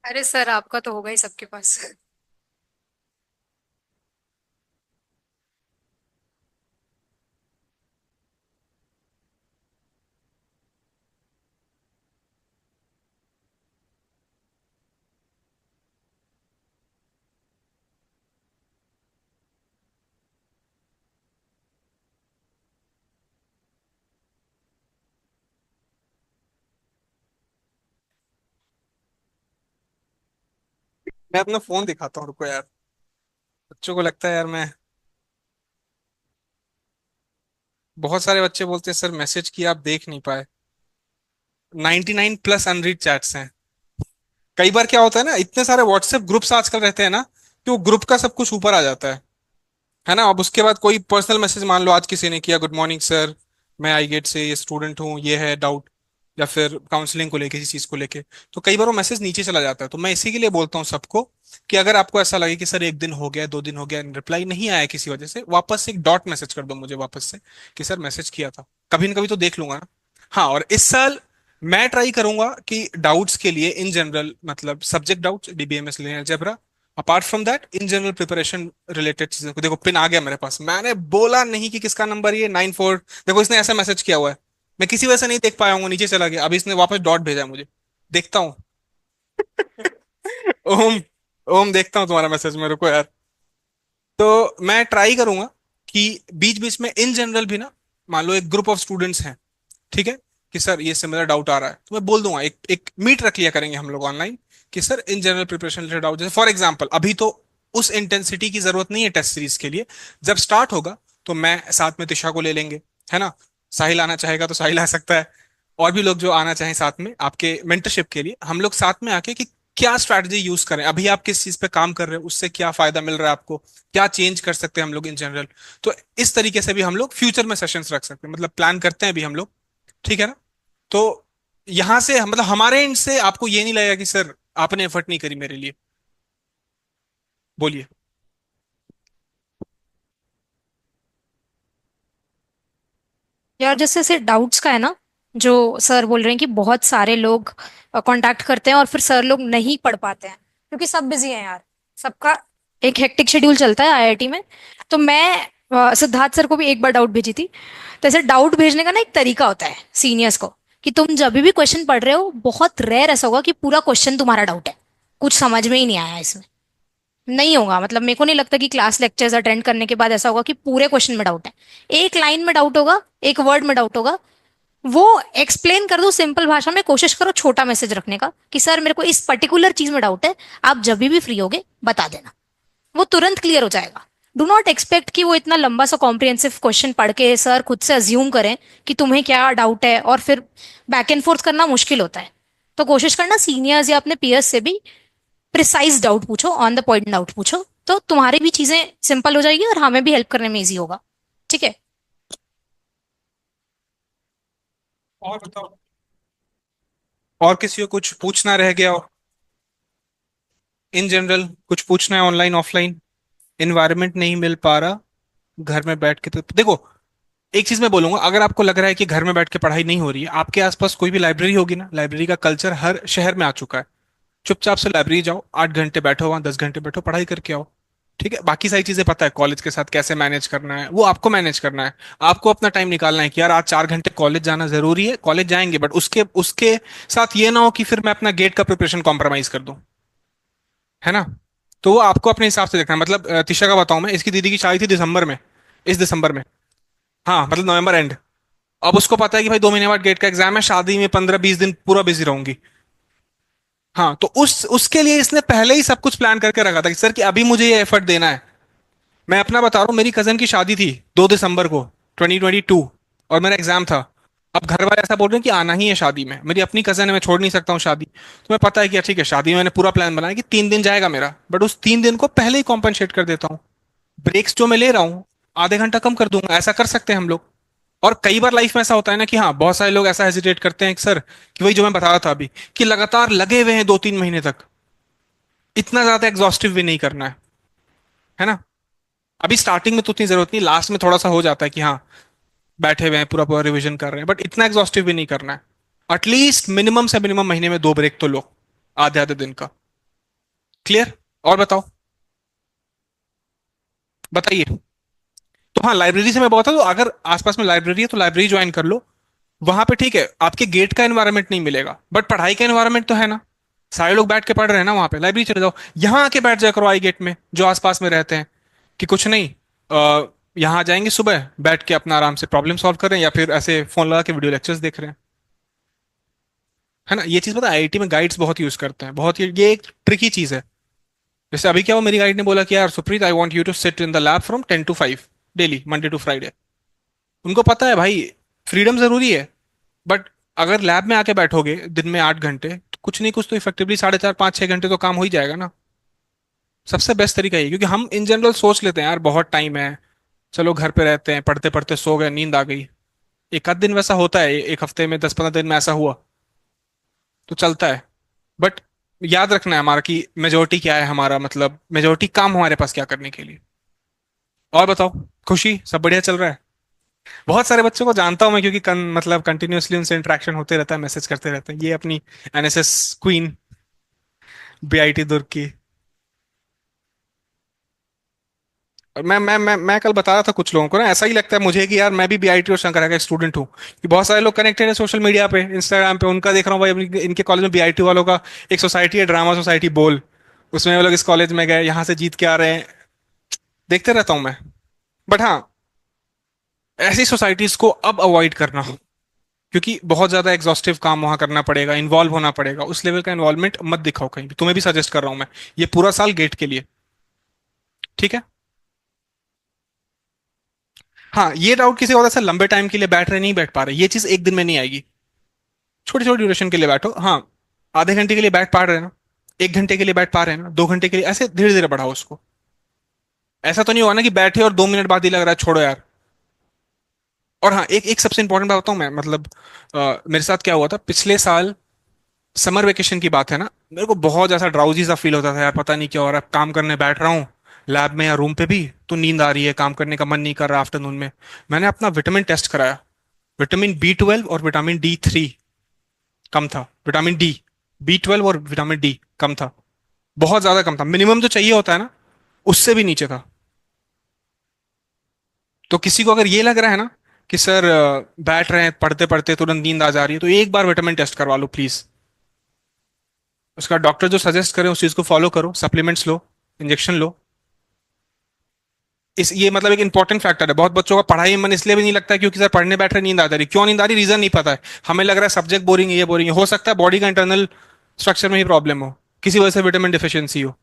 अरे सर, आपका तो होगा ही सबके पास। मैं अपना फोन दिखाता हूँ, रुको यार। बच्चों को लगता है यार मैं, बहुत सारे बच्चे बोलते हैं सर मैसेज किया आप देख नहीं पाए। 99+ अनरीड चैट्स हैं। कई बार क्या होता है ना, इतने सारे व्हाट्सएप ग्रुप्स आजकल रहते हैं ना, कि वो ग्रुप का सब कुछ ऊपर आ जाता है ना। अब उसके बाद कोई पर्सनल मैसेज मान लो आज किसी ने किया, गुड मॉर्निंग सर, मैं आई गेट से ये स्टूडेंट हूँ, ये है डाउट, या फिर काउंसलिंग को लेके, किसी चीज को लेके, तो कई बार वो मैसेज नीचे चला जाता है। तो मैं इसी के लिए बोलता हूँ सबको कि अगर आपको ऐसा लगे कि सर एक दिन हो गया, 2 दिन हो गया, रिप्लाई नहीं आया किसी वजह से, वापस से एक डॉट मैसेज कर दो मुझे वापस से कि सर मैसेज किया था, कभी ना कभी तो देख लूंगा ना। हाँ, और इस साल मैं ट्राई करूंगा कि डाउट्स के लिए इन जनरल, मतलब subject doubts, DBMS, linear algebra, apart from that in general preparation related चीजों को, देखो पिन आ गया मेरे पास, मैंने बोला नहीं कि किसका नंबर ये 94, देखो इसने ऐसा मैसेज किया हुआ है, मैं किसी वजह से नहीं देख पाया हूँ, नीचे चला गया, अभी इसने वापस डॉट भेजा है मुझे, देखता हूँ। ओम, ओम देखता हूँ तुम्हारा मैसेज में, रुको यार। तो मैं ट्राई करूंगा कि बीच बीच में इन जनरल भी ना, मान लो एक ग्रुप ऑफ स्टूडेंट्स हैं, ठीक है, कि सर ये सिमिलर डाउट आ रहा है, तो मैं बोल दूंगा, एक एक मीट रख लिया करेंगे हम लोग ऑनलाइन, कि sir in general preparation related doubt, जैसे फॉर एग्जांपल अभी तो उस इंटेंसिटी की जरूरत नहीं है टेस्ट सीरीज के लिए, जब स्टार्ट होगा तो मैं साथ में तिशा को ले लेंगे, है ना। साहिल आना चाहेगा तो साहिल आ सकता है, और भी लोग जो आना चाहें साथ में आपके मेंटरशिप के लिए, हम लोग साथ में आके कि क्या स्ट्रैटेजी यूज करें, अभी आप किस चीज पे काम कर रहे हो, उससे क्या फायदा मिल रहा है आपको, क्या चेंज कर सकते हैं हम लोग इन जनरल। तो इस तरीके से भी हम लोग फ्यूचर में सेशंस रख सकते हैं, मतलब प्लान करते हैं अभी हम लोग, ठीक है ना। तो यहां से मतलब हमारे एंड से आपको ये नहीं लगेगा कि सर आपने एफर्ट नहीं करी मेरे लिए। बोलिए। यार जैसे ऐसे डाउट्स का है ना, जो सर बोल रहे हैं कि बहुत सारे लोग कांटेक्ट करते हैं और फिर सर लोग नहीं पढ़ पाते हैं क्योंकि सब बिजी हैं यार। सबका एक हेक्टिक शेड्यूल चलता है आईआईटी में। तो मैं सिद्धार्थ सर को भी एक बार डाउट भेजी थी। तो ऐसे डाउट भेजने का ना एक तरीका होता है सीनियर्स को, कि तुम जब भी क्वेश्चन पढ़ रहे हो, बहुत रेयर ऐसा होगा कि पूरा क्वेश्चन तुम्हारा डाउट है, कुछ समझ में ही नहीं आया इसमें। नहीं होगा, मतलब मेरे को नहीं लगता कि क्लास लेक्चर्स अटेंड करने के बाद ऐसा होगा कि पूरे क्वेश्चन में डाउट है। एक लाइन में डाउट होगा, एक वर्ड में डाउट होगा। वो एक्सप्लेन कर दो सिंपल भाषा में, कोशिश करो छोटा मैसेज रखने का कि सर मेरे को इस पर्टिकुलर चीज में डाउट है, आप जब भी फ्री होगे बता देना। वो तुरंत क्लियर हो जाएगा। डू नॉट एक्सपेक्ट कि वो इतना लंबा सा कॉम्प्रिहेंसिव क्वेश्चन पढ़ के सर खुद से अज्यूम करें कि तुम्हें क्या डाउट है, और फिर बैक एंड फोर्थ करना मुश्किल होता है। तो कोशिश करना सीनियर्स या अपने पीयर्स से भी प्रिसाइज डाउट पूछो, ऑन द पॉइंट डाउट पूछो, तो तुम्हारी भी चीजें सिंपल हो जाएगी और हमें भी हेल्प करने में इजी होगा। ठीक है। और बताओ, और किसी को कुछ पूछना रह गया हो? इन जनरल कुछ पूछना है, ऑनलाइन ऑफलाइन? इन्वायरमेंट नहीं मिल पा रहा घर में बैठ के, तो देखो, एक चीज मैं बोलूंगा, अगर आपको लग रहा है कि घर में बैठ के पढ़ाई नहीं हो रही है, आपके आसपास कोई भी लाइब्रेरी होगी ना, लाइब्रेरी का कल्चर हर शहर में आ चुका है। चुपचाप से लाइब्रेरी जाओ, 8 घंटे बैठो वहां, 10 घंटे बैठो, पढ़ाई करके आओ। ठीक है, बाकी सारी चीजें पता है, कॉलेज के साथ कैसे मैनेज करना है वो आपको मैनेज करना है। आपको अपना टाइम निकालना है कि यार आज 4 घंटे कॉलेज जाना जरूरी है, कॉलेज जाएंगे, बट उसके उसके साथ ये ना हो कि फिर मैं अपना गेट का प्रिपरेशन कॉम्प्रोमाइज कर दूं। है ना? तो वो आपको अपने हिसाब से देखना है। मतलब तिशा का बताऊं मैं, इसकी दीदी की शादी थी दिसंबर में, इस दिसंबर में। हाँ, मतलब नवंबर एंड। अब उसको पता है कि भाई 2 महीने बाद गेट का एग्जाम है, शादी में 15-20 दिन पूरा बिजी रहूंगी। हाँ, तो उसके लिए इसने पहले ही सब कुछ प्लान करके रखा था कि सर कि अभी मुझे ये एफर्ट देना है। मैं अपना बता रहा हूँ, मेरी कजन की शादी थी 2 दिसंबर को, 2022, और मेरा एग्जाम था। अब घर वाले ऐसा बोल रहे हैं कि आना ही है शादी में, मेरी अपनी कजन है, मैं छोड़ नहीं सकता हूँ शादी। तो मैं पता है कि यार ठीक है, शादी में मैंने पूरा प्लान बनाया कि 3 दिन जाएगा मेरा, बट उस 3 दिन को पहले ही कॉम्पनसेट कर देता हूँ। ब्रेक्स जो मैं ले रहा हूँ, आधे घंटा कम कर दूंगा, ऐसा कर सकते हैं हम लोग। और कई बार लाइफ में ऐसा होता है ना कि हाँ, बहुत सारे लोग ऐसा हेजिटेट करते हैं कि सर, कि वही जो मैं बता रहा था अभी, कि लगातार लगे हुए हैं 2-3 महीने तक। इतना ज्यादा एग्जॉस्टिव भी नहीं करना है ना? अभी स्टार्टिंग में तो उतनी जरूरत नहीं, लास्ट में थोड़ा सा हो जाता है कि हाँ, बैठे हुए हैं, पूरा पूरा रिवीजन कर रहे हैं, बट इतना एग्जॉस्टिव भी नहीं करना है। एटलीस्ट मिनिमम से मिनिमम महीने में 2 ब्रेक तो लो, आधे आधे दिन का। क्लियर? और बताओ, बताइए। तो हाँ, लाइब्रेरी से मैं बहुत था, तो अगर आसपास में लाइब्रेरी है तो लाइब्रेरी ज्वाइन कर लो। वहां पे ठीक है, आपके गेट का एनवायरनमेंट नहीं मिलेगा, बट पढ़ाई का एनवायरनमेंट तो है ना। सारे लोग बैठ के पढ़ रहे हैं ना वहां पे, लाइब्रेरी चले जाओ। यहाँ आके बैठ जाया करो आई गेट में, जो आसपास में रहते हैं, कि कुछ नहीं, यहाँ आ जाएंगे सुबह, बैठ के अपना आराम से प्रॉब्लम सॉल्व कर रहे हैं, या फिर ऐसे फोन लगा के वीडियो लेक्चर्स देख रहे हैं। है ना? ये चीज पता है, आईआईटी में गाइड्स बहुत यूज करते हैं, बहुत ये एक ट्रिकी चीज है। जैसे अभी क्या हुआ, मेरी गाइड ने बोला कि यार Supreet, I want you to sit in the lab from 10 to 5 daily, Monday to Friday. उनको पता है भाई, फ्रीडम जरूरी है, बट अगर लैब में आके बैठोगे दिन में 8 घंटे, तो कुछ नहीं कुछ तो इफेक्टिवली 4.5, 5, 6 घंटे तो काम हो ही जाएगा ना। सबसे बेस्ट तरीका ये, क्योंकि हम इन जनरल सोच लेते हैं यार बहुत टाइम है, चलो घर पे रहते हैं, पढ़ते पढ़ते सो गए, नींद आ गई। एक आध दिन वैसा होता है, एक हफ्ते में, 10-15 दिन में ऐसा हुआ तो चलता है। बट याद रखना है हमारा कि मेजोरिटी क्या है, हमारा मतलब मेजोरिटी काम हमारे पास क्या करने के लिए। और बताओ, खुशी सब बढ़िया चल रहा है? बहुत सारे बच्चों को जानता हूं मैं, क्योंकि मतलब कंटिन्यूअसली उनसे इंटरेक्शन होते रहता है, मैसेज करते रहते हैं, ये अपनी एनएसएस क्वीन, बीआईटी दुर्ग की। और मैं कल बता रहा था कुछ लोगों को ना, ऐसा ही लगता है मुझे कि यार मैं भी बीआईटी और शंकरा का एक स्टूडेंट हूँ, कि बहुत सारे लोग कनेक्टेड है सोशल मीडिया पे, इंस्टाग्राम पे, उनका देख रहा हूँ भाई, इनके कॉलेज में बीआईटी वालों का एक सोसाइटी है, ड्रामा सोसाइटी बोल, उसमें वो लोग इस कॉलेज में गए, यहाँ से जीत के आ रहे हैं, देखते रहता हूँ मैं। बट हाँ, ऐसी सोसाइटीज को अब अवॉइड करना, क्योंकि बहुत ज्यादा एग्जॉस्टिव काम वहां करना पड़ेगा, इन्वॉल्व होना पड़ेगा, उस लेवल का इन्वॉल्वमेंट मत दिखाओ कहीं भी, तुम्हें भी सजेस्ट कर रहा हूं मैं, ये पूरा साल गेट के लिए। ठीक है? हाँ, ये डाउट किसी और ऐसा लंबे टाइम के लिए बैठ रहे नहीं बैठ पा रहे, ये चीज एक दिन में नहीं आएगी। छोटी छोटी ड्यूरेशन के लिए बैठो, हाँ। आधे घंटे के लिए बैठ पा रहे हैं ना, 1 घंटे के लिए बैठ पा रहे हैं ना, 2 घंटे के लिए, ऐसे धीरे धीरे बढ़ाओ उसको। ऐसा तो नहीं होगा ना कि बैठे और 2 मिनट बाद ही लग रहा है छोड़ो यार। और हाँ, एक एक सबसे इंपॉर्टेंट बात बताऊं मैं, मतलब मेरे साथ क्या हुआ था पिछले साल, समर वेकेशन की बात है ना, मेरे को बहुत ज्यादा ड्राउजी सा फील होता था यार, पता नहीं क्या हो रहा है, काम करने बैठ रहा हूँ लैब में या रूम पे भी, तो नींद आ रही है, काम करने का मन नहीं कर रहा आफ्टरनून में। मैंने अपना विटामिन टेस्ट कराया, विटामिन B12 और विटामिन D3 कम था, विटामिन B12 और विटामिन D कम था, बहुत ज्यादा कम था, मिनिमम जो चाहिए होता है ना, उससे भी नीचे था। तो किसी को अगर ये लग रहा है ना कि सर बैठ रहे हैं पढ़ते पढ़ते तुरंत नींद आ जा रही है, तो एक बार विटामिन टेस्ट करवा लो प्लीज। उसका डॉक्टर जो सजेस्ट करे उस चीज को फॉलो करो, सप्लीमेंट्स लो, इंजेक्शन लो। इस ये मतलब एक इंपॉर्टेंट फैक्टर है। बहुत बच्चों का पढ़ाई में मन इसलिए भी नहीं लगता है क्योंकि सर पढ़ने बैठ रहे नींद आ जा रही, क्यों नींद आ रही, रीजन नहीं पता है। हमें लग रहा है सब्जेक्ट बोरिंग है, ये बोरिंग है, हो सकता है बॉडी का इंटरनल स्ट्रक्चर में ही प्रॉब्लम हो, किसी वजह से विटामिन डिफिशियंसी हो।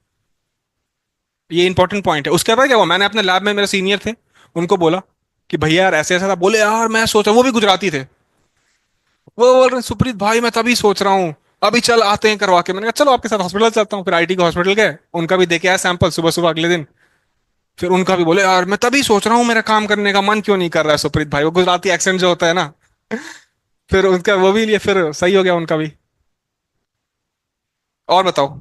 ये इंपॉर्टेंट पॉइंट है। उसके बाद क्या हुआ, मैंने अपने लैब में, मेरे सीनियर थे, उनको बोला कि भैया यार ऐसे ऐसा था, बोले यार मैं सोच रहा, वो भी गुजराती थे, वो बोल रहे हैं, सुप्रीत भाई मैं तभी सोच रहा हूँ, अभी चल आते हैं करवा के। मैंने कहा चलो आपके साथ हॉस्पिटल चलता हूँ, फिर आईटी के हॉस्पिटल गए, उनका भी देके आया सैंपल सुबह सुबह अगले दिन। फिर उनका भी बोले यार मैं तभी सोच रहा हूँ, मेरा काम करने का मन क्यों नहीं कर रहा है सुप्रीत भाई, वो गुजराती एक्सेंट जो होता है ना। फिर उनका वो भी लिए, फिर सही हो गया उनका भी। और बताओ।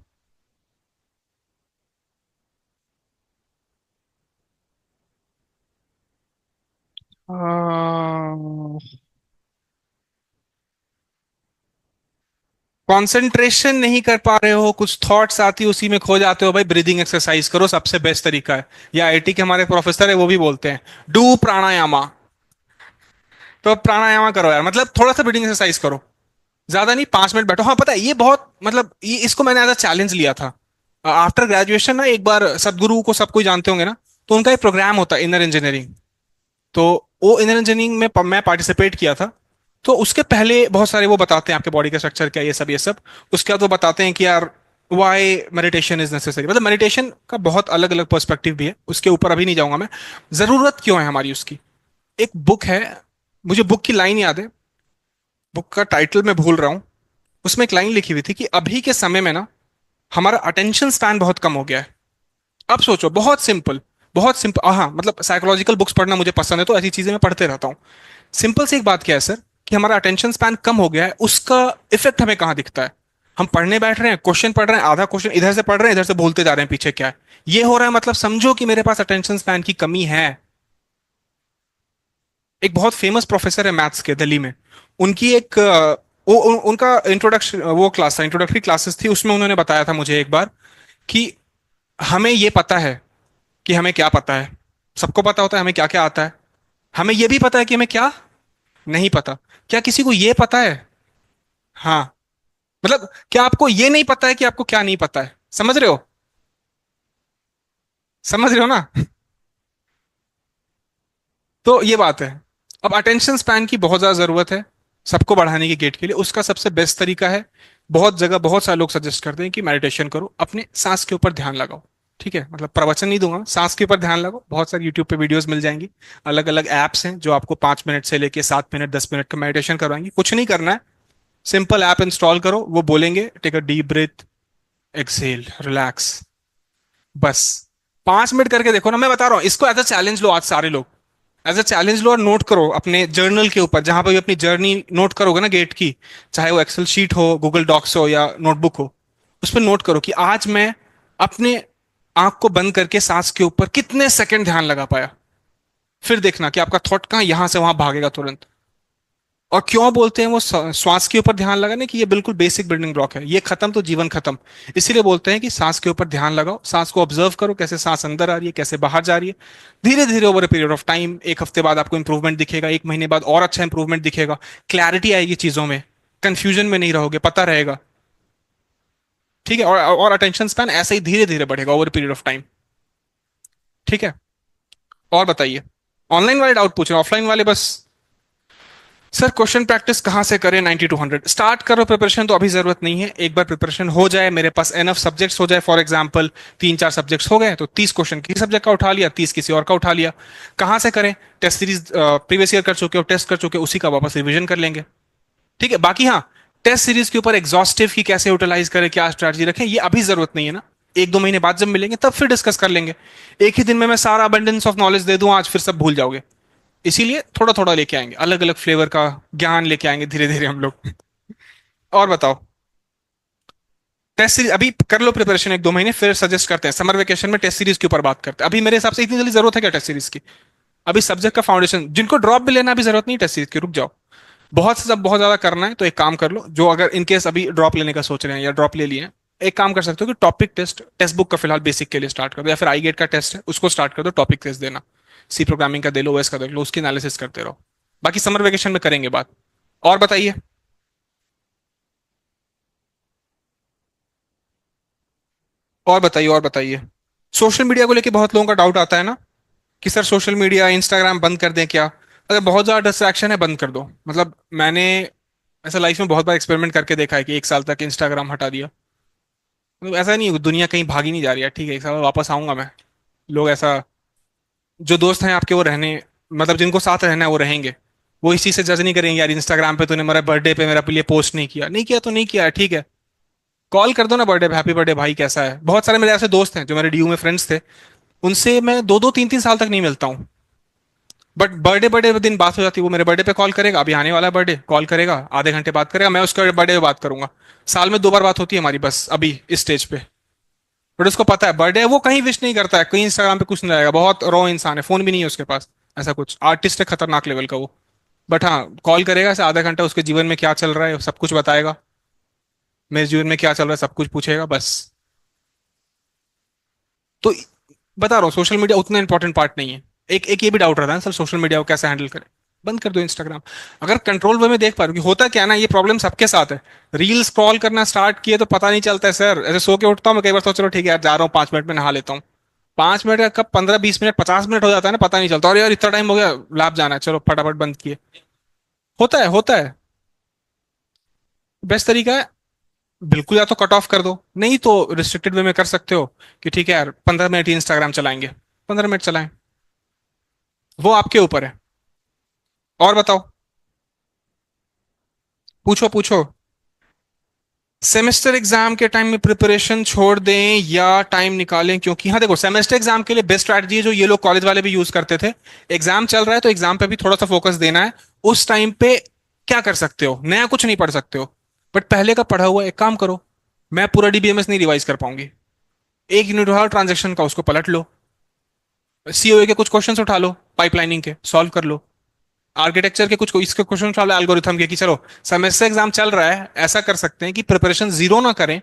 कंसंट्रेशन नहीं कर पा रहे हो, कुछ थॉट्स आती उसी में खो जाते हो, भाई ब्रीदिंग एक्सरसाइज करो, सबसे बेस्ट तरीका है। या आईटी के हमारे प्रोफेसर है वो भी बोलते हैं, डू प्राणायामा। तो अब प्राणायामा करो यार, मतलब थोड़ा सा ब्रीदिंग एक्सरसाइज करो, ज्यादा नहीं, 5 मिनट बैठो। हाँ पता है ये बहुत, मतलब ये इसको मैंने एज अ चैलेंज लिया था आफ्टर ग्रेजुएशन ना। एक बार सदगुरु को सब कोई जानते होंगे ना, तो उनका एक प्रोग्राम होता है इनर इंजीनियरिंग। तो वो इनर इंजीनियरिंग में मैं पार्टिसिपेट किया था। तो उसके पहले बहुत सारे वो बताते हैं आपके बॉडी का स्ट्रक्चर क्या, ये सब ये सब। उसके बाद वो बताते हैं कि यार वाई मेडिटेशन इज नेसेसरी, मतलब मेडिटेशन का बहुत अलग अलग पर्सपेक्टिव भी है, उसके ऊपर अभी नहीं जाऊंगा मैं। जरूरत क्यों है हमारी उसकी। एक बुक है, मुझे बुक की लाइन याद है, बुक का टाइटल मैं भूल रहा हूं। उसमें एक लाइन लिखी हुई थी कि अभी के समय में ना हमारा अटेंशन स्पैन बहुत कम हो गया है। अब सोचो, बहुत सिंपल, हाँ मतलब साइकोलॉजिकल बुक्स पढ़ना मुझे पसंद है तो ऐसी चीजें मैं पढ़ते रहता हूँ। सिंपल सी एक बात क्या है सर, कि हमारा अटेंशन स्पैन कम हो गया है, उसका इफेक्ट हमें कहाँ दिखता है। हम पढ़ने बैठ रहे हैं, क्वेश्चन पढ़ रहे हैं, आधा क्वेश्चन इधर से पढ़ रहे हैं, इधर से भूलते जा रहे हैं पीछे क्या है। ये हो रहा है, मतलब समझो कि मेरे पास अटेंशन स्पैन की कमी है। एक बहुत फेमस प्रोफेसर है मैथ्स के दिल्ली में, उनकी एक उनका इंट्रोडक्शन वो क्लास था, इंट्रोडक्टरी क्लासेस थी, उसमें उन्होंने बताया था मुझे एक बार कि हमें ये पता है कि हमें क्या पता है, सबको पता होता है हमें क्या क्या आता है। हमें ये भी पता है कि हमें क्या नहीं पता। क्या किसी को ये पता है? हाँ, मतलब क्या आपको ये नहीं पता है कि आपको क्या नहीं पता है? समझ रहे हो? समझ रहे हो ना? तो ये बात है। अब अटेंशन स्पैन की बहुत ज्यादा जरूरत है सबको बढ़ाने की गेट के लिए। उसका सबसे बेस्ट तरीका है, बहुत जगह बहुत सारे लोग सजेस्ट करते हैं कि मेडिटेशन करो, अपने सांस के ऊपर ध्यान लगाओ। ठीक है, मतलब प्रवचन नहीं दूंगा, सांस के ऊपर ध्यान लगाओ। बहुत सारी यूट्यूब पे वीडियोस मिल जाएंगी, अलग अलग एप्स हैं जो आपको 5 मिनट से लेके 7 मिनट 10 मिनट का मेडिटेशन करवाएंगे। कुछ नहीं करना है, सिंपल ऐप इंस्टॉल करो, वो बोलेंगे take a deep breath, exhale, relax, बस 5 मिनट करके देखो ना। मैं बता रहा हूँ, इसको एज अ चैलेंज लो आज सारे लोग, एज अ चैलेंज लो और नोट करो अपने जर्नल के ऊपर, जहां पर भी अपनी जर्नी नोट करोगे ना गेट की, चाहे वो एक्सेल शीट हो, गूगल डॉक्स हो या नोटबुक हो, उस पर नोट करो कि आज मैं अपने आंख को बंद करके सांस के ऊपर कितने सेकंड ध्यान लगा पाया। फिर देखना कि आपका थॉट कहाँ यहां से वहां भागेगा तुरंत। और क्यों बोलते हैं वो श्वास के ऊपर ध्यान लगाने की, ये बिल्कुल बेसिक बिल्डिंग ब्लॉक है, ये खत्म तो जीवन खत्म। इसीलिए बोलते हैं कि सांस के ऊपर ध्यान लगाओ, सांस को ऑब्जर्व करो, कैसे सांस अंदर आ रही है, कैसे बाहर जा रही है। धीरे धीरे over a period of time, 1 हफ्ते बाद आपको इंप्रूवमेंट दिखेगा, 1 महीने बाद और अच्छा इंप्रूवमेंट दिखेगा, क्लैरिटी आएगी चीजों में, कंफ्यूजन में नहीं रहोगे, पता रहेगा। ठीक है, और अटेंशन स्पैन ऐसे ही धीरे धीरे बढ़ेगा ओवर पीरियड ऑफ टाइम। ठीक है, और बताइए, ऑनलाइन वाले डाउट पूछ रहे हैं, ऑफलाइन वाले बस। सर क्वेश्चन प्रैक्टिस कहाँ से करें? 90 to 100 स्टार्ट करो प्रिपरेशन, तो अभी जरूरत नहीं है, एक बार प्रिपरेशन हो जाए, मेरे पास एनफ सब्जेक्ट्स हो जाए, फॉर एग्जांपल 3 4 सब्जेक्ट्स हो गए तो 30 क्वेश्चन किसी सब्जेक्ट का उठा लिया, 30 किसी और का उठा लिया। कहाँ से करें? टेस्ट सीरीज प्रीवियस ईयर कर चुके हो, टेस्ट कर चुके हो, उसी का वापस रिविजन कर लेंगे। ठीक है, बाकी हाँ, टेस्ट सीरीज के ऊपर एग्जॉस्टिव की कैसे यूटिलाइज करें, क्या स्ट्रैटेजी रखें, ये अभी जरूरत नहीं है ना। 1 2 महीने बाद जब मिलेंगे तब फिर डिस्कस कर लेंगे। एक ही दिन में मैं सारा अबंडेंस ऑफ नॉलेज दे दूं आज, फिर सब भूल जाओगे। इसीलिए थोड़ा थोड़ा लेके आएंगे, अलग अलग फ्लेवर का ज्ञान लेके आएंगे धीरे धीरे हम लोग। और बताओ, टेस्ट सीरीज अभी कर लो प्रिपरेशन 1 2 महीने, फिर सजेस्ट करते हैं समर वेकेशन में टेस्ट सीरीज के ऊपर बात करते हैं। अभी मेरे हिसाब से इतनी जल्दी जरूरत है क्या टेस्ट सीरीज की? अभी सब्जेक्ट का फाउंडेशन, जिनको ड्रॉप भी लेना अभी जरूरत नहीं टेस्ट सीरीज की, रुक जाओ। बहुत से सब बहुत ज्यादा करना है तो एक काम कर लो, जो अगर इनकेस अभी ड्रॉप लेने का सोच रहे हैं या ड्रॉप ले लिए हैं, एक काम कर सकते हो कि टॉपिक टेस्ट, टेक्स्ट बुक का फिलहाल बेसिक के लिए स्टार्ट कर दो, या फिर आई गेट का टेस्ट है उसको स्टार्ट कर दो, टॉपिक टेस्ट देना, सी प्रोग्रामिंग का दे लो, ओएस का देख लो, उसकी एनालिसिस करते रहो। बाकी समर वेकेशन में करेंगे बात। और बताइए, और बताइए, और बताइए। सोशल मीडिया को लेके बहुत लोगों का डाउट आता है ना, कि सर सोशल मीडिया इंस्टाग्राम बंद कर दें क्या? अगर बहुत ज्यादा डिस्ट्रैक्शन है बंद कर दो, मतलब मैंने ऐसा लाइफ में बहुत बार एक्सपेरिमेंट करके देखा है कि 1 साल तक इंस्टाग्राम हटा दिया। मतलब ऐसा नहीं, दुनिया कहीं भागी नहीं जा रही है, ठीक है 1 साल बाद वापस आऊंगा मैं। लोग ऐसा, जो दोस्त हैं आपके वो रहने, मतलब जिनको साथ रहना है वो रहेंगे, वो इस चीज से जज नहीं करेंगे, यार इंस्टाग्राम पे तूने मेरा बर्थडे पे मेरा लिए पोस्ट नहीं किया, नहीं किया तो नहीं किया, ठीक है। कॉल कर दो ना बर्थडे पे, हैप्पी बर्थडे भाई कैसा है। बहुत सारे मेरे ऐसे दोस्त हैं जो मेरे डीयू में फ्रेंड्स थे, उनसे मैं 2 2 3 3 साल तक नहीं मिलता हूँ, बट बर्थडे बर्थडे दिन बात हो जाती है। वो मेरे बर्थडे पे कॉल करेगा, अभी आने वाला है बर्थडे, कॉल करेगा, आधे घंटे बात करेगा, मैं उसका बर्थडे पे बात करूंगा। साल में 2 बार बात होती है हमारी बस अभी इस स्टेज पे। बट उसको पता है बर्थडे है, वो कहीं विश नहीं करता है, कहीं इंस्टाग्राम पे कुछ नहीं आएगा, बहुत रॉ इंसान है, फोन भी नहीं है उसके पास। ऐसा कुछ आर्टिस्ट है, खतरनाक लेवल का वो। बट हाँ, कॉल करेगा ऐसे आधा घंटा, उसके जीवन में क्या चल रहा है सब कुछ बताएगा, मेरे जीवन में क्या चल रहा है सब कुछ पूछेगा बस। तो बता रहा हूँ, सोशल मीडिया उतना इंपॉर्टेंट पार्ट नहीं है। एक एक ये भी डाउट रहता है ना सर, सोशल मीडिया को कैसे हैंडल करें। बंद कर दो इंस्टाग्राम। अगर कंट्रोल वे में देख पा रहे हो कि होता क्या है ना, ये प्रॉब्लम सबके साथ है। रील स्क्रॉल करना स्टार्ट किए तो पता नहीं चलता है सर, ऐसे सो के उठता हूँ मैं कई बार, सोच रहा हूँ ठीक है यार जा रहा हूँ 5 मिनट में नहा लेता हूँ। 5 मिनट का कब 15 20 मिनट 50 मिनट हो जाता है ना, पता नहीं चलता, और यार इतना टाइम हो गया, लैब जाना है, चलो फटाफट बंद किए। होता है, होता है। बेस्ट तरीका है, बिल्कुल या तो कट ऑफ कर दो, नहीं तो रिस्ट्रिक्टेड वे में कर सकते हो कि ठीक है यार 15 मिनट ही इंस्टाग्राम चलाएंगे, 15 मिनट चलाएं। वो आपके ऊपर है। और बताओ, पूछो पूछो। सेमेस्टर एग्जाम के टाइम में प्रिपरेशन छोड़ दें या टाइम निकालें, क्योंकि हाँ देखो, सेमेस्टर एग्जाम के लिए बेस्ट स्ट्रैटेजी है जो ये लोग कॉलेज वाले भी यूज करते थे। एग्जाम चल रहा है तो एग्जाम पे भी थोड़ा सा फोकस देना है। उस टाइम पे क्या कर सकते हो, नया कुछ नहीं पढ़ सकते हो, बट पहले का पढ़ा हुआ एक काम करो। मैं पूरा डीबीएमएस नहीं रिवाइज कर पाऊंगी, एक यूनिट उठाओ ट्रांजेक्शन का, उसको पलट लो। सीओए के कुछ क्वेश्चंस उठा लो, पाइपलाइनिंग के सॉल्व कर लो। आर्किटेक्चर के कुछ इसके क्वेश्चन उठा लो, एल्गोरिथम के, कि चलो सेमेस्टर एग्जाम चल रहा है, ऐसा कर सकते हैं कि प्रिपरेशन जीरो ना करें,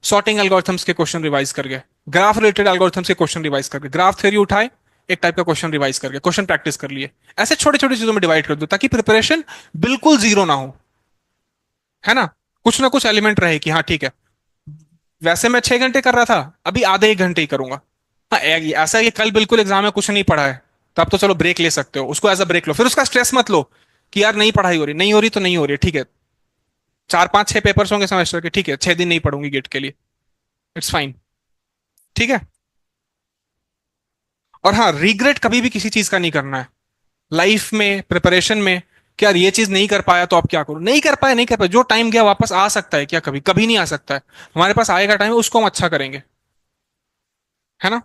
सॉर्टिंग एल्गोरिथम्स के क्वेश्चन रिवाइज करके, ग्राफ रिलेटेड एल्गोरिथम्स के क्वेश्चन रिवाइज करके, ग्राफ थ्योरी उठाए, एक टाइप का क्वेश्चन रिवाइज करके क्वेश्चन प्रैक्टिस कर लिए। ऐसे छोटे छोटे चीजों में डिवाइड कर दो ताकि प्रिपरेशन बिल्कुल जीरो ना हो, है ना कुछ एलिमेंट रहे कि हाँ ठीक है, वैसे मैं 6 घंटे कर रहा था, अभी आधे 1 घंटे ही करूंगा। हाँ ऐसा कि कल बिल्कुल एग्जाम में कुछ नहीं पढ़ा है, तब तो चलो ब्रेक ले सकते हो, उसको एज अ ब्रेक लो, फिर उसका स्ट्रेस मत लो कि यार नहीं पढ़ाई हो रही, नहीं हो रही तो नहीं हो रही, ठीक है। 4 5 6 पेपर्स होंगे सेमेस्टर के, ठीक है 6 दिन नहीं पढ़ूंगी गेट के लिए, इट्स फाइन। ठीक है। और हाँ, रिग्रेट कभी भी किसी चीज का नहीं करना है लाइफ में, प्रिपरेशन में। कि यार ये चीज नहीं कर पाया तो अब क्या करूं, नहीं कर पाया नहीं कर पाया, जो टाइम गया वापस आ सकता है क्या, कभी कभी नहीं आ सकता है। हमारे पास आएगा टाइम, उसको हम अच्छा करेंगे, है ना।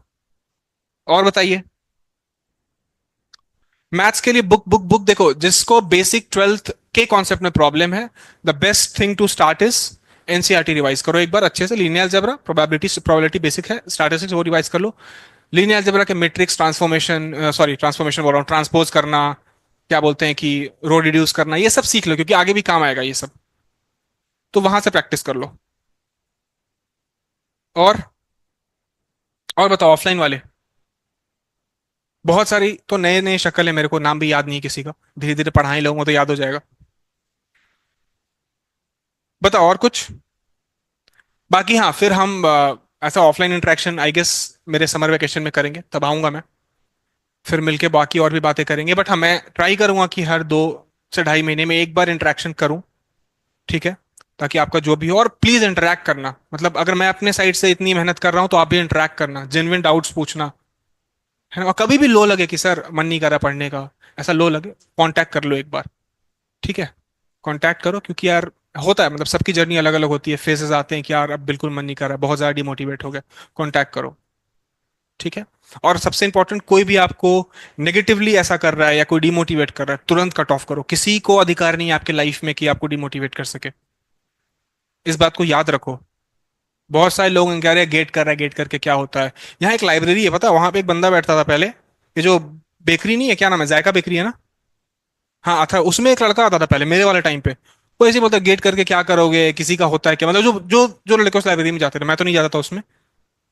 और बताइए। मैथ्स के लिए बुक बुक बुक देखो, जिसको बेसिक ट्वेल्थ के कॉन्सेप्ट में प्रॉब्लम है, the best thing to start is NCERT revise करो एक बार अच्छे से। लीनियर अलजेब्रा, प्रोबेबिलिटी बेसिक है, स्टैटिस्टिक्स वो रिवाइज कर लो। लीनियर अलजेब्रा के मैट्रिक्स, ट्रांसफॉर्मेशन, सॉरी ट्रांसफॉर्मेशन बोल रहा हूँ, ट्रांसपोज करना, क्या बोलते हैं कि रो रिड्यूस करना, ये सब सीख लो क्योंकि आगे भी काम आएगा ये सब। तो वहां से प्रैक्टिस कर लो। और और बताओ ऑफलाइन वाले, बहुत सारी तो नए नए शक्ल है, मेरे को नाम भी याद नहीं है किसी का, धीरे धीरे पढ़ाई लगूंगा तो याद हो जाएगा। बताओ और कुछ। बाकी हाँ, फिर हम ऐसा ऑफलाइन इंटरेक्शन आई गेस मेरे समर वेकेशन में करेंगे, तब आऊंगा मैं, फिर मिलके बाकी और भी बातें करेंगे। बट हाँ, मैं ट्राई करूंगा कि हर 2 से ढाई महीने में एक बार इंटरेक्शन करूं, ठीक है। ताकि आपका जो भी हो, और प्लीज इंटरेक्ट करना, मतलब अगर मैं अपने साइड से इतनी मेहनत कर रहा हूं तो आप भी इंटरेक्ट करना, जेन्युइन डाउट्स पूछना, है ना। और कभी भी लो लगे कि सर मन नहीं कर रहा पढ़ने का, ऐसा लो लगे, कांटेक्ट कर लो एक बार, ठीक है। कांटेक्ट करो, क्योंकि यार होता है, मतलब सबकी जर्नी अलग अलग होती है, फेजेस आते हैं कि यार अब बिल्कुल मन नहीं कर रहा, बहुत ज्यादा डिमोटिवेट हो गया, कांटेक्ट करो, ठीक है। और सबसे इंपॉर्टेंट, कोई भी आपको नेगेटिवली ऐसा कर रहा है या कोई डिमोटिवेट कर रहा है, तुरंत कट ऑफ करो। किसी को अधिकार नहीं है आपके लाइफ में कि आपको डिमोटिवेट कर सके, इस बात को याद रखो। बहुत सारे लोग कह रहे हैं गेट कर रहा है, गेट करके क्या होता है। यहाँ एक लाइब्रेरी है, पता है, वहां पे एक बंदा बैठता था पहले, ये जो बेकरी नहीं है, क्या नाम है, जायका बेकरी है ना। हाँ अच्छा, उसमें एक लड़का आता था पहले मेरे वाले टाइम पे, वो ऐसे ही बोलता गेट करके क्या करोगे, किसी का होता है क्या, मतलब जो जो जो लड़के उस लाइब्रेरी में जाते थे, मैं तो नहीं जाता था उसमें।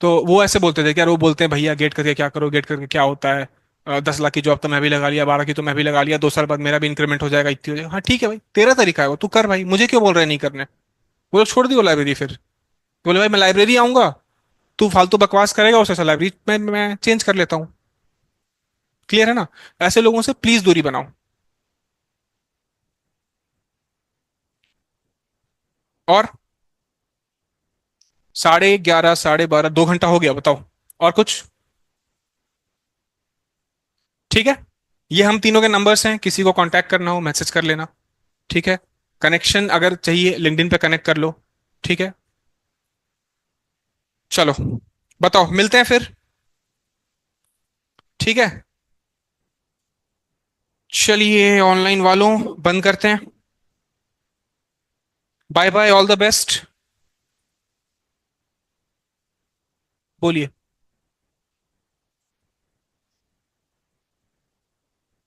तो वो ऐसे बोलते थे कि यार, वो बोलते हैं भैया गेट करके क्या करो, गेट करके क्या होता है, 10 लाख की जॉब तो मैं भी लगा लिया, 12 की तो मैं भी लगा लिया, 2 साल बाद मेरा भी इंक्रीमेंट हो जाएगा, इतनी हो जाएगा। हाँ ठीक है भाई, तेरा तरीका है वो, तू कर भाई, मुझे क्यों बोल रहे हैं नहीं करने। वो लोग छोड़ दियो लाइब्रेरी फिर, बोले भाई मैं लाइब्रेरी आऊंगा, तू फालतू बकवास करेगा, उससे अच्छा लाइब्रेरी मैं चेंज कर लेता हूँ। क्लियर है ना। ऐसे लोगों से प्लीज दूरी बनाओ। और 11:30 12:30, 2 घंटा हो गया, बताओ और कुछ। ठीक है, ये हम तीनों के नंबर्स हैं, किसी को कांटेक्ट करना हो मैसेज कर लेना, ठीक है। कनेक्शन अगर चाहिए लिंक्डइन पे कनेक्ट कर लो, ठीक है। चलो, बताओ, मिलते हैं फिर, ठीक है। चलिए ऑनलाइन वालों, बंद करते हैं। Bye bye, all the best. बोलिए।